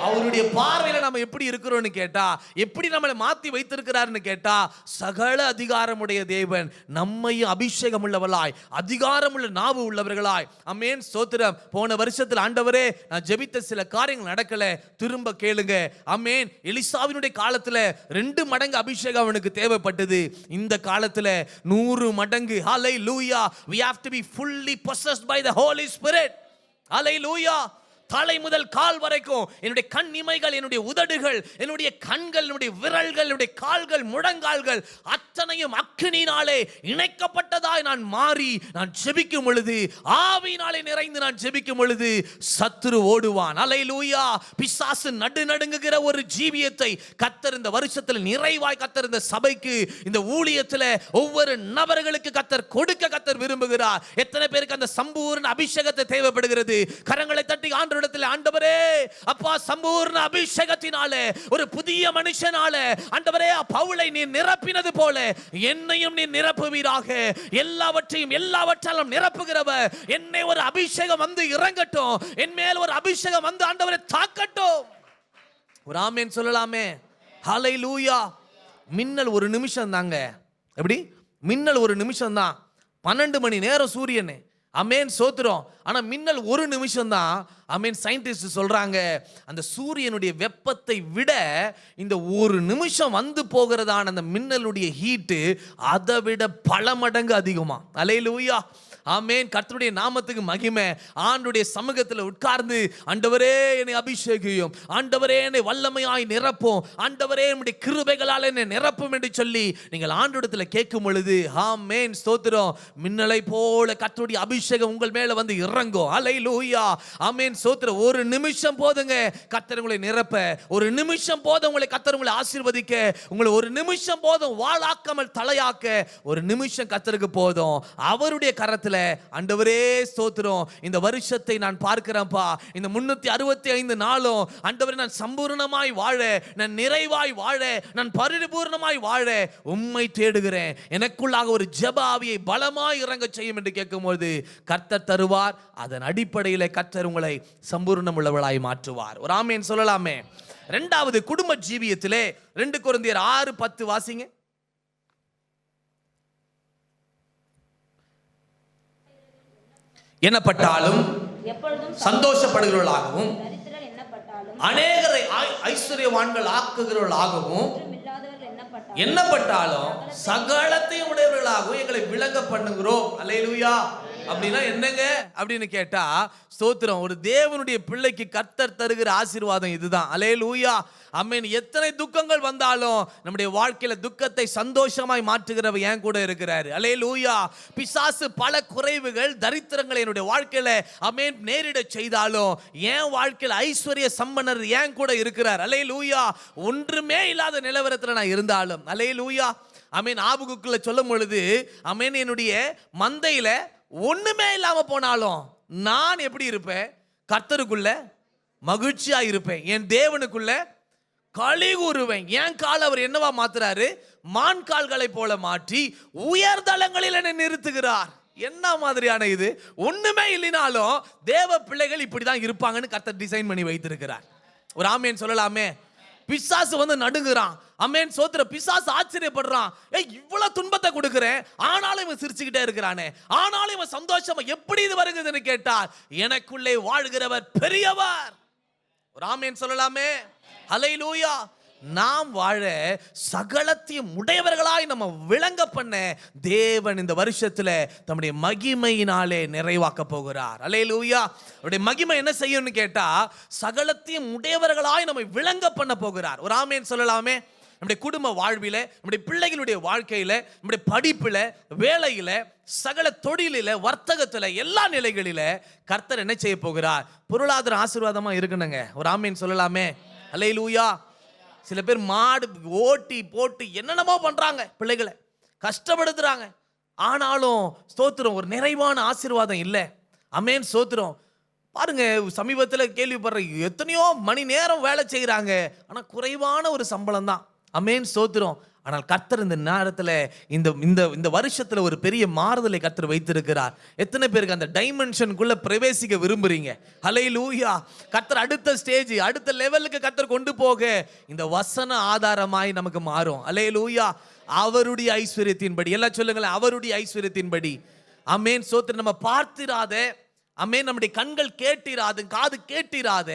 அவருடைய பார்வையில நம்ம எப்படி இருக்கிறோம்னு கேட்டா, எப்படி நம்மளை மாத்தி வைத்திருக்கிறார்னு கேட்டா, சகல அதிகாரமுடைய தேவன் நம்மையும் அபிஷேகம் உள்ளவர்களாய், அதிகாரமுள்ள நாவு உள்ளவர்களாய். ஆமென் ஸ்தோத்திரம். போன வருஷத்தில் ஆண்டவரே நான் ஜெபித்த சில காரியங்கள் நடக்கல, திரும்ப கேளுங்க. ஆமென். எலிசாவினுடைய காலத்துல 2 மடங்கு அபிஷேகம் அவனுக்கு தேவைப்பட்டது. இந்த காலத்துல 100 மடங்கு. ஹல்லேலூயா. We have to be fully possessed by the Holy Spirit. ஹல்லேலூயா. தலை முதல் கால் வரைக்கும் என்னுடைய கண் இமைகள், என்னுடைய உதடுகள், என்னுடைய கண்கள், என்னுடைய விரல்கள், என்னுடைய கால்கள், முழங்கால்கள் அத்தனையும் அக்கினியினாலே இணைக்கப்பட்டதாய் நான் மாறி நான் ஜெபிக்கும் பொழுது, ஆவியினாலே நிறைந்து நான் ஜெபிக்கும் பொழுது சத்துரு ஓடுவான். ஹல்லேலூயா. பிசாசு நடுநடுங்குகிற ஒரு ஜீவியத்தை கர்த்தர் இந்த வருஷத்தில் நிறைவாய் கர்த்தர் இந்த சபைக்கு, இந்த ஊழியத்தில் ஒவ்வொரு நபர்களுக்கு கர்த்தர் கொடுக்க கர்த்தர் விரும்புகிறார். எத்தனை பேருக்கு அந்த சம்பூர்ண அபிஷேகத்தை தேவைப்படுகிறது? கரங்களை தட்டி ஆண்டவரே, அப்பா சம்பூர்ண அபிஷேகத்தினாலே ஒரு புதிய மனுஷனாலே ஆண்டவரே பவுலை நீ நிரப்பினது போல என்னையும் நீ நிரப்புவீராக. எல்லாவற்றாலும் நிரப்புகிறவர் என்னை ஒரு அபிஷேகம் வந்து இறங்கட்டும், என் மேல் ஒரு அபிஷேகம் வந்து ஆண்டவரை தாக்கட்டும். ஒரு ஆமென் சொல்லலாமே. ஹல்லேலூயா. மின்னல் ஒரு நிமிஷம் தாங்க. எப்படி? மின்னல் ஒரு நிமிஷம் தான். 12 மணி நேரம் சூரியன். அமேன் சோத்திரம். ஆனா மின்னல் ஒரு நிமிஷம் தான். அமேன். சயின்டிஸ்ட் சொல்றாங்க அந்த சூரியனுடைய வெப்பத்தை விட இந்த ஒரு நிமிஷம் வந்து போகிறதான அந்த மின்னலுடைய ஹீட்டு அதை விட பல மடங்கு அதிகமா. ஹல்லேலூயா. ஆமென். கர்த்தருடைய நாமத்துக்கு மகிமை. ஆண்டுடைய சமூகத்தில் உட்கார்ந்து ஆண்டவரே என்னை அபிஷேகியும், ஆண்டவரே என்னை வல்லமையாய் நிரப்பும், ஆண்டவரே என்னுடைய கிருபைகளால் என்னை நிரப்பும் என்று சொல்லி நீங்கள் ஆண்டவரிடத்தில் கேட்கும் பொழுது ஆமென் ஸ்தோத்திரம், மின்னலை போல கர்த்தருடைய அபிஷேகம் உங்கள் மேல வந்து இறங்கும். ஹல்லேலூயா. ஆமென் ஸ்தோத்திரம். ஒரு நிமிஷம் போதுங்க கர்த்தர் உங்களை நிரப்ப. ஒரு நிமிஷம் போதும் உங்களை கர்த்தர் உங்களை ஆசீர்வதிக்க. உங்களை ஒரு நிமிஷம் போதும் வாளாக்காமல் தலையாக்க. ஒரு நிமிஷம் கர்த்தருக்கு போதும். அவருடைய கரத்தில் ஆண்டவரே ஸ்தோத்திரம். இந்த வருஷத்தை நான் பார்க்கிறேன்ப்பா, இந்த 365 நாளும் ஆண்டவரே நான் சம்பூர்ணமாய் வாழ, நான் நிறைவாய் வாழ, நான் பரிபூர்ணமாய் வாழ உம்மை தேடுகிறேன். எனக்குள்ளாக ஒரு ஜெப ஆவியை பலமாய் இறங்க செய்யும் என்று கேட்கும்போது கர்த்தர் தருவார். அதன் அடிப்படையில் கர்த்தர் உங்களை சம்பூர்ணம் உள்ளவளாய் மாற்றுவார். ஒரு ஆமென் சொல்லலாமே. 2வது குடும்ப ஜீவியத்திலே 2 கொரிந்தியர் 6:10 வாசிங்க. எண்ணப்பட்டாலும் சந்தோஷப்படுகிறவர்களாகவும் அநேகரை ஐஸ்வர்யவான்கள் ஆக்குகிறவர்களாகவும் எண்ணப்பட்டாலும் சகலத்தையும் உடையவர்களாகவும் எங்களை விளங்க பண்ணுகிறோம். அல்லேலூயா. அப்படின்னா என்னங்க அப்படின்னு கேட்டா, ஸ்தோத்திரம், ஒரு தேவனுடைய பிள்ளைக்கு கர்த்தர் தருகிற ஆசீர்வாதம் இதுதான். அல்லேலூயா, ஆமென். எத்தனை துக்கங்கள் வந்தாலும் நம்முடைய வாழ்க்கையில துக்கத்தை சந்தோஷமாய் மாற்றுகிறவர் என் கூட இருக்கிறாரு. அல்லேலூயா. பிசாசு பல குறைவுகள், தரித்திரங்களை என்னுடைய வாழ்க்கையில ஆமென் நேரிட செய்தாலும் என் வாழ்க்கையில ஐஸ்வர்ய சம்பன்னர் என் கூட இருக்கிறார். அல்லேலூயா. ஒன்றுமே இல்லாத நிலவரத்துல நான் இருந்தாலும், அல்லேலூயா, ஆமென். ஆபகுக்குள்ள சொல்லும் பொழுது, ஆமென், என்னுடைய மந்தையில ஒண்ணுமே இல்லாம போனாலும் நான் எப்படி இருப்பேன்? கர்த்தருக்குள்ள மகிழ்ச்சியா இருப்பேன், என் தேவனுக்குள்ள களி கூறுவேன். என் கால் அவர் என்னவா மாத்துறாரு? மான் கால்களை போல மாற்றி உயர்தலங்களில் என்னை நிறுத்துகிறார். என்ன மாதிரியான இது? ஒண்ணுமே இல்லைனாலும் தேவ பிள்ளைகள் இப்படிதான் இருப்பாங்கன்னு கர்த்தர் டிசைன் பண்ணி வைத்திருக்கிறார். ஒரு ஆமேன் சொல்லலாமே. பிசாசு வந்து நடுங்குறான். ஆமென், சோத்திர. பிசாசு ஆச்சரியப்படுறான். இவ்வளவு துன்பத்தை கொடுக்கிறேன், ஆனாலும் இவன் சிரிச்சுக்கிட்டே இருக்கிறானே, ஆனாலும் இவன் சந்தோஷமா எப்படி இது வருகுதுன்னு கேட்டால், எனக்குள்ளே வாழ்கிறவர் பெரியவர். ஒரு ஆமென் சொல்லலாமே. ஹல்லேலூயா. நாம் வாழ சகலத்தையும் உடையவர்களாய் நம்ம விளங்க பண்ண தேவன் இந்த வருஷத்துல தம்முடைய மகிமையினாலே நிறைவாக்க போகிறார். அல்லேலூயா. அவருடைய மகிமை என்ன செய்யும்னு கேட்டா, சகலத்தையும் உடையவர்களாய் நம்மை விளங்க பண்ண போகிறார். ஒரு ஆமென் சொல்லலாமே. நம்முடைய குடும்ப வாழ்வில, நம்முடைய பிள்ளைகளுடைய வாழ்க்கையில, நம்முடைய படிப்புல, வேலையில, சகல தொழிலில, வர்த்தகத்துல, எல்லா நிலைகளில கர்த்தர் என்ன செய்ய போகிறார்? பொருளாதார ஆசீர்வாதமா இருக்கணுங்க. ஒரு ஆமென் சொல்லலாமே. அல்லேலூயா. சில பேர் மாடு ஓட்டி போட்டு என்னென்னமோ பண்றாங்க, பிள்ளைகளை கஷ்டப்படுத்துறாங்க, ஆனாலும் ஸ்தோத்திரம் ஒரு நிறைவான ஆசீர்வாதம் இல்லை. ஆமென், ஸ்தோத்திரம். பாருங்க, சமீபத்தில் கேள்விப்படுற எத்தனையோ மணி நேரம் வேலை செய்கிறாங்க, ஆனால் குறைவான ஒரு சம்பளம் தான். ஆமென், ஸ்தோத்திரம். ஆனால் கர்த்தர் இந்த நேரத்தில் இந்த வருஷத்தில் ஒரு பெரிய மாறுதலை கர்த்தர் வைத்திருக்கிறார். எத்தனை பேருக்கு அந்த டைமென்ஷனுக்குள்ள பிரவேசிக்க விரும்புறீங்க? ஹல்லேலூயா. கர்த்தர் அடுத்த ஸ்டேஜ், அடுத்த லெவலுக்கு கர்த்தர் கொண்டு போக இந்த வசன ஆதாரமாய் நமக்கு மாறும். ஹல்லேலூயா. அவருடைய ஐஸ்வர்யத்தின்படி, எல்லாம் சொல்லுங்களேன், அவருடைய ஐஸ்வர்யத்தின்படி. ஆமென், சோத்திரம். நம்ம பார்த்திராத, ஆமென், நம்முடைய கண்கள் கேட்டிராத, காது கேட்டிராத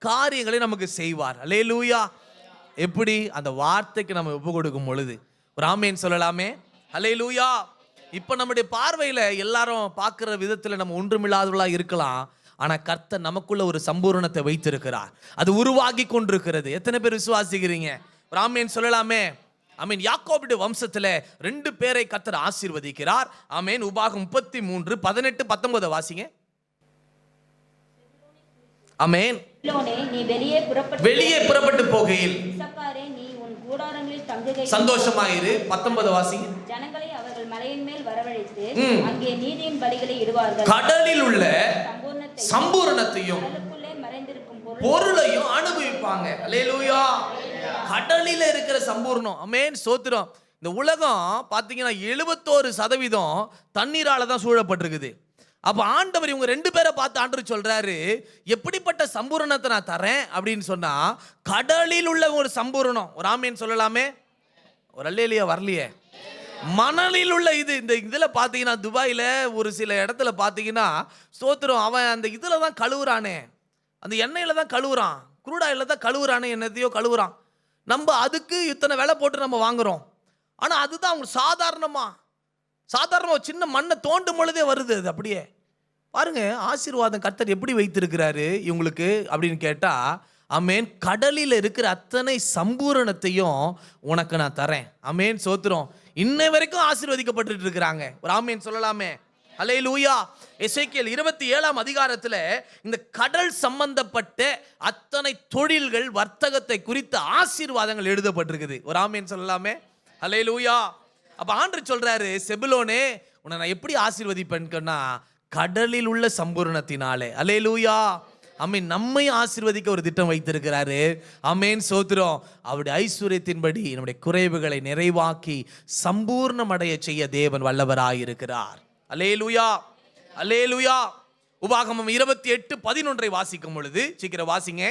காரியங்களை நமக்கு செய்வார். ஹல்லேலூயா. எப்படி? அந்த வார்த்தைக்கு நம்ம ஒப்பு கொடுக்கும் பொழுது. ஒரு ஆமென் சொல்லலாமே. ஹல்லேலூயா. இப்போ நம்முடைய பார்வையில் எல்லாரும் பார்க்குற விதத்தில் நம்ம ஒன்றுமில்லாதவர்களாக இருக்கலாம், ஆனால் கர்த்தர் நமக்குள்ள ஒரு சம்பூரணத்தை வைத்திருக்கிறார். அது உருவாகி கொண்டிருக்கிறது. எத்தனை பேர் விசுவாசிக்கிறீங்க? ஒரு ஆமென் சொல்லலாமே. ஆமென். யாக்கோபுடைய வம்சத்தில் 2 பேரை கர்த்தர் ஆசீர்வதிக்கிறார். ஆமென். உபாகம் 33 18 19 வாசிங்க. ஆமென். நீ வெளியே புறப்பட்டு போகையில் நீ உன் கூடாரங்களில் தங்குகையில் சந்தோஷமாயிரு. 19 வாசிங்க. ஜனங்களை அவர்கள் மலையின் மேல் வரவழைத்து அங்கே நீதியின் பலிகளை இடுவார்கள். கடலில் உள்ள சம்பூரணத்தையும் மறைந்திருக்கும் பொருளையும் அனுபவிப்பாங்க. அல்லேலூயா. கடலில இருக்கிற சம்பூர்ணம். ஆமென், ஸ்தோத்திரம். இந்த உலகம் பாத்தீங்கன்னா 71% தண்ணீரால தான் சூழப்பட்டிருக்குது. அப்ப ஆண்டவர் இவங்க 2 பேரை பார்த்து ஆண்டவர் சொல்றாரு, எப்படிப்பட்ட சம்பூரணத்தை நான் தரேன் அப்படின்னு சொன்னா, கடலில் உள்ள ஒரு சம்பூரணம். ஒரு ஆமென் சொல்லலாமே. ஒரு அல்லேலூயா வரலையே. மணலில் உள்ள இந்த இதுல பாத்தீங்கன்னா, துபாயில ஒரு சில இடத்துல பாத்தீங்கன்னா, ஸ்தோத்திரம், அவன் அந்த இதுல தான் கழுவுறானே, அந்த எண்ணெயில தான் கழுவுறான், குரூட் ஆயில தான் கழுவுறானே, என்னத்தையோ கழுவுறான். நம்ம அதுக்கு இத்தனை விலை போட்டு நம்ம வாங்குறோம். ஆனா அதுதான் அவங்க சாதாரணமா சின்ன மண்ணை தோண்டும் பொழுதே வருது. அது அப்படியே பாருங்க. ஆசீர்வாதம் கர்த்தர் எப்படி வைத்திருக்கிறாரு இவங்களுக்கு அப்படின்னு கேட்டா, ஆமென், கடலில் இருக்கிற அத்தனை சம்பூரணத்தையும் உனக்கு நான் தரேன். ஆமென், சோத்திரம். இன்னை வரைக்கும் ஆசீர்வதிக்கப்பட்டு இருக்கிறாங்க. ஒரு ஆமென் சொல்லலாமே. அல்லேலூயா. எசேக்கியேல் 27ஆம் அதிகாரத்தில் இந்த கடல் சம்பந்தப்பட்ட அத்தனை தொழில்கள், வர்த்தகத்தை குறித்த ஆசீர்வாதங்கள் எழுதப்பட்டிருக்குது. ஒரு ஆமென் சொல்லலாமே. அல்லேலூயா. அப்ப ஆண்டவர் சொல்றாரு, செபுலோனே, உன்னை நான் எப்படி ஆசீர்வதிப்பேன்னா, கடலில் உள்ள சம்பூரணத்தினாலே. அல்லேலூயா. ஆமென். நம்மை ஆசீர்வதிக்க ஒரு திட்டம் வைத்திருக்கிறாரு. ஆமென், சோத்திரம். அவருடைய ஐஸ்வர்யத்தின்படி நம்முடைய குறைவுகளை நிறைவாக்கி சம்பூர்ணம் அடைய செய்ய தேவன் வல்லவராயிருக்கிறார். அல்லேலூயா. அல்லேலூயா. உபாகமம் 28:11 வாசிக்கும் பொழுது, சீக்கிரம் வாசிங்க.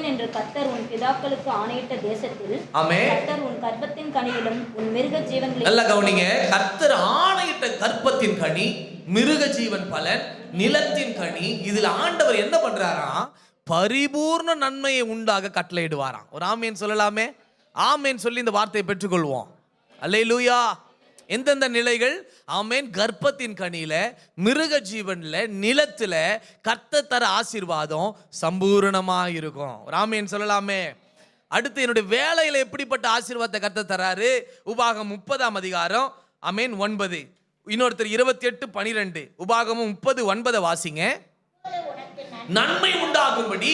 என்று கர்த்தர் உன் பிதாக்களுக்கு ஆணையிட்ட தேசத்தில், ஆமென், கர்த்தர் உன் கர்ப்பத்தின் கனியிலும் உன் மிருக ஜீவன்களிலும், நல்லா கவனிங்க, கர்த்தர் ஆணையிட்ட கர்ப்பத்தின் கனி, மிருக ஜீவன் பலன், நிலத்தின் கனி, இதுல ஆண்டவர் என்ன பண்றாராம்? பரிபூர்ண நன்மையை உண்டாக கட்டளையிடுவாராம். ஒரு ஆமேன் சொல்லலாமே. ஆமேன் சொல்லி இந்த வார்த்தையை பெற்றுக்கொள்வோம். அல்லேலூயா. எந்தெந்த நிலைகள்? ஆமென். கர்ப்பத்தின் கனியில, மிருக ஜீவன்ல, நிலத்துல கர்த்தர் தர ஆசீர்வாதம் சம்பூரணமா இருக்கும். ஆமென் சொல்லலாமே. அடுத்து என்னுடைய வேலையில எப்படிப்பட்ட ஆசீர்வாதத்தை கர்த்தர் தராரு? உபாகமம் 30ஆம் அதிகாரம் ஆமென் 9. இன்னொருத்தர் 28:12. உபாகமம் 30:9 வாசிங்க. நன்மை உண்டாகும்படி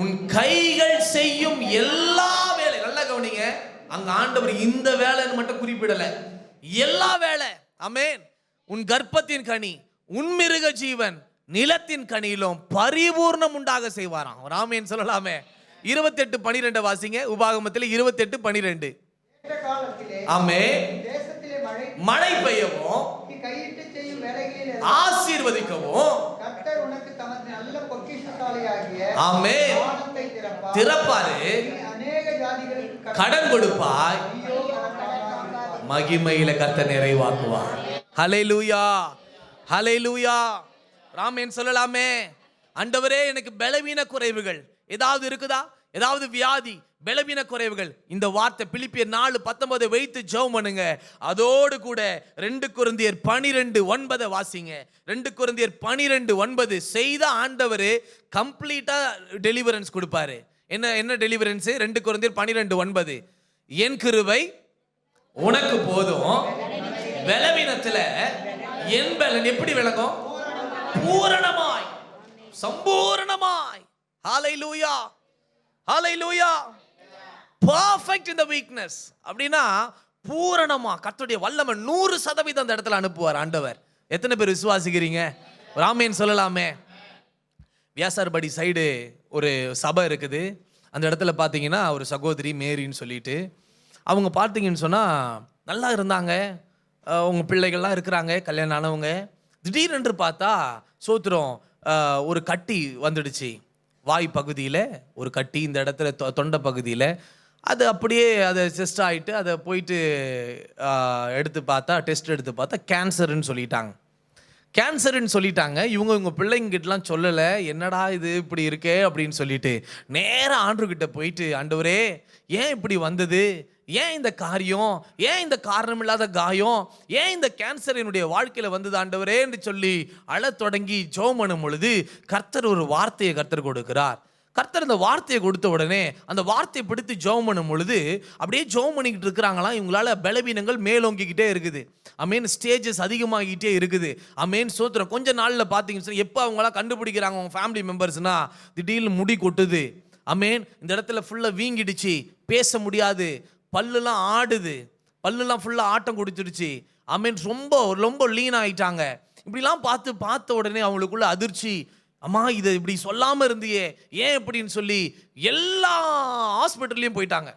உன் கைகள் செய்யும் எல்லா வேலை, நல்லா கவனிங்க, அங்க ஆண்டவர் இந்த வேலைன்னு மட்டும் குறிப்பிடல, எல்லா வேலை. ஆமென். உன் கர்ப்பத்தின் கனி, உன் மிருக ஜீவன், நிலத்தின் கனியிலும் பரிபூர்ணம் உண்டாக செய்வாராம். ஆமென் சொல்லலாமே. 28:12 வாசிங்க. உபாகமத்தில் 28:12. ஆமென். மழை பெய்யவும் ஆசீர்வதிக்கவும் ஆமென் திறப்பாரு, கடன் கொடுப்பாய், மகிமையில கர்த்தர் நிறைவாக்குவார். ஹல்லேலூயா, ஹல்லேலூயா. ஆமென் சொல்லலாமே. ஆண்டவரே, எனக்கு பலவீன குறைவுகள் ஏதாவது இருக்குதா? ஏதாவது வியாதி, பலவீன குறைவுகள், இந்த வார்த்தை பிலிப்பியர் 4:19 வைத்து ஜெபம் பண்ணுங்க. அதோடு கூட 2 கொரிந்தியர் 12:9 வாசிங்க. 2 கொரிந்தியர் 12:9 செய்த ஆண்டவர் கம்ப்ளீட்டா டெலிவரன்ஸ் கொடுப்பாரு. என்ன டெலிவரன்ஸ்? 2 கொரிந்தியர் 12:9 என் கிருபை உனக்கு போதும், பலவீனத்துல என் பலன் எப்படி விளங்கும்? பூரணமாய், சம்பூரணமாய். ஹல்லேலூயா, ஹல்லேலூயா. Perfect in the weakness. அப்படின்னா பூரணமா கர்த்தருடைய வல்லமை 100% அந்த இடத்துல அனுப்புவார் ஆண்டவர். எத்தனை பேர் விசுவாசிக்கிறீங்க? ஆமென் சொல்லலாமே. வியாசார்படி சைடு ஒரு சபை இருக்குது. அந்த இடத்துல பார்த்தீங்கன்னா ஒரு சகோதரி மேரின்னு சொல்லிட்டு, அவங்க பார்த்தீங்கன்னு சொன்னால் நல்லா இருந்தாங்க, அவங்க பிள்ளைகள்லாம் இருக்கிறாங்க, கல்யாணம் ஆனவங்க. திடீரென்று பார்த்தா சோத்திரம் ஒரு கட்டி வந்துடுச்சு வாய் பகுதியில், ஒரு கட்டி இந்த இடத்துல தொண்டை பகுதியில். அது அப்படியே அதை டெஸ்ட் ஆகிட்டு அதை போயிட்டு எடுத்து பார்த்தா, டெஸ்ட் எடுத்து பார்த்தா கேன்சர்ன்னு சொல்லிட்டாங்க. கேன்சர்ன்னு சொல்லிட்டாங்க. இவங்க பிள்ளைங்கிட்டலாம் சொல்லலை, என்னடா இது இப்படி இருக்கே அப்படின்னு சொல்லிட்டு நேராக ஆண்டவர்கிட்ட போயிட்டு, ஆண்டவரே ஏன் இப்படி வந்தது, ஏன் இந்த காரியம், ஏன் இந்த காரணம் இல்லாத காயம், ஏன் இந்த கேன்சர் என்னுடைய வாழ்க்கையில் வந்தது ஆண்டவரே என்று சொல்லி அழத் தொடங்கி ஜெபம் பண்ணும் பொழுது கர்த்தர் ஒரு வார்த்தையை கர்த்தர் கொடுக்கிறார். கர்த்தர் அந்த வார்த்தையை கொடுத்த உடனே அந்த வார்த்தையை பிடித்து ஜெபம் பண்ணும் பொழுது அப்படியே ஜெபம் பண்ணிக்கிட்டு இருக்கிறாங்களாம். இவங்களால பலவீனங்கள் மேலோங்கிக்கிட்டே இருக்குது. ஆமென். ஸ்டேஜஸ் அதிகமாகிட்டே இருக்குது. ஆமென் சோத்திரம். கொஞ்ச நாளில் பார்த்தீங்கன்னா எப்போ அவங்களாம் கண்டுபிடிக்கிறாங்க அவங்க ஃபேமிலி மெம்பர்ஸ்னா, திடீர்னு முடி கொட்டுது. ஆமென். இந்த இடத்துல ஃபுல்லாக வீங்கிடுச்சு, பேச முடியாது, பல்லுலாம் ஆடுது, பல்லுலாம் ஃபுல்லாக ஆட்டம் கொடுத்துடுச்சு. ஆமென். ரொம்ப ரொம்ப லீன் ஆகிட்டாங்க. இப்படிலாம் பார்த்த உடனே அவங்களுக்குள்ள அதிர்ச்சி, அம்மா இதை இப்படி சொல்லாமல் இருந்தியே ஏன் இப்படின்னு சொல்லி எல்லா ஹாஸ்பிட்டல்லையும் போயிட்டாங்க.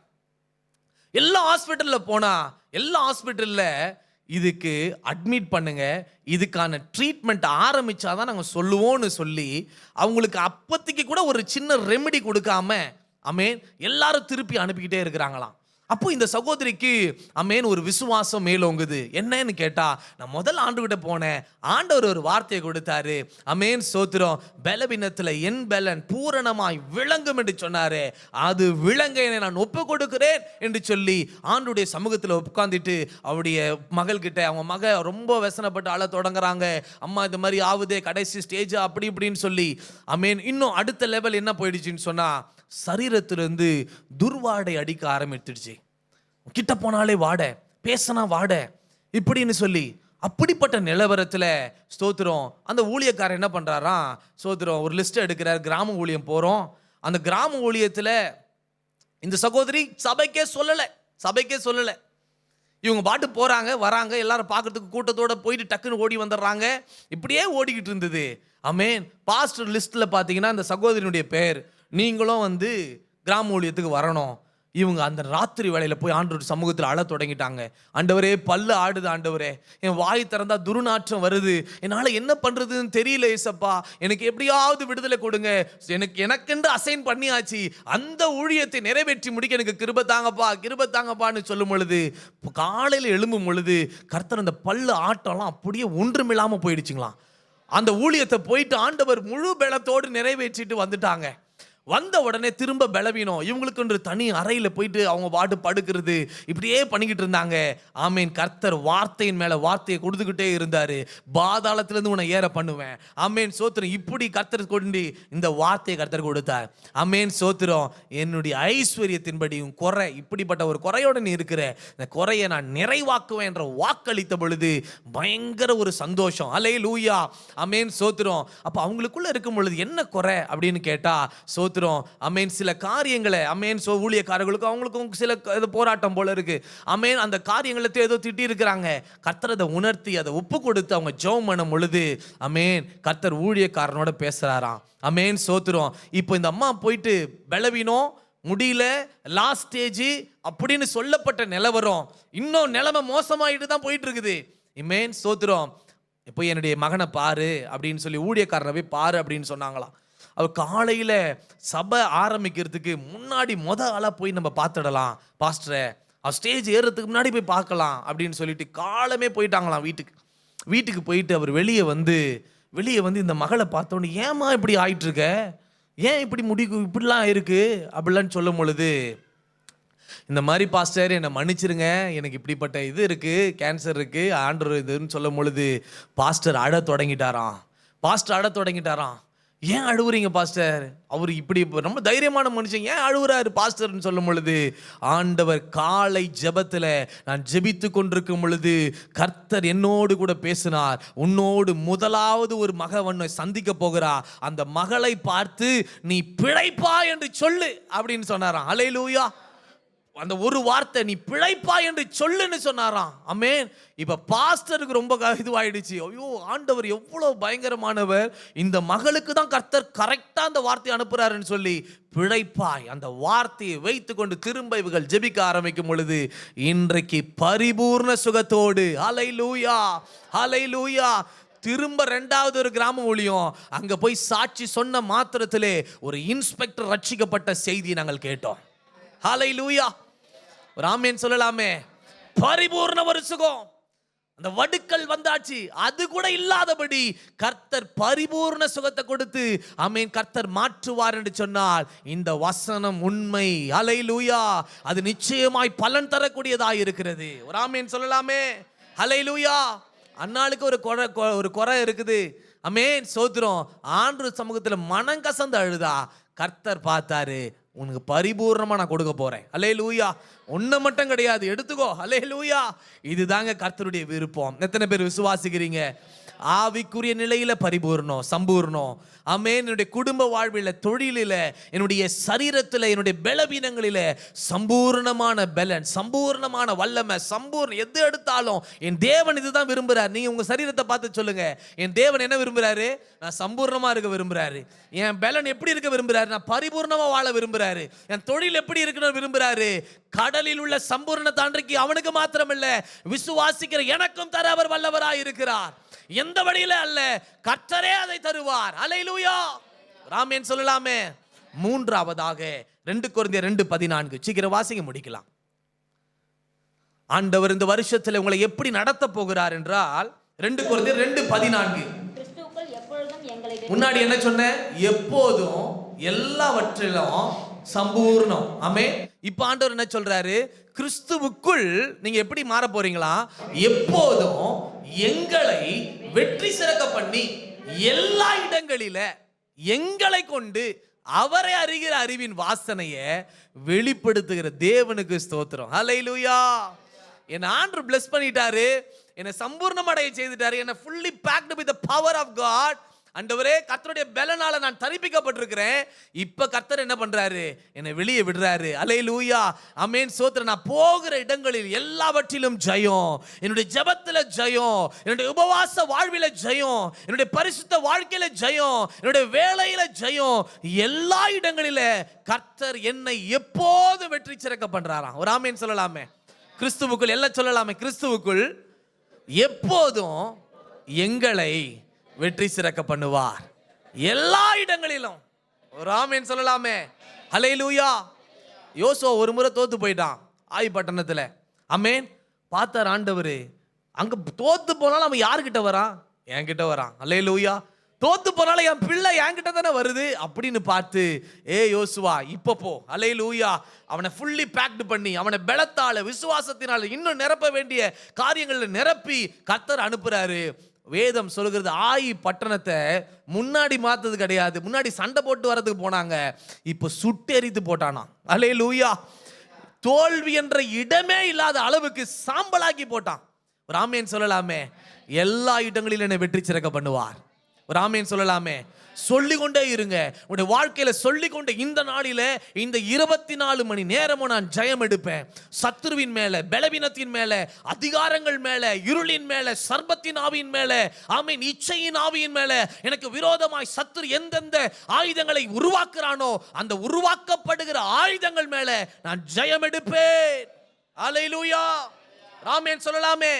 எல்லா ஹாஸ்பிட்டலில் போனால் எல்லா ஹாஸ்பிட்டலில் இதுக்கு அட்மிட் பண்ணுங்க, இதுக்கான ட்ரீட்மெண்ட் ஆரம்பிச்சாதான் நாங்கள் சொல்லுவோன்னு சொல்லி அவங்களுக்கு அப்போதைக்கு கூட ஒரு சின்ன ரெமெடி கொடுக்காம ஆமென் எல்லாரும் திருப்பி அனுப்பிக்கிட்டே இருக்கிறாங்களாம். அப்போ இந்த சகோதரிக்கு ஆமென் ஒரு விசுவாசம் மேலோங்குது. என்னன்னு கேட்டா, நான் முதல் ஆண்டவர்கிட்ட போனேன், ஆண்டவர் ஒரு வார்த்தையை கொடுத்தாரு. ஆமென் சோத்திரம். பலவீனத்துல என் பலன் பூரணமாய் விளங்கும் என்று சொன்னாரு. அது விளங்க நான் ஒப்பு கொடுக்கிறேன் என்று சொல்லி ஆண்டவருடைய சமூகத்தில் உட்கார்ந்துட்டு அவருடைய மகள்கிட்ட, அவங்க மக ரொம்ப व्यसனப்பட்டு அழ தொடங்குறாங்க. அம்மா இது மாதிரி ஆகுதே, கடைசி ஸ்டேஜ் அப்படி இப்படின்னு சொல்லி. ஆமென். இன்னும் அடுத்த லெவல் என்ன போயிடுச்சுன்னு சொன்னா, சரீரத்திலிருந்து துர்வாடை அடிக்க ஆரம்பித்துடுச்சு. கிட்ட போனாலே வாட, பேசினா வாட இப்படின்னு சொல்லி அப்படிப்பட்ட நிலவரத்தில் ஸ்தோத்திரம் அந்த ஊழியக்காரர் என்ன பண்ணுறாராம், ஸ்தோத்திரம் ஒரு லிஸ்ட் எடுக்கிறார். கிராம ஊழியம் போகிறோம். அந்த கிராம ஊழியத்தில் இந்த சகோதரி சபைக்கே சொல்லலை. இவங்க பாட்டு போகிறாங்க வராங்க, எல்லாரும் பார்க்கறதுக்கு கூட்டத்தோடு போயிட்டு டக்குன்னு ஓடி வந்துடுறாங்க. இப்படியே ஓடிக்கிட்டு இருந்தது. ஆமென். பாஸ்டர் லிஸ்ட்டில் பார்த்தீங்கன்னா இந்த சகோதரியினுடைய பேர், நீங்களும் வந்து கிராம ஊழியத்துக்கு வரணும். இவங்க அந்த ராத்திரி வேளையில் போய் ஆண்டவர் சமூகத்தில் அழ தொடங்கிட்டாங்க. ஆண்டவரே பல்லு ஆடுது, ஆண்டவரே என் வாய் திறந்தா துர்நாற்றம் வருது, என்னால் என்ன பண்ணுறதுன்னு தெரியல ஏசப்பா, எனக்கு எப்படியாவது விடுதலை கொடுங்க, எனக்கென்று அசைன் பண்ணியாச்சு, அந்த ஊழியத்தை நிறைவேற்றி முடிக்க எனக்கு கிருபை தாங்கப்பான்னு சொல்லும் பொழுது, காலையில் எழும்பும் பொழுது கர்த்தர் அந்த பல்லு ஆட்டம்லாம் அப்படியே ஒன்றுமில்லாமல் போயிடுச்சுங்களாம். அந்த ஊழியத்தை போயிட்டு ஆண்டவர் முழு பலத்தோடு நிறைவேற்றிட்டு வந்துட்டாங்க. வந்த உடனே திரும்ப பலவீனம், இவங்களுக்கு தனி அறையில் போயிட்டு அவங்க பாட்டு படுக்கிறது, இப்படியே பண்ணிக்கிட்டு இருந்தாங்க. ஆமேன். கர்த்தர் வார்த்தையின் மேல வார்த்தையை கொடுத்துக்கிட்டே இருந்தாரு. பாதாளத்திலிருந்து உன்னை ஏற பண்ணுவேன். ஆமேன் சோத்திரம். இப்படி கர்த்தர் கொண்டு இந்த வார்த்தையை கர்த்தர் கொடுத்தார். ஆமேன் சோத்திரம். என்னுடைய ஐஸ்வர்யத்தின்படி உன் குறை, இப்படிப்பட்ட ஒரு குறையோட நீ இருக்கிற, இந்த குறையை நான் நிறைவாக்குவேன் என்ற வாக்களித்த பொழுது பயங்கர ஒரு சந்தோஷம். அல்லேலூயா. ஆமேன் சோத்திரம். அப்ப அவங்களுக்குள்ள இருக்கும் பொழுது என்ன குறை அப்படின்னு கேட்டா சோத்திரம். அமேன். சில காரியங்களை அமேன் ஊழியக்காரர்களுக்கும் அவங்களுக்கும் சில போராட்டம் போல இருக்கு. அமேன். அந்த காரியங்களை ஏதோ திட்டி இருக்கிறாங்க. கர்த்தர் அதை உணர்த்தி அதை ஒப்பு கொடுத்து அவங்க ஜெபம் பண்ணும் பொழுது அமேன் கர்த்தர் ஊழியக்காரனோட பேசுறாராம். அமேன் சோத்திரம். இப்போ இந்த அம்மா போயிட்டு பலவீனம், முடியல, லாஸ்ட் ஸ்டேஜ் அப்படின்னு சொல்லப்பட்ட நிலவரம் இன்னும் நிலைமை மோசமாயிட்டு தான் போயிட்டு இருக்குது. அமேன் சோத்திரம். இப்போ என்னுடைய மகனை பாரு அப்படின்னு சொல்லி ஊழியக்காரனை போய் பாரு அப்படின்னு சொன்னாங்களாம். அவர் காலையில் சபை ஆரம்பிக்கிறதுக்கு முன்னாடி ஆளாக போய் நம்ம பார்த்துடலாம் பாஸ்டரை, அவர் ஸ்டேஜ் ஏறுறதுக்கு முன்னாடி போய் பார்க்கலாம் அப்படின்னு சொல்லிட்டு காலமே போயிட்டாங்களாம் வீட்டுக்கு போயிட்டு அவர் வெளியே வந்து இந்த மகளை பார்த்தோன்னே, ஏம்மா இப்படி ஆயிட்டு இருக்க, ஏன் இப்படி இப்படிலாம் இருக்கு அப்படிலாம் சொல்லும் பொழுது, இந்த மாதிரி பாஸ்டர் என்னை மன்னிச்சிருங்க, எனக்கு இப்படிப்பட்ட இது இருக்குது, கேன்சர் இருக்குது, ஆண்டர் இதுன்னு சொல்லும் பொழுது பாஸ்டர் அழ தொடங்கிட்டாராம். ஏன் அழுவுறீங்க பாஸ்டர், அவர் இப்படி ரொம்ப தைரியமான மனுஷன், ஏன் அழுவுறாரு பாஸ்டர்னு சொல்லும் பொழுது, ஆண்டவர் காலை ஜெபத்தில் நான் ஜெபித்து கொண்டிருக்கும் பொழுது கர்த்தர் என்னோடு கூட பேசினார். உன்னோடு முதலாவது ஒரு மகனை சந்திக்க போகிறா, அந்த மகளை பார்த்து நீ பிழைப்பா என்று சொல்லு அப்படின்னு சொன்னாராம். அல்லேலூயா. அந்த ஒரு வார்த்தை, நீ பிழைப்பா என்று சொல்லுன்னு சொன்னாராம். ஆமென். இப்ப பாஸ்டருக்கு ரொம்ப இதுவாயிடுச்சு. ஐயோ, ஆண்டவர் எவ்வளவு பயங்கரமானவர், இந்த மகளுக்கு தான் கர்த்தர் கரெக்டா அந்த வார்த்தையை அனுப்புறாருன்னு சொல்லி பிழைப்பாய் அந்த வார்த்தையை வைத்து கொண்டு திரும்ப இவர்கள் ஜெபிக்க ஆரம்பிக்கும் பொழுது இன்றைக்கு பரிபூர்ண சுகத்தோடு, ஹல்லேலூயா ஹல்லேலூயா, திரும்ப ரெண்டாவது ஒரு கிராமம் ஊழியம் அங்க போய் சாட்சி சொன்ன மாத்திரத்திலே ஒரு இன்ஸ்பெக்டர் ரட்சிக்கப்பட்ட செய்தி நாங்கள் கேட்டோம். ஹல்லேலூயா. ஒரு ஆமென் சொல்லலாமே. பரிபூர்ண ஒரு சுகம், அந்த வடுக்கள் வந்தாச்சு, அது கூட இல்லாதபடி கர்த்தர் பரிபூர்ண சுகத்தை கொடுத்து ஆமென் கர்த்தர் மாற்றுவார் என்று சொன்னால் இந்த வசனம் உண்மை. ஹல்லேலூயா. அது நிச்சயமாய் பலன் தரக்கூடியதாக இருக்கிறது. ஒரு ஆமென் சொல்லலாமே. ஹல்லேலூயா. அன்னாளுக்கு ஒரு குறை இருக்குது. ஆமென் சோத்திரம். ஆண்டவர் சமூகத்தில் மனம் கசந்து அழுதா, கர்த்தர் பார்த்தாரு, உனக்கு பரிபூர்ணமா நான் கொடுக்க போறேன். அல்லேலூயா. ஒண்ணு மட்டும் கிடையாது, எடுத்துக்கோ. அல்லேலூயா. இதுதாங்க கர்த்தருடைய விருப்பம். எத்தனை பேர் விசுவாசிக்கிறீங்க? ஆவிக்குரிய நிலையில பரிபூர்ணம், சம்பூர்ணம். ஆமென். என்னுடைய குடும்ப வாழ்வில், தொழிலில், என்னுடைய சரீரத்தில், என்னுடைய பலவீனங்களில் சம்பூர்ணமான பலன், சம்பூர்ணமான வல்லமை, எது எடுத்தாலும் என் தேவன் இதுதான் விரும்புறார். நீங்க உங்க சரீரத்தை பார்த்து சொல்லுங்க, என் தேவன் என்ன விரும்புறாரு? நான் சம்பூர்ணமா இருக்க விரும்புறாரு. என் பலன் எப்படி இருக்க விரும்புறாரு? நான் பரிபூர்ணமா வாழ விரும்புறாரு. என் தொழில் எப்படி இருக்கணும் விரும்புறாரு. கடலில் உள்ள சம்பூர்ணத்தை அன்றைக்கு அவனுக்கு மாத்திரமல்ல, விசுவாசிக்கிற எனக்கும் தர அவர் வல்லவராய் இருக்கிறார். எந்த வழியில அல்ல, கர்த்தரே அதை தருவார். அல்லேலூயா. ஆமென் சொல்லலாமே. மூன்றாவதாக 2 கொரிந்தியர் 2:14. சீக்கிரம் வாசிங்க, முடிக்கலாம். ஆண்டவர் இந்த வருஷத்தில் உங்களை எப்படி நடத்த போகிறார் என்றால் 2 கொரிந்தியர் 2:14. கிறிஸ்துவுக்குள் எப்பொழுதும் எங்களை முன்னாடி என்ன சொன்ன? எப்போதும் எல்லாவற்றிலும் சம்பூர்ணம். ஆமென். இப்ப ஆண்டவர் என்ன சொல்றாரு? கிறிஸ்துவுக்குள் நீங்க எப்படி மாற போறீங்களா? எப்போதும் எங்களை வெற்றி சிறக்க பண்ணி எல்லா இடங்களில எங்களை கொண்டு அவரை அறிகிற அறிவின் வாசனையை வெளிப்படுத்துகிற தேவனுக்கு ஸ்தோத்திரம். ஹல்லேலூயா. என்ன ஆண்டவர் பிளஸ் பண்ணிட்டாரு, என்னை சம்பூர்ணம் அடைய செய்துட்டாரு, என்னை fully packed with the power of God. ஆண்டவரே, கர்த்தருடைய பலனால நான் தரிப்பிக்கப்பட்டிருக்கிறேன். இப்ப கர்த்தர் என்ன பண்றாரு? என்னை வெளியே விடுறாரு. அல்லேலூயா. ஆமென் சோத்திரம். நான் போகிற இடங்களில் எல்லாவற்றிலும் ஜெயம், என்னுடைய ஜெபத்துல ஜெயம், என்னுடைய உபவாச வாழ்வில ஜெயம், என்னுடைய பரிசுத்த வாழ்க்கையில ஜெயம், என்னுடைய வேலையில ஜெயம், எல்லா இடங்களில கர்த்தர் என்னை எப்போது வெற்றி சிறக்க பண்றாராம். ஒரு ஆமென் சொல்லலாமே. கிறிஸ்துவுக்குள் எல்லாம் சொல்லலாமே. கிறிஸ்துவுக்குள் எப்போதும் எங்களை வெற்றி சிறக்க பண்ணுவார் எல்லா இடங்களிலும். ஒரு ஆமென் சொல்லலாமே. ஹல்லேலூயா. யோசுவா ஒரு முறை தோத்து போயிட்டான் ஆய் பட்டணத்துல. ஆமென். பார்த்தார் ஆண்டவர், அங்க தோத்து போனாலும் அவன் யார்கிட்ட வரான்? என்கிட்ட வரான். ஹல்லேலூயா. தோத்து போனாலும் என் பிள்ளை என்கிட்ட தானே வருது அப்படின்னு பார்த்து, யோசுவா இப்ப போ, அல்லேலூயா, அவனை ஃபுல்லி பேக்டு பண்ணி அவனை பலத்தால விசுவாசத்தினால இன்னும் நிரப்ப வேண்டிய காரியங்களை நிரப்பி கர்த்தர் அனுப்புறாரு. வேதம் சொல்லுகிறது, ஆயி பட்டணத்தை முன்னாடி மாத்தது கிடையாது. முன்னாடி சண்டை போட்டு வர்றதுக்கு போனாங்க, இப்போ சுட்டெரித்து போட்டானா. அல்லேலூயா. தோல்வி என்ற இடமே இல்லாத அளவுக்கு சாம்பலாக்கி போட்டான். ஒரு ஆமேன் சொல்லலாமே. எல்லா இடங்களிலும் என்னை வெற்றி சிறக்க பண்ணுவார். ஒரு ஆமேன் சொல்லலாமே. சொல்லிக்கொண்டே இருங்க உங்களுடைய வாழ்க்கையில, சொல்லிக்கொண்டே இந்த நாளில இந்த 24 மணி நேரமும் நான் ஜெயம் எடுப்பேன். சத்துருவின் மேல, பலவீனத்தின் மேல, அதிகாரங்கள் மேல, இருளின் மேல, சர்பத்தின் ஆவியின் மேல, ஆமீன், இச்சையின் ஆவியின் மேல எனக்கு விரோதமாய் சத்துரு எந்தெந்த ஆயுதங்களை உருவாக்குறானோ அந்த உருவாக்கப்படுகிற ஆயுதங்கள் மேல நான் ஜெயம் எடுப்பேன். அல்லேலூயா. ஆமென் சொல்லலாமே.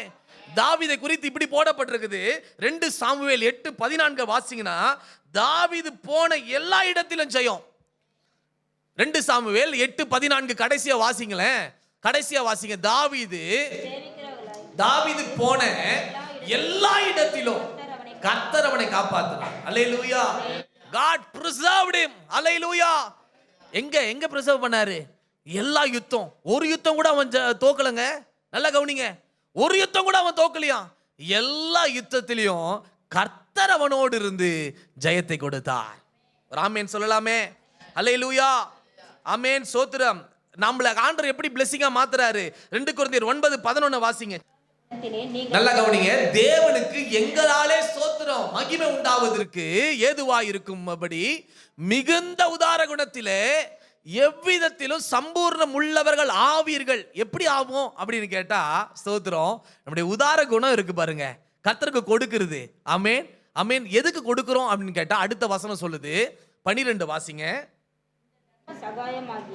தாவீதை குறித்து இப்படி போடப்பட்டிருக்குது. 2 சாமுவேல் 8:14 வாசிங்கன்னா, தாவீது போன எல்லா இடத்திலும் ஜெயம். 2 சாமுவேல் 8:14 கடைசியா வாசிங்களேன். கடைசியா வாசிங்க. தாவீது போன எல்லா இடத்திலும் கர்த்தர் அவனை காப்பாற்றினார். அல்லேலூயா. God preserved him. அல்லேலூயா. எங்க preserve பண்ணாரு? எல்லா யுத்தம். ஒரு யுத்தம் கூட அவன் தோக்கலங்க. நல்லா கவனிங்க. ஒரு யுத்தம் கூட அவன் தோக்கலையாம். எல்லா யுத்தத்திலையும் கர்த்தர் அவனோடு இருந்து ஜெயத்தை கொடுத்தார். ஆமென் சொல்லலாமே. அல்லேலூயா. ஆமென். சோத்திரம். நம்மள ஆண்டவர் எப்படி பிளெஸிங்கா மாத்துறாரு. 2 கொரிந்தியர் 9:11 வாசிங்க. நல்லா கவனிங்க. தேவனுக்கு எங்களாலே ஸ்தோத்திரம் மகிமை உண்டாவதற்கு ஏதுவாய் இருக்கும்படி மிகுந்த உதார குணத்திலே எவ்விதத்திலும் சம்பூர்ணம் உள்ளவர்கள் ஆவீர்கள். எப்படி ஆகும் அப்படின்னு கேட்டா, ஸ்தோத்திரம், நம்முடைய உதார குணம் இருக்கு பாருங்க, கர்த்தருக்கு கொடுக்கிறது. ஆமென் ஆமென். எதுக்கு கொடுக்கிறோம் அப்படின்னு கேட்டா அடுத்த வசனம் சொல்லுது. 12 வாசிங்க.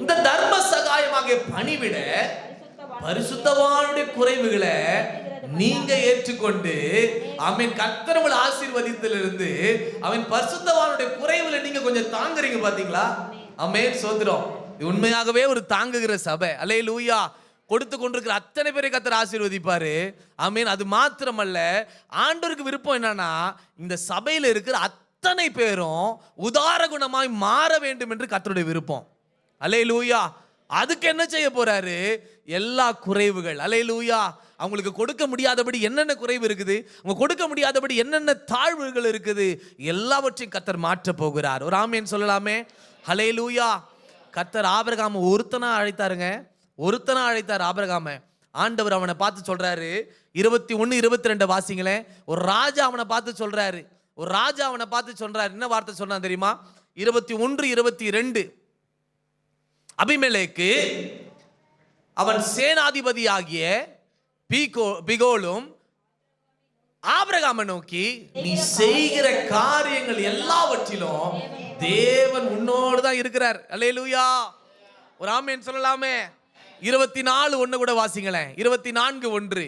இந்த தர்ம சகாயமாக பணிவிட பரிசுத்தவானுடைய குறைவுகளை நீங்க ஏற்றுக்கொண்டு, ஆமென், கர்த்தர் உங்களை ஆசீர்வதித்திலிருந்து அவன் பரிசுத்தவானுடைய குறைவுகளை நீங்க கொஞ்சம் தாங்குறீங்க பாத்தீங்களா. ஆமென். சோத்திரம். உண்மையாகவே ஒரு தாங்குகிற சபை. அல்லேலூயா. கொடுத்து கொண்டிருக்கிற அத்தனை பேரை கர்த்தர் ஆசீர்வதிப்பாரு. ஆமென். அது மாத்திரமல்ல, ஆண்டவருக்கு விருப்பம் என்னன்னா இந்த சபையில இருக்கிற அத்தனை பேரும் உதார குணமாய் மாற வேண்டும் என்று கர்த்தருடைய விருப்பம். அல்லேலூயா. அதுக்கு என்ன செய்ய போறாரு? எல்லா குறைவுகள், அல்லேலூயா, அவங்களுக்கு கொடுக்க முடியாதபடி என்னென்ன குறைவு இருக்குது, அவங்க கொடுக்க முடியாதபடி என்னென்ன தாழ்வுகள் இருக்குது, எல்லாவற்றையும் கர்த்தர் மாற்ற போகிறார். ஒரு ஆமென் சொல்லலாமே. அல்லேலூயா. கர்த்தர் ஆபிரகாம் ஒருத்தனா அழைத்தாருங்க. ஒருத்தனா அழைத்தார் ஆபிரகாம. ஆண்டவர் அவனை பார்த்து சொல்றாரு. 21-22 வாசிங்களேன். ஒரு ராஜா அவனை பார்த்து சொல்றாரு. ஒரு ராஜா அவனை பார்த்து சொல்றாரு. என்ன வார்த்தை சொன்னா தெரியுமா? 21-22. அபிமெலேக்கு அவன் சேனாதிபதி ஆகிய பிகோலும் ஆபிரகாமை நோக்கி, நீ செய்கிற காரியங்கள் எல்லாவற்றிலும் தேவன் உன்னோடு தான் இருக்கிறார். அல்லேலூயா. ஒரு ஆமென் சொல்லலாமே. 24:1 கூட வாசிங்களேன். 24:1.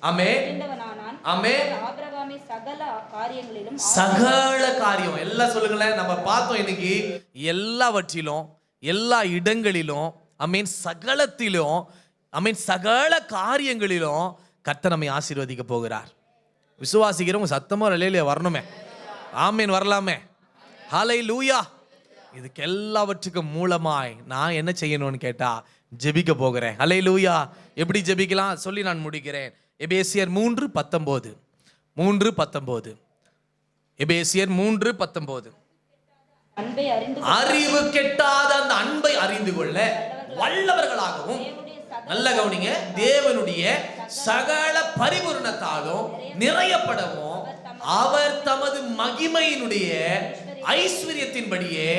ஆமென் ஆமென். சகல காரியம் எல்லாம் சொல்லுங்களேன். நம்ம பார்த்தோம் இன்னைக்கு, எல்லாவற்றிலும், எல்லா இடங்களிலும், ஆமென், சகலத்திலும், ஆமென், சகல காரியங்களிலும் கர்த்தர் நம்மை ஆசீர்வதிக்க போகிறார். விசுவாசிக்கிறவங்க சத்தமா அல்லேலூயா வரணுமே. ஆமென் வரலாமே. ஹல்லேலூயா. இதுக்கு எல்லாவற்றுக்கும் மூலமாய் நான் என்ன செய்யணும்னு கேட்டா ஜெபிக்க போகிறேன். ஹல்லேலூயா. எப்படி ஜெபிக்கலாம் சொல்லி நான் முடிக்கிறேன். எபேசியர் 3:19. 3:19. எபேசியர் 3:19. அறிவு கெட்டாத அந்த அன்பை அறிந்து கொள்ள வல்லவர்களாகவும், நல்ல கவனிங்க, தேவனுடைய சகல பரிபூரணத்தாலும் நிறையப்படவும் அவர் தமது மகிமையினுடைய ஐஸ்வரியத்தின்படியே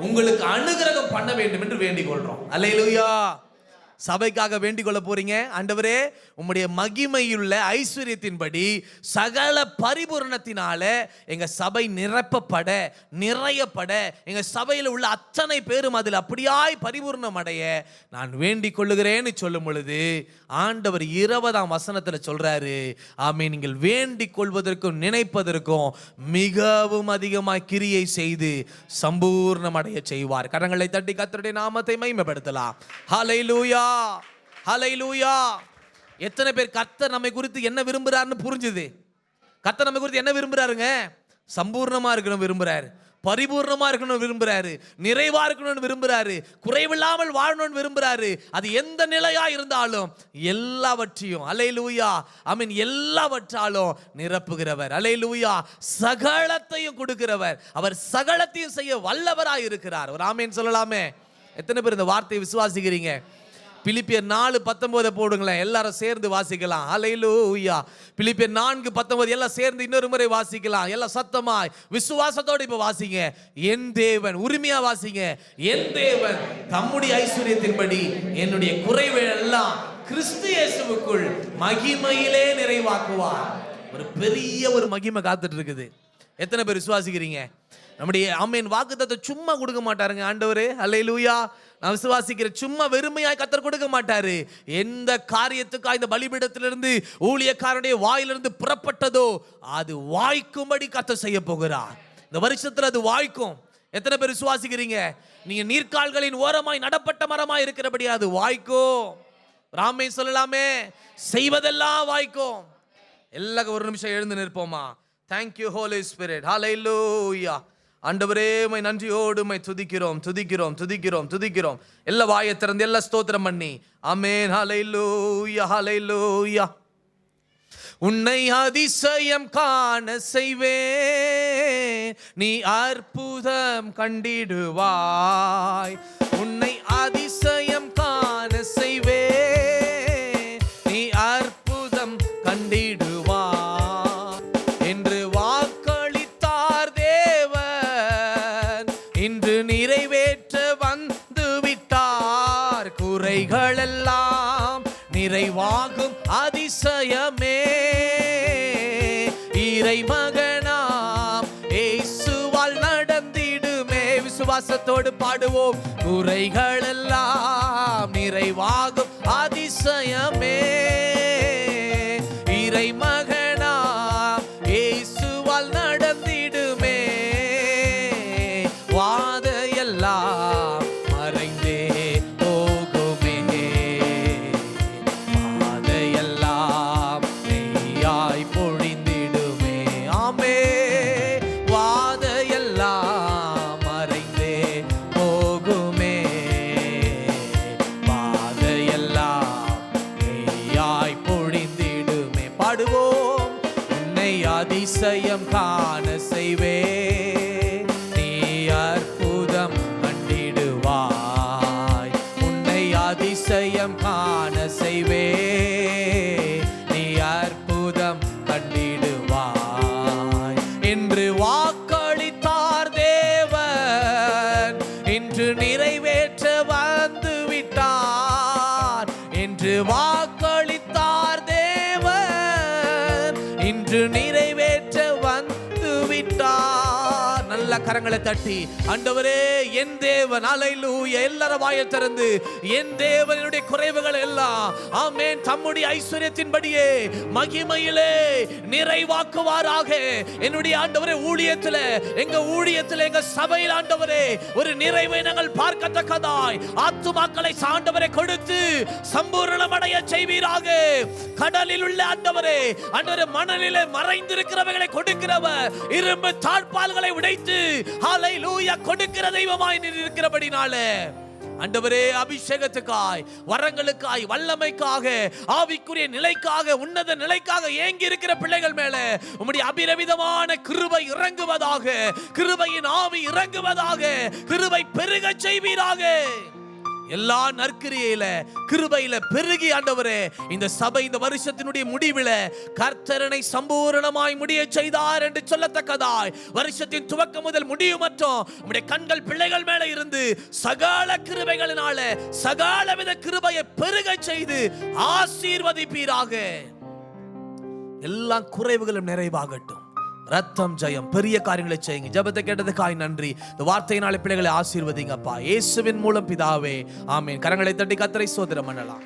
உங்களுக்கு அனுகிரகம் பண்ண வேண்டும் என்று வேண்டிக் கொள்றோம். அல்லேலூயா. சபைக்காக வேண்டிக் கொள்ள போறீங்க. ஆண்டவரே, உம்முடைய மகிமையுள்ள ஐஸ்வரியத்தின்படி சகல பரிபூரணத்தினால எங்க சபை நிரப்பப்பட, நிறையப்பட, எங்க சபையில் உள்ள அத்தனை பேரும் அதில் அப்படியாய் பரிபூர்ணம் அடைய நான் வேண்டிக் கொள்ளுகிறேன்னு சொல்லும் பொழுது ஆண்டவர் 20ஆம் வசனத்தில் சொல்றாரு, ஆமென், நீங்கள் வேண்டிக் கொள்வதற்கும் நினைப்பதற்கும் மிகவும் அதிகமாய் கிரியை செய்து சம்பூர்ணம் அடைய செய்வார். கரங்களை தட்டி கர்த்தருடைய நாமத்தை மகிமைப்படுத்தலாம். ஹல்லேலூயா. ஹல்லேலூயா. எத்தனை பேர் கர்த்தர் நம்மை குறித்து என்ன விரும்புறாருன்னு புரிஞ்சுது? கர்த்தர் நம்ம குறித்து என்ன விரும்புறாருங்க? சம்பூர்ணமா இருக்கணும் விரும்புறாரு, பரிபூர்ணமா இருக்கணும்னு விரும்புறாரு, நிறைவா இருக்கணும்னு விரும்புறாரு, குறைவில்லாமல் வாழணும்னு விரும்புறாரு. அது எந்த நிலையா இருந்தாலும் எல்லாவற்றையும் அல்லேலூயா ஆமென் எல்லாவற்றாலும் நிரப்புகிறவர், அல்லேலூயா சகலத்தையும் கொடுக்கிறவர், அவர் சகலத்தையும் செய்ய வல்லவராய் இருக்கிறார். ஒரு ஆமென் சொல்லலாமே? எத்தனை பேர் இந்த வார்த்தையை விசுவாசிக்கிறீங்க? பிலிப்பியர் 4:19 போடுங்களேன், எல்லாரும் சேர்ந்து வாசிக்கலாம். அல்லேலூயா. பிலிப்பியர் 4:19 எல்லாம் சேர்ந்து இன்னொரு முறை வாசிக்கலாம், எல்லாம் சத்தமாய் விசுவாசத்தோடு இப்ப வாசிங்க. என் தேவன், உரிமையா வாசிங்க. என் தேவன் தம்முடைய ஐஸ்வரியத்தின்படி என்னுடைய குறைவை எல்லாம் கிறிஸ்து இயேசுவுக்குள் மகிமையிலே நிறைவாக்குவார். ஒரு பெரிய ஒரு மகிமை காத்துட்டு இருக்குது. எத்தனை பேர் விசுவாசிக்கிறீங்க? நம்முடைய ஆமென் வாக்குத்தத்தத்தை சும்மா கொடுக்க மாட்டாருங்க ஆண்டவரே. அல்லேலூயா. நான் விசுவாசிக்கிறேன், சும்மா வெறுமையாய் கர்த்தர் கொடுக்க மாட்டாரு. எந்த காரியத்துக்காக இந்த பலிபீடத்திலிருந்து ஊழியக்காரனுடைய வாயிலிருந்து புறப்பட்டதோ அது வாய்க்கும்படி கர்த்தர் செய்ய போகிறார். இந்த வருஷத்துல அது வாய்க்கும். எத்தனை பேர் விசுவாசிக்கிறீங்க? நீங்க நீர்க்கால்களின் ஓரமாய் நடப்பட்ட மரமாய் இருக்கிறபடி அது வாய்க்கும். ராமே சொல்லலாமே? செய்வதெல்லாம் வாய்க்கும். எல்லாரும் ஒரு நிமிஷம் எழுந்து நிற்போமா? Thank you Holy Spirit. Hallelujah. ஆண்டவரே உம்மை நன்றியோடு உம்மை துதிக்கிறோம் துதிக்கிறோம் துதிக்கிறோம் துதிக்கிறோம். எல்லா வாயை திறந்து எல்லா ஸ்தோத்திரம் பண்ணி ஆமென். ஹல்லேலூயா ஹல்லேலூயா. உன்னை அதிசயம் காண செய்வேன், நீ அற்புதம் கண்டிடுவாய். உன்னை அதிசயம் காண செய்வேன், நீ அற்புதம் கண்டிடுவாய் என்று வாக்களித்தார் தேவன், இன்று நிறைவேற்ற வந்து விட்டார். குறைகளெல்லாம் நிறைவாகும் அதிசயமே, இறைமகனாம் இயேசுவால் நடந்திடுமே. விசுவாசத்தோடு பாடுவோம். குறைகளெல்லாம் நிறைவாகும் அதிசயமே, இறைமகனாம் இயேசுவால் நடந்திடுமே. வாதையெல்லாம் மறைந்தே போகுமே, வாதையெல்லாம் நெய்யாய் பொழிந்திடுமே. ஆமே. வாதையெல்லாம் மறைந்தே போகுமே, வாதையெல்லாம் நெய்யாய் பொழிந்திடுமே. பாடுவோம். உன்னை அதிசயம் காண செய்வே, நீ அற்புதம் கண்டிடுவாய். உன்னை அதிசயம் காண செய்வே, நீ அற்புதம் கண்டிடுவாய் என்று வாக்களித்தார் தேவன், இன்று நிறைவேற்ற வந்து விட்டார். என்று வாக்களித்தார் தேவன், இன்று நிறைவேற்ற வந்து விட்டார். நல்ல கரங்களை தட்டி ஆண்டவரே என் தேவன், அல்லேலூயா, எல்லாரும் வாயை திறந்து என் தேவன் என்னுடைய குறைவுகள் எல்லாம் ஆமென் தம்முடைய ஐஸ்வரியத்தின்படியே மகிமையிலே நிறைவாக்குவாராக. என்னுடைய ஆண்டவரே ஊழியத்துல, எங்க ஊழியத்துல, எங்க சபையில் ஆண்டவரே ஒரு நிறைவை நாங்கள் பார்க்கத்தக்கதாய் ஆத்துமாக்களை ஆண்டவரை கொடுத்து சம்பூர்ணமடைய செய்வீராக. கடலில் உள்ள ஆண்டவரே மணலிலே மறைந்திருக்கிறவைகளை கொடுக்கிறவர், இரும்பு தாழ்பால்களை உடைத்து ஹல்லேலூயா கொடுக்கிற தெய்வமாய் இருக்கிறபடினாலே ஆண்டவரே அபிஷேகத்துக்காய், வரங்களுக்காய், வல்லமைக்காக, ஆவிக்குரிய நிலைக்காக, உன்னத நிலைக்காக ஏங்கி இருக்கிற பிள்ளைகள் மேல உம்முடைய அபிரவிதமான கிருபை இறங்குவதாக, கிருபையின் ஆவி இறங்குவதாக, கிருபை பெருக செய்வீராக. எல்லா நற்கிரியில கிருபையில பெருகி ஆண்டவரே இந்த சபை இந்த வருஷத்தினுடைய முடிவில கர்த்தரனை சம்பூரணமாய் முடிய செய்தார் என்று சொல்லத்தக்கதாய் வருஷத்தின் துவக்கம் முதல் முடியும் மட்டும் உம்முடைய கண்கள் பிள்ளைகள் மேல இருந்து சகல கிருபைகளினால சகலவித கிருபையை பெருக செய்து ஆசீர்வதிப்பீராக. எல்லா குறைவுகளும் நிறைவாகட்டும். ரத்தம் ஜெயம், பெரிய காரியங்களை செய்யுங்க. ஜெபத்தை கேட்டதுக்காய் நன்றி. இந்த வார்த்தையினாலே பிள்ளைகளை ஆசீர்வதிங்கப்பா, இயேசுவின் மூலம் பிதாவே, ஆமென். கரங்களை தட்டி கர்த்தரை ஸ்தோத்திரம் பண்ணலாம்.